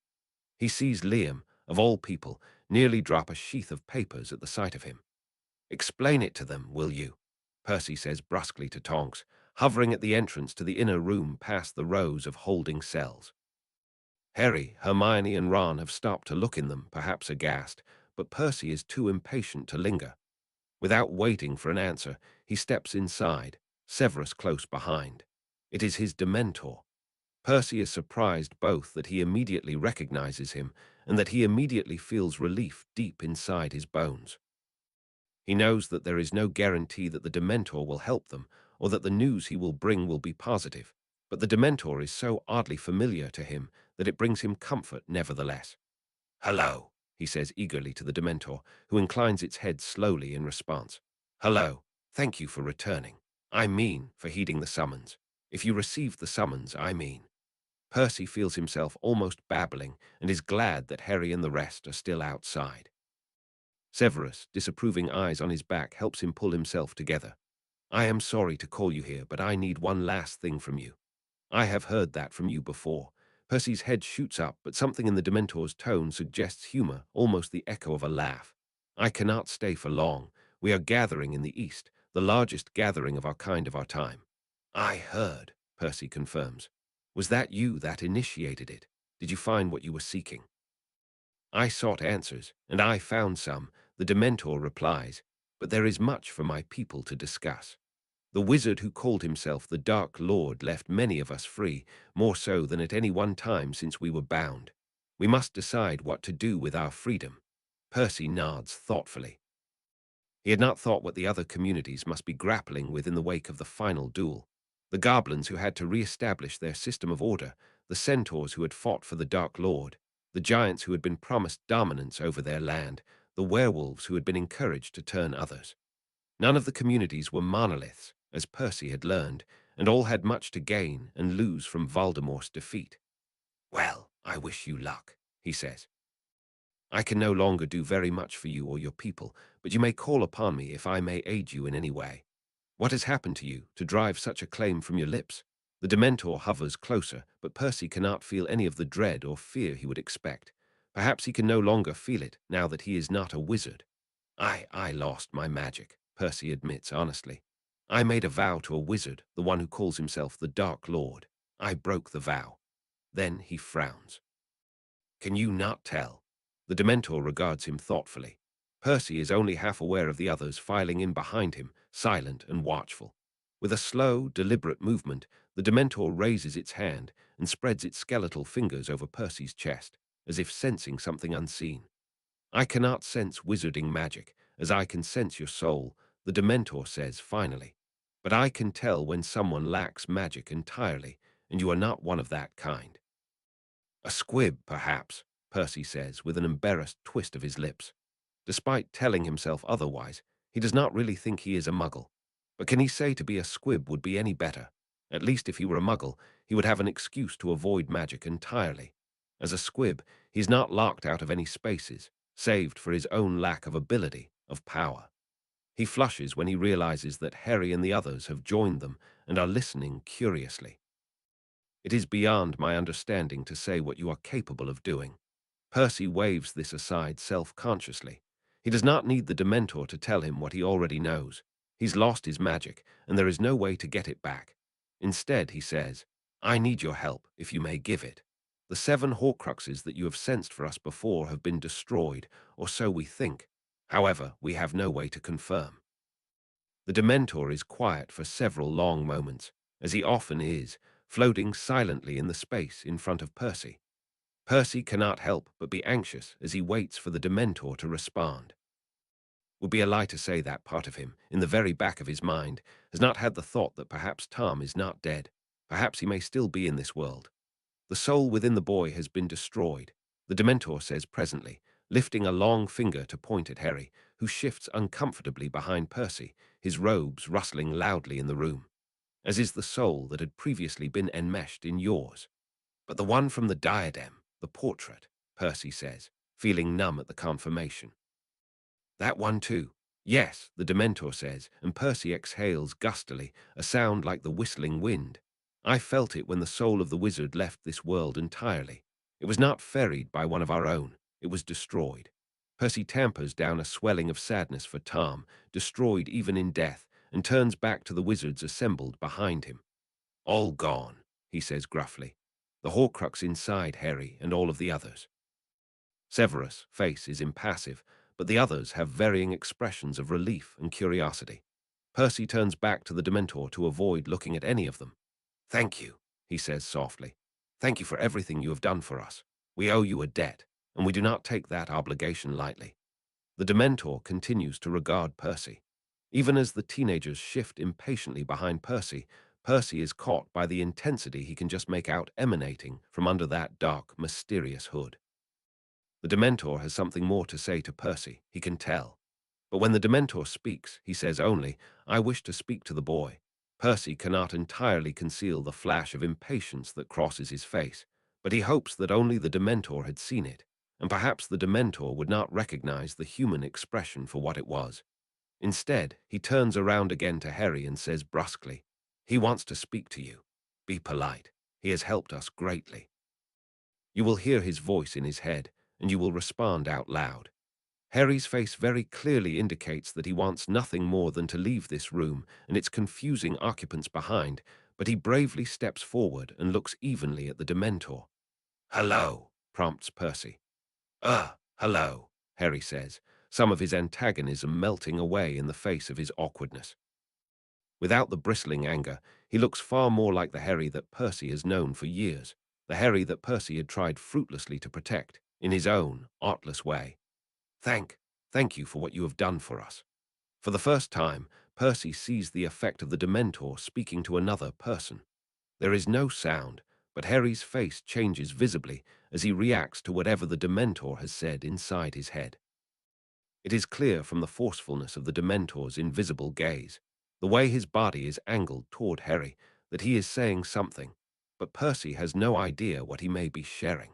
He sees Liam, of all people, nearly drop a sheath of papers at the sight of him. "Explain it to them, will you?" Percy says brusquely to Tonks, hovering at the entrance to the inner room past the rows of holding cells. Harry, Hermione, and Ron have stopped to look in them, perhaps aghast, but Percy is too impatient to linger. Without waiting for an answer, he steps inside, Severus close behind. It is his Dementor. Percy is surprised both that he immediately recognizes him and that he immediately feels relief deep inside his bones. He knows that there is no guarantee that the Dementor will help them or that the news he will bring will be positive, but the Dementor is so oddly familiar to him that it brings him comfort nevertheless. "Hello," he says eagerly to the Dementor, who inclines its head slowly in response. "Hello. Thank you for returning. I mean, for heeding the summons. If you received the summons, I mean." Percy feels himself almost babbling and is glad that Harry and the rest are still outside. Severus, disapproving eyes on his back, helps him pull himself together. "I am sorry to call you here, but I need one last thing from you." "I have heard that from you before." Percy's head shoots up, but something in the Dementor's tone suggests humor, almost the echo of a laugh. "I cannot stay for long. We are gathering in the East, the largest gathering of our kind of our time." "I heard," Percy confirms. "Was that you that initiated it? Did you find what you were seeking?" "I sought answers, and I found some," the Dementor replies, "but there is much for my people to discuss. The wizard who called himself the Dark Lord left many of us free, more so than at any one time since we were bound. We must decide what to do with our freedom." Percy nods thoughtfully. He had not thought what the other communities must be grappling with in the wake of the final duel. The goblins who had to re-establish their system of order, the centaurs who had fought for the Dark Lord, the giants who had been promised dominance over their land, the werewolves who had been encouraged to turn others. None of the communities were monoliths, as Percy had learned, and all had much to gain and lose from Voldemort's defeat. "Well, I wish you luck," he says. "I can no longer do very much for you or your people, but you may call upon me if I may aid you in any way. What has happened to you to drive such a claim from your lips?" The Dementor hovers closer, but Percy cannot feel any of the dread or fear he would expect. Perhaps he can no longer feel it now that he is not a wizard. I lost my magic," Percy admits honestly. "I made a vow to a wizard, the one who calls himself the Dark Lord. I broke the vow." Then he frowns. "Can you not tell?" The Dementor regards him thoughtfully. Percy is only half aware of the others filing in behind him, silent and watchful. With a slow, deliberate movement, the Dementor raises its hand and spreads its skeletal fingers over Percy's chest, as if sensing something unseen. "I cannot sense wizarding magic, as I can sense your soul," the Dementor says finally. "But I can tell when someone lacks magic entirely, and you are not one of that kind." "A squib, perhaps," Percy says with an embarrassed twist of his lips. Despite telling himself otherwise, he does not really think he is a muggle. But can he say to be a squib would be any better? At least if he were a muggle, he would have an excuse to avoid magic entirely. As a squib, he's not locked out of any spaces, saved for his own lack of ability, of power. He flushes when he realizes that Harry and the others have joined them and are listening curiously. "It is beyond my understanding to say what you are capable of doing." Percy waves this aside self-consciously. He does not need the Dementor to tell him what he already knows. He's lost his magic, and there is no way to get it back. Instead, he says, "I need your help, if you may give it. The 7 Horcruxes that you have sensed for us before have been destroyed, or so we think. However, we have no way to confirm." The Dementor is quiet for several long moments, as he often is, floating silently in the space in front of Percy. Percy cannot help but be anxious as he waits for the Dementor to respond. Would be a lie to say that part of him, in the very back of his mind, has not had the thought that perhaps Tom is not dead. Perhaps he may still be in this world. The soul within the boy has been destroyed, the Dementor says presently, lifting a long finger to point at Harry, who shifts uncomfortably behind Percy, his robes rustling loudly in the room. "As is the soul that had previously been enmeshed in yours." But the one from the diadem, the portrait, Percy says, feeling numb at the confirmation. That one too. Yes, the Dementor says, and Percy exhales gustily, a sound like the whistling wind. I felt it when the soul of the wizard left this world entirely. It was not ferried by one of our own. It was destroyed. Percy tampers down a swelling of sadness for Tom, destroyed even in death, and turns back to the wizards assembled behind him. All gone, he says gruffly. The Horcrux inside Harry and all of the others. Severus' face is impassive, but the others have varying expressions of relief and curiosity. Percy turns back to the Dementor to avoid looking at any of them. Thank you, he says softly. Thank you for everything you have done for us. We owe you a debt, and we do not take that obligation lightly. The Dementor continues to regard Percy. Even as the teenagers shift impatiently behind Percy, Percy is caught by the intensity he can just make out emanating from under that dark, mysterious hood. The Dementor has something more to say to Percy, he can tell. But when the Dementor speaks, he says only, I wish to speak to the boy. Percy cannot entirely conceal the flash of impatience that crosses his face, but he hopes that only the Dementor had seen it, and perhaps the Dementor would not recognize the human expression for what it was. Instead, he turns around again to Harry and says brusquely, he wants to speak to you. Be polite. He has helped us greatly. You will hear his voice in his head, and you will respond out loud. Harry's face very clearly indicates that he wants nothing more than to leave this room and its confusing occupants behind, but he bravely steps forward and looks evenly at the Dementor. Hello, prompts Percy. Hello, Harry says, some of his antagonism melting away in the face of his awkwardness. Without the bristling anger, he looks far more like the Harry that Percy has known for years, the Harry that Percy had tried fruitlessly to protect, in his own, artless way. Thank you for what you have done for us. For the first time, Percy sees the effect of the Dementor speaking to another person. There is no sound, but Harry's face changes visibly as he reacts to whatever the Dementor has said inside his head. It is clear from the forcefulness of the Dementor's invisible gaze, the way his body is angled toward Harry, that he is saying something, but Percy has no idea what he may be sharing.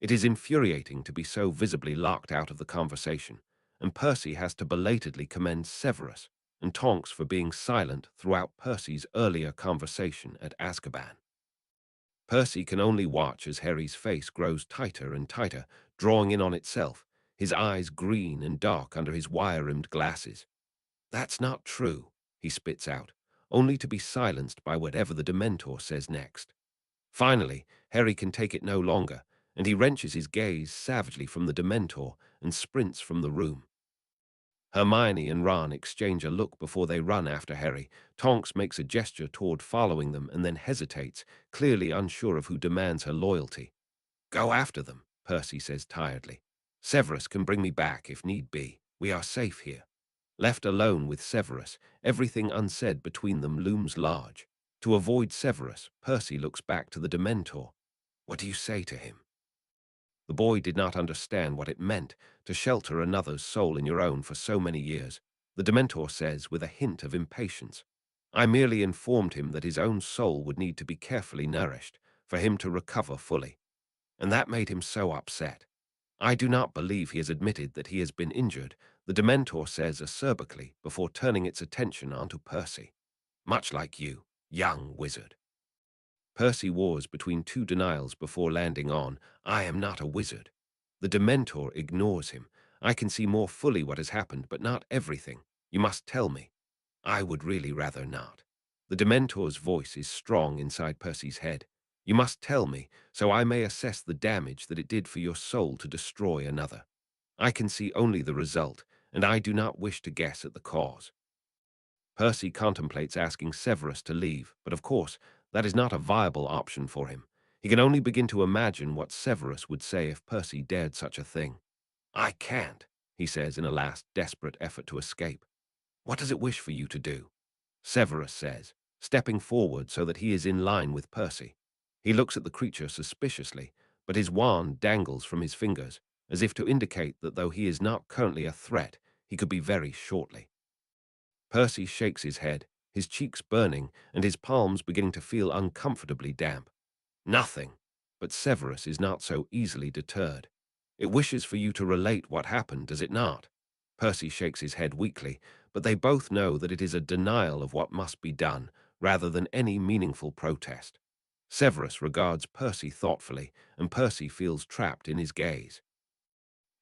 It is infuriating to be so visibly locked out of the conversation, and Percy has to belatedly commend Severus and Tonks for being silent throughout Percy's earlier conversation at Azkaban. Percy can only watch as Harry's face grows tighter and tighter, drawing in on itself, his eyes green and dark under his wire-rimmed glasses. That's not true, he spits out, only to be silenced by whatever the Dementor says next. Finally, Harry can take it no longer, and he wrenches his gaze savagely from the Dementor and sprints from the room. Hermione and Ron exchange a look before they run after Harry. Tonks makes a gesture toward following them and then hesitates, clearly unsure of who demands her loyalty. Go after them, Percy says tiredly. Severus can bring me back if need be. We are safe here. Left alone with Severus, everything unsaid between them looms large. To avoid Severus, Percy looks back to the Dementor. What do you say to him? The boy did not understand what it meant to shelter another's soul in your own for so many years. The Dementor says with a hint of impatience. I merely informed him that his own soul would need to be carefully nourished for him to recover fully. And that made him so upset. I do not believe he has admitted that he has been injured, the Dementor says acerbically before turning its attention onto Percy. Much like you, young wizard. Percy wars between two denials before landing on, I am not a wizard. The Dementor ignores him. I can see more fully what has happened, but not everything. You must tell me. I would really rather not. The Dementor's voice is strong inside Percy's head. You must tell me, so I may assess the damage that it did for your soul to destroy another. I can see only the result, and I do not wish to guess at the cause. Percy contemplates asking Severus to leave, but of course, that is not a viable option for him. He can only begin to imagine what Severus would say if Percy dared such a thing. I can't, he says in a last desperate effort to escape. What does it wish for you to do? Severus says, stepping forward so that he is in line with Percy. He looks at the creature suspiciously, but his wand dangles from his fingers, as if to indicate that though he is not currently a threat, he could be very shortly. Percy shakes his head, his cheeks burning and his palms beginning to feel uncomfortably damp. Nothing. but Severus is not so easily deterred. It wishes for you to relate what happened, does it not? Percy shakes his head weakly, but they both know that it is a denial of what must be done, rather than any meaningful protest. Severus regards Percy thoughtfully, and Percy feels trapped in his gaze.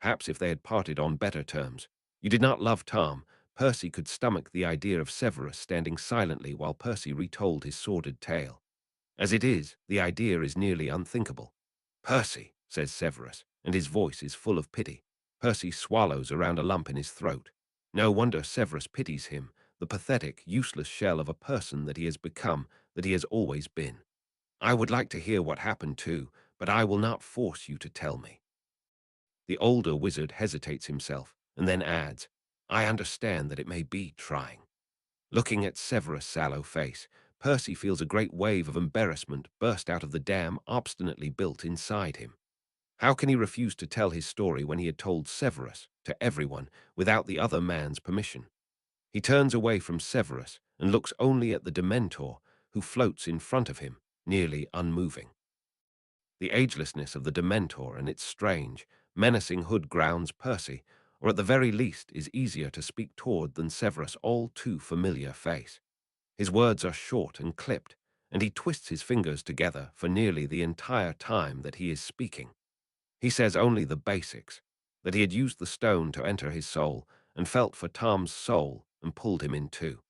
Perhaps if they had parted on better terms. You did not love Tom. Percy could stomach the idea of Severus standing silently while Percy retold his sordid tale. As it is, the idea is nearly unthinkable. Percy, says Severus, and his voice is full of pity. Percy swallows around a lump in his throat. No wonder Severus pities him, the pathetic, useless shell of a person that he has become, that he has always been. I would like to hear what happened too, but I will not force you to tell me. The older wizard hesitates himself, and then adds, I understand that it may be trying. Looking at Severus' sallow face, Percy feels a great wave of embarrassment burst out of the dam obstinately built inside him. How can he refuse to tell his story when he had told Severus, to everyone, without the other man's permission? He turns away from Severus and looks only at the Dementor, who floats in front of him, nearly unmoving. The agelessness of the Dementor and its strange, menacing hood grounds Percy, or at the very least is easier to speak toward than Severus' all too familiar face. His words are short and clipped, and he twists his fingers together for nearly the entire time that he is speaking. He says only the basics, that he had used the stone to enter his soul and felt for Tom's soul and pulled him in two.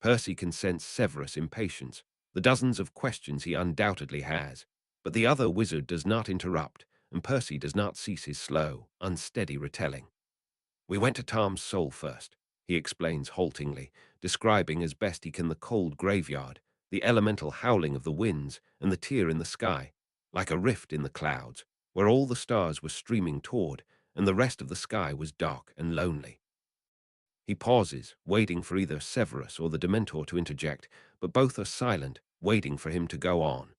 Percy can sense Severus' impatience, the dozens of questions he undoubtedly has, but the other wizard does not interrupt, and Percy does not cease his slow, unsteady retelling. We went to Tom's soul first, he explains haltingly, describing as best he can the cold graveyard, the elemental howling of the winds, and the tear in the sky, like a rift in the clouds, where all the stars were streaming toward, and the rest of the sky was dark and lonely. He pauses, waiting for either Severus or the Dementor to interject, but both are silent, waiting for him to go on.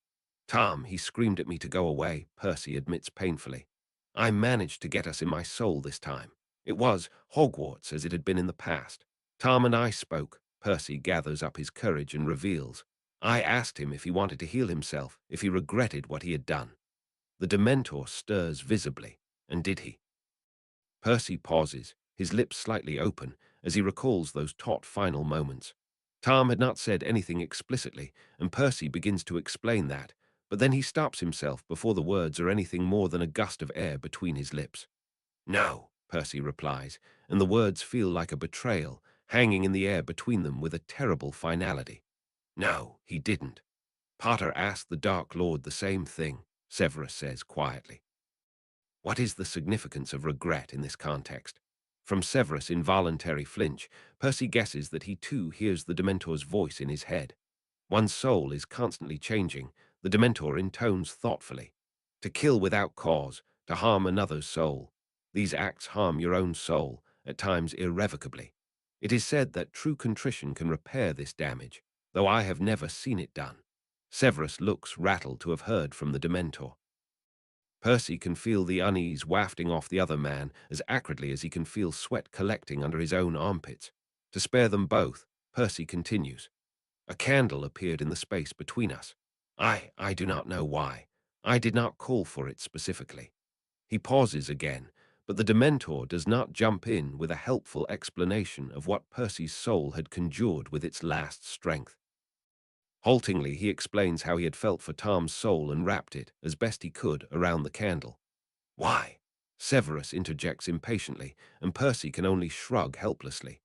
Tom, he screamed at me to go away, Percy admits painfully. I managed to get us in my soul this time. It was Hogwarts as it had been in the past. Tom and I spoke. Percy gathers up his courage and reveals. I asked him if he wanted to heal himself, if he regretted what he had done. The Dementor stirs visibly. And did he? Percy pauses, his lips slightly open, as he recalls those taut final moments. Tom had not said anything explicitly, and Percy begins to explain that, but then he stops himself before the words are anything more than a gust of air between his lips. No, Percy replies, and the words feel like a betrayal, hanging in the air between them with a terrible finality. No, he didn't. Potter asked the Dark Lord the same thing, Severus says quietly. What is the significance of regret in this context? From Severus' involuntary flinch, Percy guesses that he too hears the Dementor's voice in his head. One's soul is constantly changing, the Dementor intones thoughtfully. To kill without cause, to harm another's soul. These acts harm your own soul, at times irrevocably. It is said that true contrition can repair this damage, though I have never seen it done. Severus looks rattled to have heard from the Dementor. Percy can feel the unease wafting off the other man as acridly as he can feel sweat collecting under his own armpits. To spare them both, Percy continues. A candle appeared in the space between us. I do not know why. I did not call for it specifically. He pauses again, but the Dementor does not jump in with a helpful explanation of what Percy's soul had conjured with its last strength. Haltingly, he explains how he had felt for Tom's soul and wrapped it, as best he could, around the candle. Why? Severus interjects impatiently, and Percy can only shrug helplessly.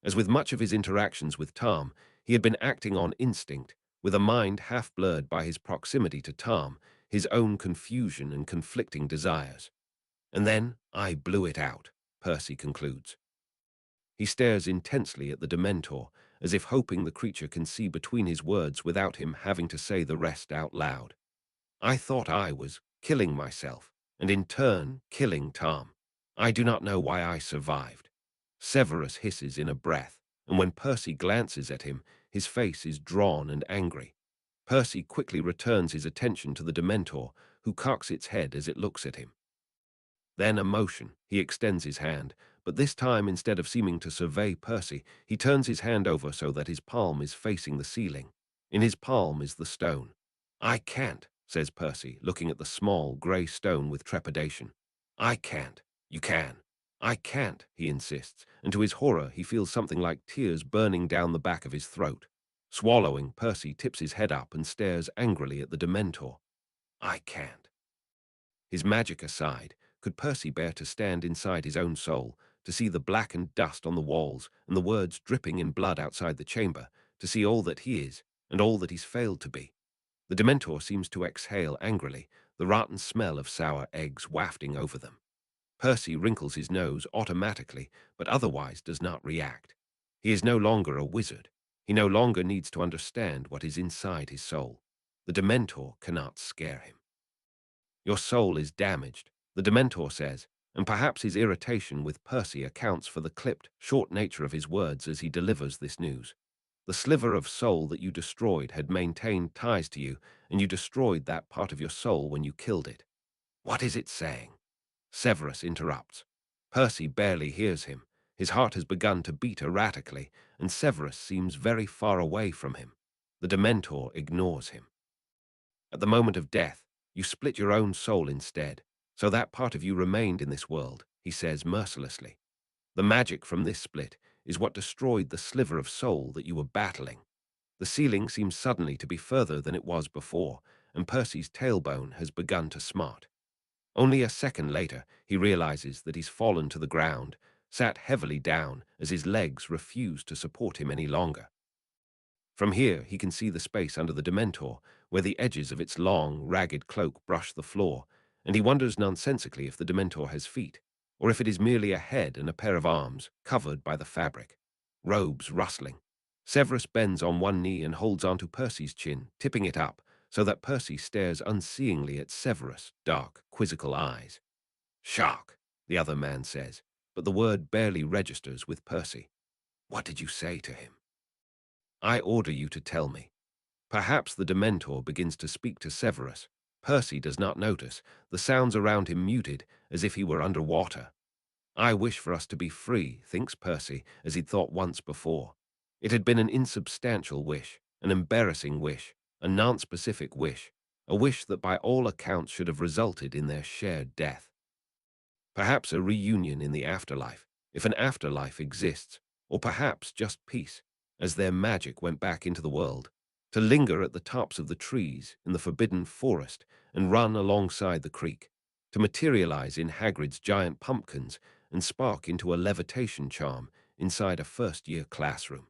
As with much of his interactions with Tom, he had been acting on instinct, with a mind half blurred by his proximity to Tom, his own confusion and conflicting desires. And then I blew it out, Percy concludes. He stares intensely at the Dementor, as if hoping the creature can see between his words without him having to say the rest out loud. I thought I was killing myself, and in turn killing Tom. I do not know why I survived. Severus hisses in a breath, and when Percy glances at him, his face is drawn and angry. Percy quickly returns his attention to the Dementor, who cocks its head as it looks at him. Then a motion, he extends his hand, but this time instead of seeming to survey Percy, he turns his hand over so that his palm is facing the ceiling. In his palm is the stone. I can't, says Percy, looking at the small, grey stone with trepidation. I can't. You can. I can't, he insists, and to his horror he feels something like tears burning down the back of his throat. Swallowing, Percy tips his head up and stares angrily at the Dementor. I can't. His magic aside, could Percy bear to stand inside his own soul, to see the blackened dust on the walls and the words dripping in blood outside the chamber, to see all that he is and all that he's failed to be? The Dementor seems to exhale angrily, the rotten smell of sour eggs wafting over them. Percy wrinkles his nose automatically, but otherwise does not react. He is no longer a wizard. He no longer needs to understand what is inside his soul. The Dementor cannot scare him. Your soul is damaged, the Dementor says, and perhaps his irritation with Percy accounts for the clipped, short nature of his words as he delivers this news. The sliver of soul that you destroyed had maintained ties to you, and you destroyed that part of your soul when you killed it. What is it saying? Severus interrupts. Percy barely hears him. His heart has begun to beat erratically, and Severus seems very far away from him. The Dementor ignores him. At the moment of death, you split your own soul instead, so that part of you remained in this world, he says mercilessly. The magic from this split is what destroyed the sliver of soul that you were battling. The ceiling seems suddenly to be further than it was before, and Percy's tailbone has begun to smart. Only a second later, he realizes that he's fallen to the ground, sat heavily down as his legs refuse to support him any longer. From here, he can see the space under the Dementor, where the edges of its long, ragged cloak brush the floor, and he wonders nonsensically if the Dementor has feet, or if it is merely a head and a pair of arms, covered by the fabric. Robes rustling. Severus bends on one knee and holds onto Percy's chin, tipping it up, so that Percy stares unseeingly at Severus' dark, quizzical eyes. Shark, the other man says, but the word barely registers with Percy. What did you say to him? I order you to tell me. Perhaps the Dementor begins to speak to Severus. Percy does not notice, the sounds around him muted, as if he were under water. I wish for us to be free, thinks Percy, as he'd thought once before. It had been an insubstantial wish, an embarrassing wish, a non-specific wish, a wish that by all accounts should have resulted in their shared death. Perhaps a reunion in the afterlife, if an afterlife exists, or perhaps just peace, as their magic went back into the world, to linger at the tops of the trees in the forbidden forest and run alongside the creek, to materialize in Hagrid's giant pumpkins and spark into a levitation charm inside a first-year classroom.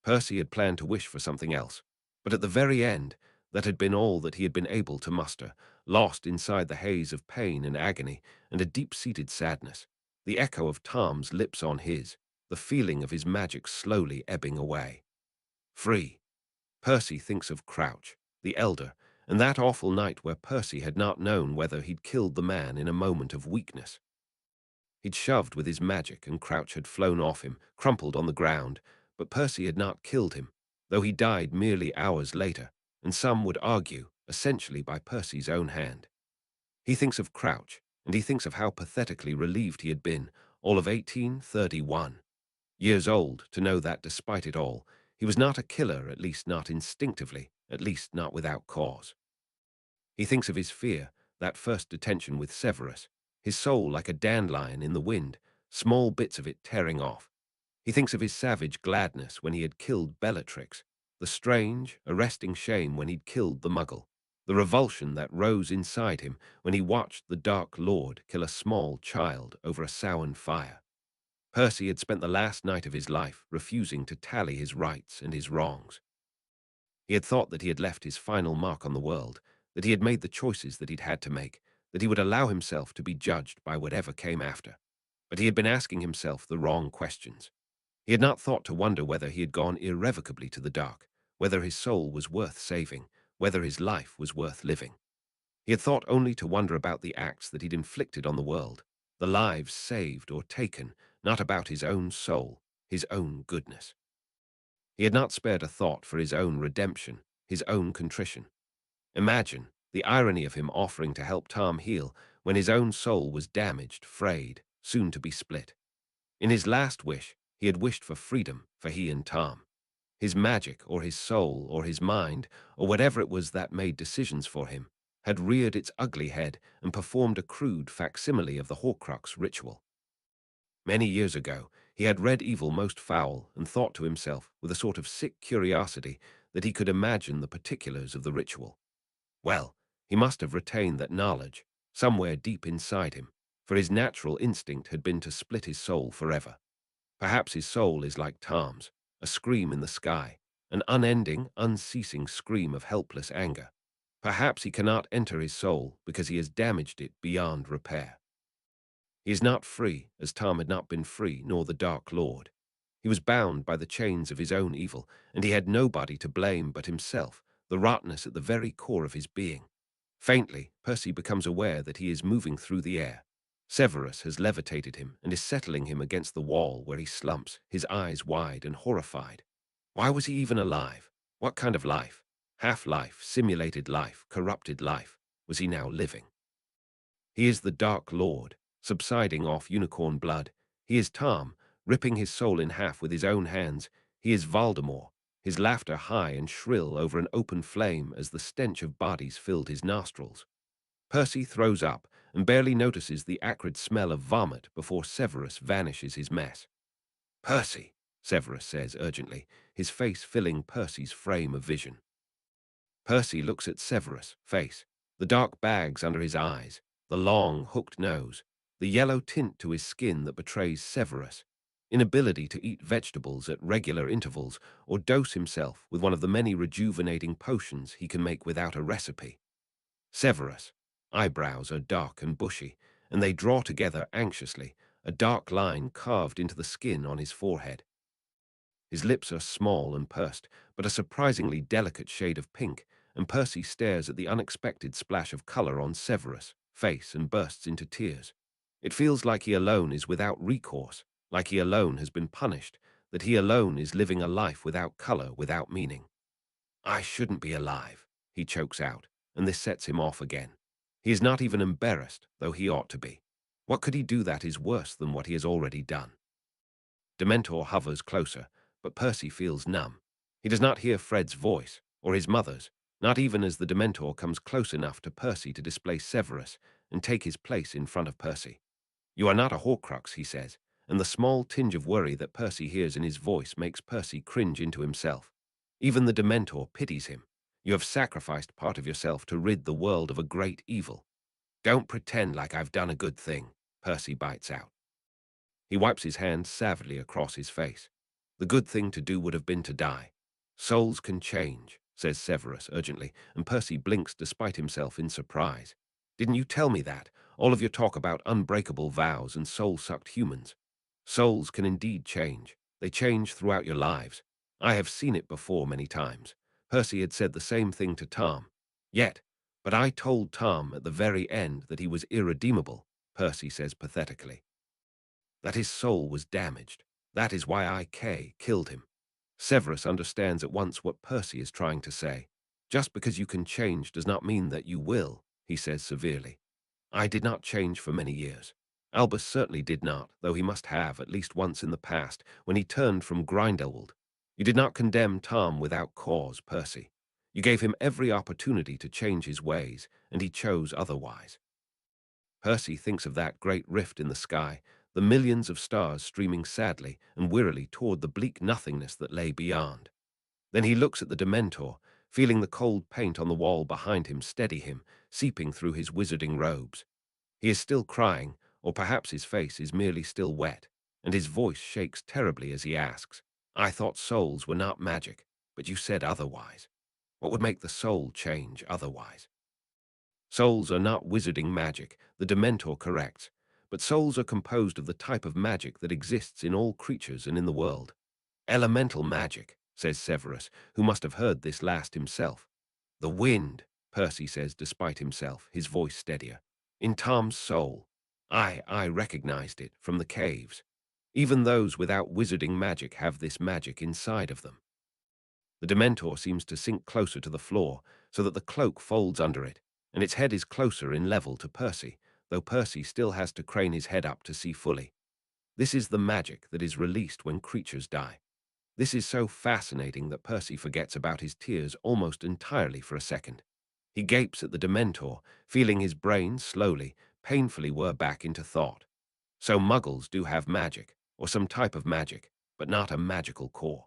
Percy had planned to wish for something else, but at the very end, that had been all that he had been able to muster, lost inside the haze of pain and agony and a deep-seated sadness, the echo of Tom's lips on his, the feeling of his magic slowly ebbing away. Free. Percy thinks of Crouch, the elder, and that awful night where Percy had not known whether he'd killed the man in a moment of weakness. He'd shoved with his magic and Crouch had flown off him, crumpled on the ground, but Percy had not killed him, though he died merely hours later, and some would argue, essentially by Percy's own hand. He thinks of Crouch, and he thinks of how pathetically relieved he had been, all of 1831. Years old, to know that despite it all, he was not a killer, at least not instinctively, at least not without cause. He thinks of his fear, that first detention with Severus, his soul like a dandelion in the wind, small bits of it tearing off. He thinks of his savage gladness when he had killed Bellatrix, the strange, arresting shame when he'd killed the Muggle, the revulsion that rose inside him when he watched the Dark Lord kill a small child over a Samhain fire. Percy had spent the last night of his life refusing to tally his rights and his wrongs. He had thought that he had left his final mark on the world, that he had made the choices that he'd had to make, that he would allow himself to be judged by whatever came after. But he had been asking himself the wrong questions. He had not thought to wonder whether he had gone irrevocably to the dark, whether his soul was worth saving, whether his life was worth living. He had thought only to wonder about the acts that he'd inflicted on the world, the lives saved or taken, not about his own soul, his own goodness. He had not spared a thought for his own redemption, his own contrition. Imagine the irony of him offering to help Tom heal when his own soul was damaged, frayed, soon to be split. In his last wish, he had wished for freedom for he and Tom. His magic, or his soul, or his mind, or whatever it was that made decisions for him, had reared its ugly head and performed a crude facsimile of the Horcrux ritual. Many years ago, he had read Evil Most Foul and thought to himself, with a sort of sick curiosity, that he could imagine the particulars of the ritual. Well, he must have retained that knowledge, somewhere deep inside him, for his natural instinct had been to split his soul forever. Perhaps his soul is like Tom's, a scream in the sky, an unending, unceasing scream of helpless anger. Perhaps he cannot enter his soul because he has damaged it beyond repair. He is not free, as Tom had not been free, nor the Dark Lord. He was bound by the chains of his own evil, and he had nobody to blame but himself, the rottenness at the very core of his being. Faintly, Percy becomes aware that he is moving through the air. Severus has levitated him and is settling him against the wall where he slumps, his eyes wide and horrified. Why was he even alive? What kind of life? Half-life, simulated life, corrupted life, was he now living? He is the Dark Lord, subsiding off unicorn blood. He is Tom, ripping his soul in half with his own hands. He is Voldemort, his laughter high and shrill over an open flame as the stench of bodies filled his nostrils. Percy throws up and barely notices the acrid smell of vomit before Severus vanishes his mess. "Percy," Severus says urgently, his face filling Percy's frame of vision. Percy looks at Severus' face, the dark bags under his eyes, the long, hooked nose, the yellow tint to his skin that betrays Severus' inability to eat vegetables at regular intervals or dose himself with one of the many rejuvenating potions he can make without a recipe. Severus' eyebrows are dark and bushy, and they draw together anxiously, a dark line carved into the skin on his forehead. His lips are small and pursed, but a surprisingly delicate shade of pink, and Percy stares at the unexpected splash of color on Severus' face and bursts into tears. It feels like he alone is without recourse, like he alone has been punished, that he alone is living a life without color, without meaning. "I shouldn't be alive," he chokes out, and this sets him off again. He is not even embarrassed, though he ought to be. What could he do that is worse than what he has already done? Dementor hovers closer, but Percy feels numb. He does not hear Fred's voice, or his mother's, not even as the Dementor comes close enough to Percy to displace Severus and take his place in front of Percy. "You are not a Horcrux," he says, and the small tinge of worry that Percy hears in his voice makes Percy cringe into himself. Even the Dementor pities him. "You have sacrificed part of yourself to rid the world of a great evil." "Don't pretend like I've done a good thing," Percy bites out. He wipes his hand savagely across his face. "The good thing to do would have been to die." "Souls can change," says Severus urgently, and Percy blinks despite himself in surprise. "Didn't you tell me that? All of your talk about unbreakable vows and soul-sucked humans. Souls can indeed change. They change throughout your lives. I have seen it before many times." Percy had said the same thing to Tom. But I told Tom at the very end that he was irredeemable," Percy says pathetically. "That his soul was damaged. That is why I killed him." Severus understands at once what Percy is trying to say. "Just because you can change does not mean that you will," he says severely. "I did not change for many years. Albus certainly did not, though he must have, at least once in the past, when he turned from Grindelwald. You did not condemn Tom without cause, Percy. You gave him every opportunity to change his ways, and he chose otherwise." Percy thinks of that great rift in the sky, the millions of stars streaming sadly and wearily toward the bleak nothingness that lay beyond. Then he looks at the Dementor, feeling the cold paint on the wall behind him steady him, seeping through his wizarding robes. He is still crying, or perhaps his face is merely still wet, and his voice shakes terribly as he asks, "I thought souls were not magic, but you said otherwise. What would make the soul change otherwise?" "Souls are not wizarding magic," the Dementor corrects, "but souls are composed of the type of magic that exists in all creatures and in the world." "Elemental magic," says Severus, who must have heard this last himself. "The wind," Percy says despite himself, his voice steadier. "In Tom's soul. I recognized it from the caves. Even those without wizarding magic have this magic inside of them." The Dementor seems to sink closer to the floor, so that the cloak folds under it, and its head is closer in level to Percy, though Percy still has to crane his head up to see fully. This is the magic that is released when creatures die. This is so fascinating that Percy forgets about his tears almost entirely for a second. He gapes at the Dementor, feeling his brain slowly, painfully whir back into thought. So Muggles do have magic, or some type of magic, but not a magical core.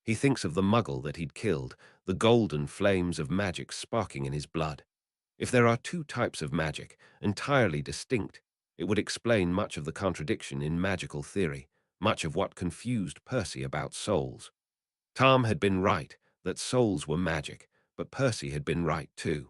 He thinks of the Muggle that he'd killed, the golden flames of magic sparking in his blood. If there are two types of magic, entirely distinct, it would explain much of the contradiction in magical theory, much of what confused Percy about souls. Tom had been right that souls were magic, but Percy had been right too.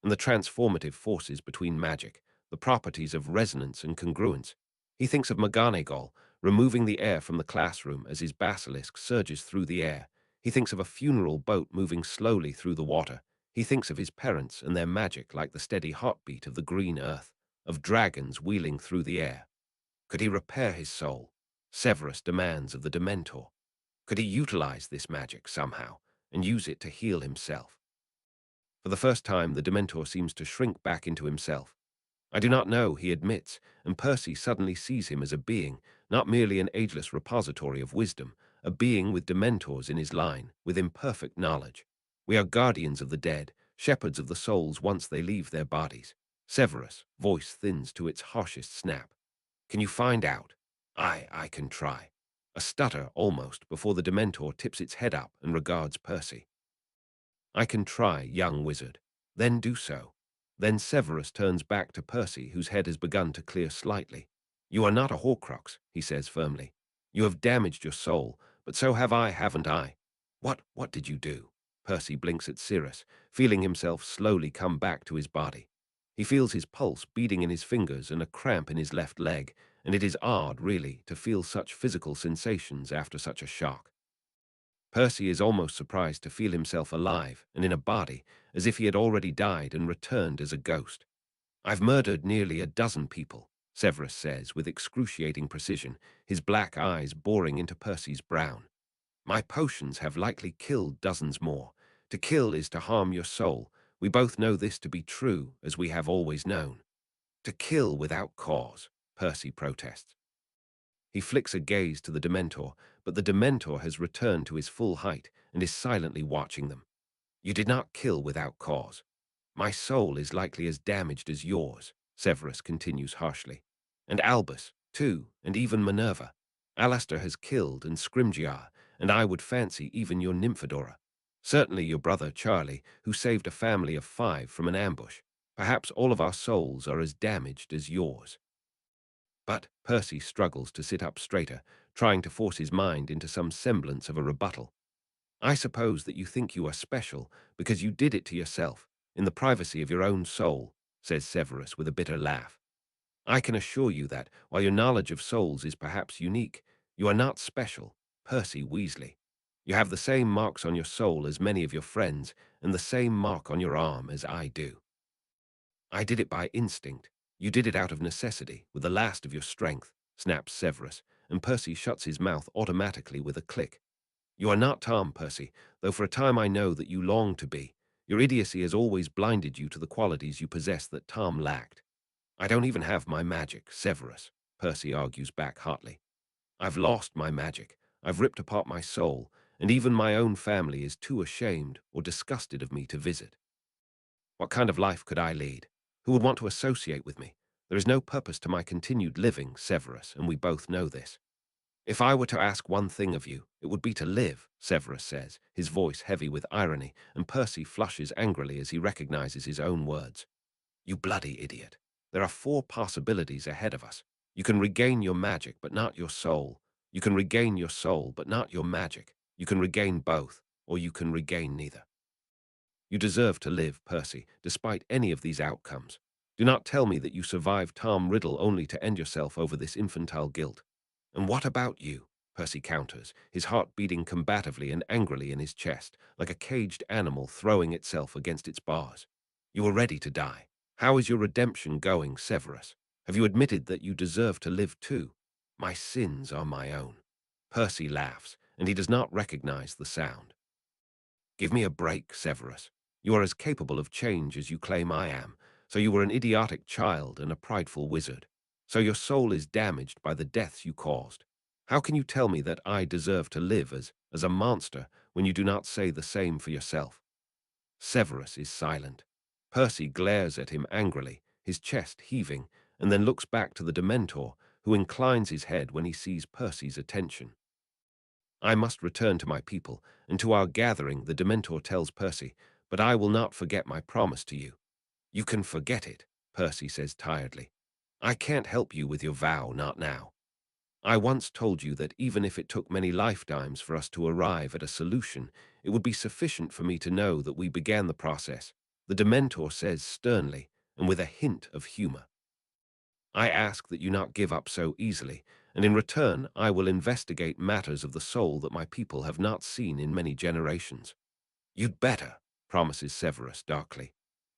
And the transformative forces between magic, the properties of resonance and congruence. He thinks of McGonagall removing the air from the classroom as his basilisk surges through the air. He thinks of a funeral boat moving slowly through the water. He thinks of his parents and their magic like the steady heartbeat of the green earth, of dragons wheeling through the air. Could he repair his soul? Severus demands of the Dementor. Could he utilize this magic somehow and use it to heal himself? For the first time, the Dementor seems to shrink back into himself. I do not know, he admits, and Percy suddenly sees him as a being, not merely an ageless repository of wisdom, a being with Dementors in his line, with imperfect knowledge. We are guardians of the dead, shepherds of the souls once they leave their bodies. Severus' voice thins to its harshest snap. Can you find out? I can try. A stutter almost before the Dementor tips its head up and regards Percy. I can try, young wizard. Then do so. Then Severus turns back to Percy, whose head has begun to clear slightly. You are not a Horcrux, he says firmly. You have damaged your soul, but so have I, haven't I? What did you do? Percy blinks at Sirius, feeling himself slowly come back to his body. He feels his pulse beating in his fingers and a cramp in his left leg, and it is odd, really, to feel such physical sensations after such a shock. Percy is almost surprised to feel himself alive and in a body, as if he had already died and returned as a ghost. I've murdered nearly a dozen people, Severus says with excruciating precision, his black eyes boring into Percy's brown. My potions have likely killed dozens more. To kill is to harm your soul. We both know this to be true, as we have always known. To kill without cause, Percy protests. He flicks a gaze to the Dementor, but the Dementor has returned to his full height and is silently watching them. You did not kill without cause. My soul is likely as damaged as yours, Severus continues harshly. And Albus, too, and even Minerva. Alastair has killed, and Scrimgeour, and I would fancy even your Nymphadora. Certainly your brother Charlie, who saved a family of 5 from an ambush. Perhaps all of our souls are as damaged as yours. But Percy struggles to sit up straighter, trying to force his mind into some semblance of a rebuttal. I suppose that you think you are special because you did it to yourself, in the privacy of your own soul, says Severus with a bitter laugh. I can assure you that, while your knowledge of souls is perhaps unique, you are not special, Percy Weasley. You have the same marks on your soul as many of your friends, and the same mark on your arm as I do. I did it by instinct. You did it out of necessity, with the last of your strength, snaps Severus, and Percy shuts his mouth automatically with a click. You are not Tom, Percy, though for a time I know that you long to be. Your idiocy has always blinded you to the qualities you possess that Tom lacked. I don't even have my magic, Severus, Percy argues back hotly. I've lost my magic. I've ripped apart my soul, and even my own family is too ashamed or disgusted of me to visit. What kind of life could I lead? Who would want to associate with me? There is no purpose to my continued living, Severus, and we both know this. If I were to ask one thing of you, it would be to live, Severus says, his voice heavy with irony, and Percy flushes angrily as he recognizes his own words. You bloody idiot. There are 4 possibilities ahead of us. You can regain your magic, but not your soul. You can regain your soul, but not your magic. You can regain both, or you can regain neither. You deserve to live, Percy, despite any of these outcomes. Do not tell me that you survived Tom Riddle only to end yourself over this infantile guilt. And what about you? Percy counters, his heart beating combatively and angrily in his chest, like a caged animal throwing itself against its bars. You were ready to die. How is your redemption going, Severus? Have you admitted that you deserve to live too? My sins are my own. Percy laughs, and he does not recognize the sound. Give me a break, Severus. You are as capable of change as you claim I am, so you were an idiotic child and a prideful wizard. So your soul is damaged by the deaths you caused. How can you tell me that I deserve to live as a monster when you do not say the same for yourself? Severus is silent. Percy glares at him angrily, his chest heaving, and then looks back to the Dementor, who inclines his head when he sees Percy's attention. I must return to my people, and to our gathering, the Dementor tells Percy, but I will not forget my promise to you. You can forget it, Percy says tiredly. I can't help you with your vow, not now. I once told you that even if it took many lifetimes for us to arrive at a solution, it would be sufficient for me to know that we began the process, the Dementor says sternly and with a hint of humor. I ask that you not give up so easily, and in return I will investigate matters of the soul that my people have not seen in many generations. You'd better, promises Severus darkly.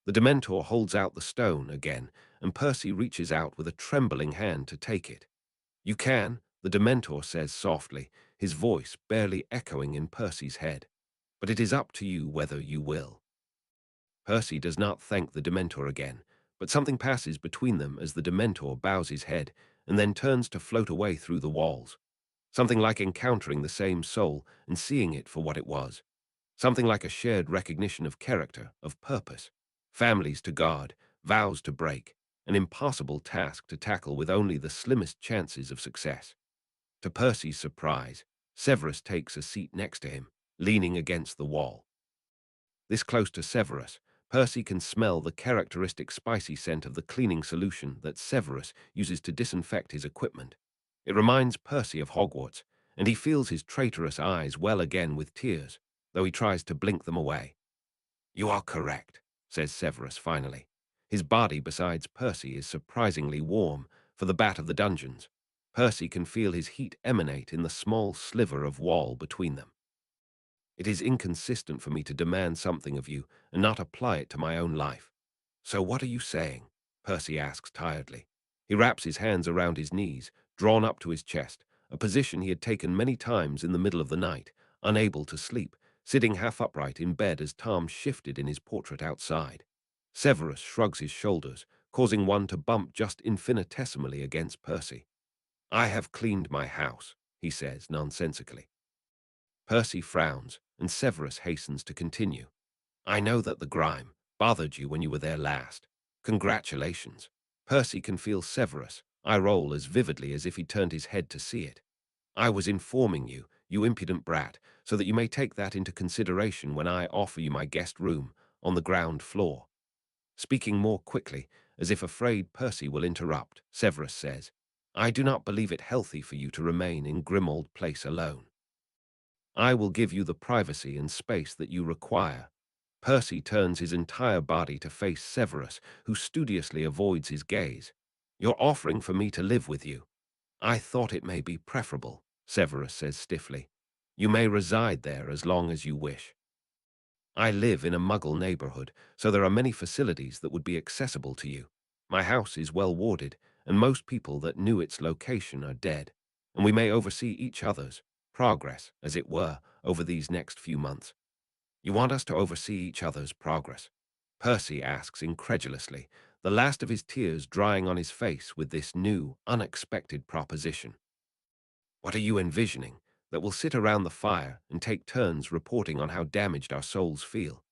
The Dementor holds out the stone again, and Percy reaches out with a trembling hand to take it. You can, the Dementor says softly, his voice barely echoing in Percy's head. But it is up to you whether you will. Percy does not thank the Dementor again, but something passes between them as the Dementor bows his head and then turns to float away through the walls. Something like encountering the same soul and seeing it for what it was. Something like a shared recognition of character, of purpose. Families to guard, vows to break, an impossible task to tackle with only the slimmest chances of success. To Percy's surprise, Severus takes a seat next to him, leaning against the wall. This close to Severus, Percy can smell the characteristic spicy scent of the cleaning solution that Severus uses to disinfect his equipment. It reminds Percy of Hogwarts, and he feels his traitorous eyes well again with tears, though he tries to blink them away. You are correct, says Severus finally. His body besides Percy is surprisingly warm for the bat of the dungeons. Percy can feel his heat emanate in the small sliver of wall between them. It is inconsistent for me to demand something of you and not apply it to my own life. So what are you saying? Percy asks tiredly. He wraps his hands around his knees, drawn up to his chest, a position he had taken many times in the middle of the night, unable to sleep, sitting half upright in bed as Tom shifted in his portrait outside. Severus shrugs his shoulders, causing one to bump just infinitesimally against Percy. I have cleaned my house, he says nonsensically. Percy frowns, and Severus hastens to continue. I know that the grime bothered you when you were there last. Congratulations. Percy can feel Severus eye roll as vividly as if he turned his head to see it. I was informing you, you impudent brat, so that you may take that into consideration when I offer you my guest room on the ground floor. Speaking more quickly, as if afraid Percy will interrupt, Severus says, I do not believe it healthy for you to remain in Grimmauld Place alone. I will give you the privacy and space that you require. Percy turns his entire body to face Severus, who studiously avoids his gaze. You're offering for me to live with you. I thought it may be preferable, Severus says stiffly. You may reside there as long as you wish. I live in a Muggle neighborhood, so there are many facilities that would be accessible to you. My house is well warded, and most people that knew its location are dead, and we may oversee each other's progress, as it were, over these next few months. You want us to oversee each other's progress? Percy asks incredulously, the last of his tears drying on his face with this new, unexpected proposition. What are you envisioning? That we'll sit around the fire and take turns reporting on how damaged our souls feel?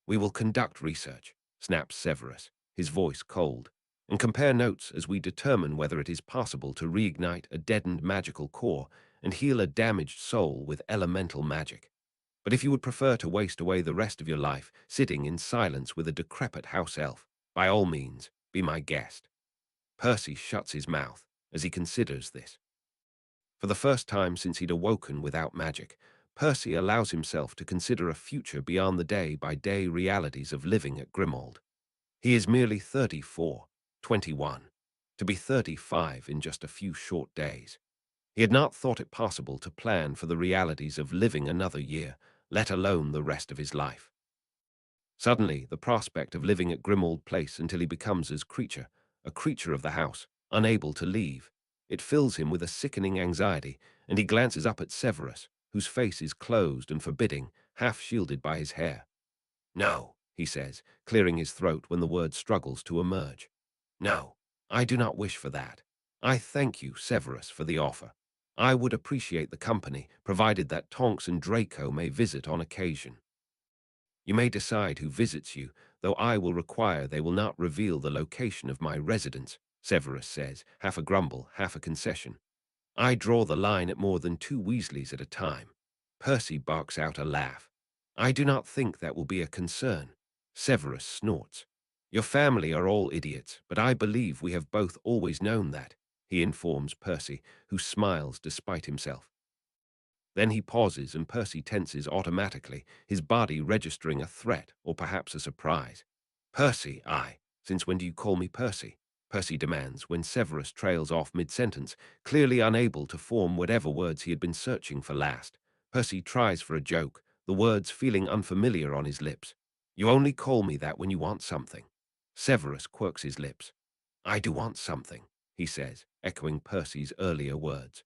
We will conduct research, snaps Severus, his voice cold, and compare notes as we determine whether it is possible to reignite a deadened magical core and heal a damaged soul with elemental magic. But if you would prefer to waste away the rest of your life sitting in silence with a decrepit house elf, by all means, be my guest. Percy shuts his mouth as he considers this. For the first time since he'd awoken without magic, Percy allows himself to consider a future beyond the day-by-day realities of living at Grimmauld. He is merely 34, 21, to be 35 in just a few short days. He had not thought it possible to plan for the realities of living another year, let alone the rest of his life. Suddenly, the prospect of living at Grimmauld Place until he becomes a creature of the house, unable to leave, it fills him with a sickening anxiety, and he glances up at Severus, whose face is closed and forbidding, half shielded by his hair. No, he says, clearing his throat when the word struggles to emerge. No, I do not wish for that. I thank you, Severus, for the offer. I would appreciate the company, provided that Tonks and Draco may visit on occasion. You may decide who visits you, though I will require they will not reveal the location of my residence, Severus says, half a grumble, half a concession. I draw the line at more than 2 Weasleys at a time. Percy barks out a laugh. I do not think that will be a concern. Severus snorts. Your family are all idiots, but I believe we have both always known that, he informs Percy, who smiles despite himself. Then he pauses and Percy tenses automatically, his body registering a threat or perhaps a surprise. Percy, since when do you call me Percy? Percy demands when Severus trails off mid-sentence, clearly unable to form whatever words he had been searching for last. Percy tries for a joke, the words feeling unfamiliar on his lips. You only call me that when you want something. Severus quirks his lips. I do want something, he says, echoing Percy's earlier words.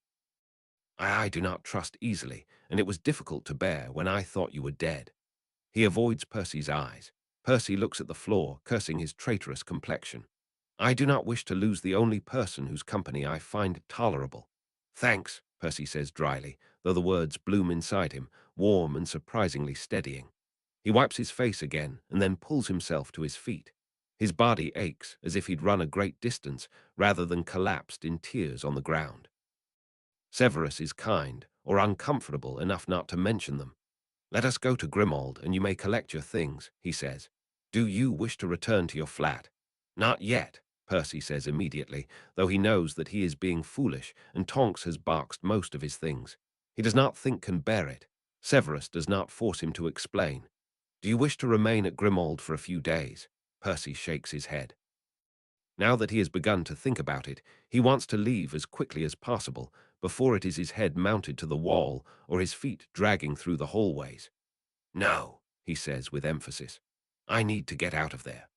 I do not trust easily, and it was difficult to bear when I thought you were dead. He avoids Percy's eyes. Percy looks at the floor, cursing his traitorous complexion. I do not wish to lose the only person whose company I find tolerable. Thanks, Percy says dryly, though the words bloom inside him, warm and surprisingly steadying. He wipes his face again and then pulls himself to his feet. His body aches as if he'd run a great distance rather than collapsed in tears on the ground. Severus is kind, or uncomfortable enough not to mention them. Let us go to Grimmauld, and you may collect your things, he says. Do you wish to return to your flat? Not yet, Percy says immediately, though he knows that he is being foolish, and Tonks has boxed most of his things. He does not think can bear it. Severus does not force him to explain. Do you wish to remain at Grimmauld for a few days? Percy shakes his head. Now that he has begun to think about it, he wants to leave as quickly as possible, before it is his head mounted to the wall or his feet dragging through the hallways. No, he says with emphasis. I need to get out of there.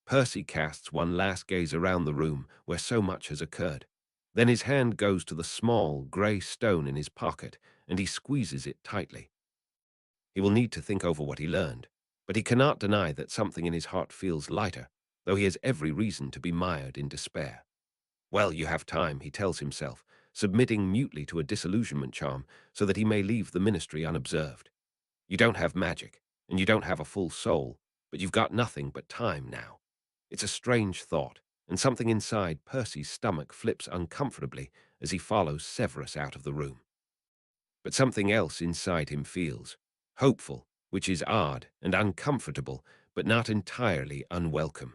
Percy casts one last gaze around the room where so much has occurred. Then his hand goes to the small, grey stone in his pocket, and he squeezes it tightly. He will need to think over what he learned, but he cannot deny that something in his heart feels lighter, though he has every reason to be mired in despair. Well, you have time, he tells himself, submitting mutely to a disillusionment charm so that he may leave the ministry unobserved. You don't have magic, and you don't have a full soul, but you've got nothing but time now. It's a strange thought, and something inside Percy's stomach flips uncomfortably as he follows Severus out of the room. But something else inside him feels hopeful, which is odd and uncomfortable, but not entirely unwelcome.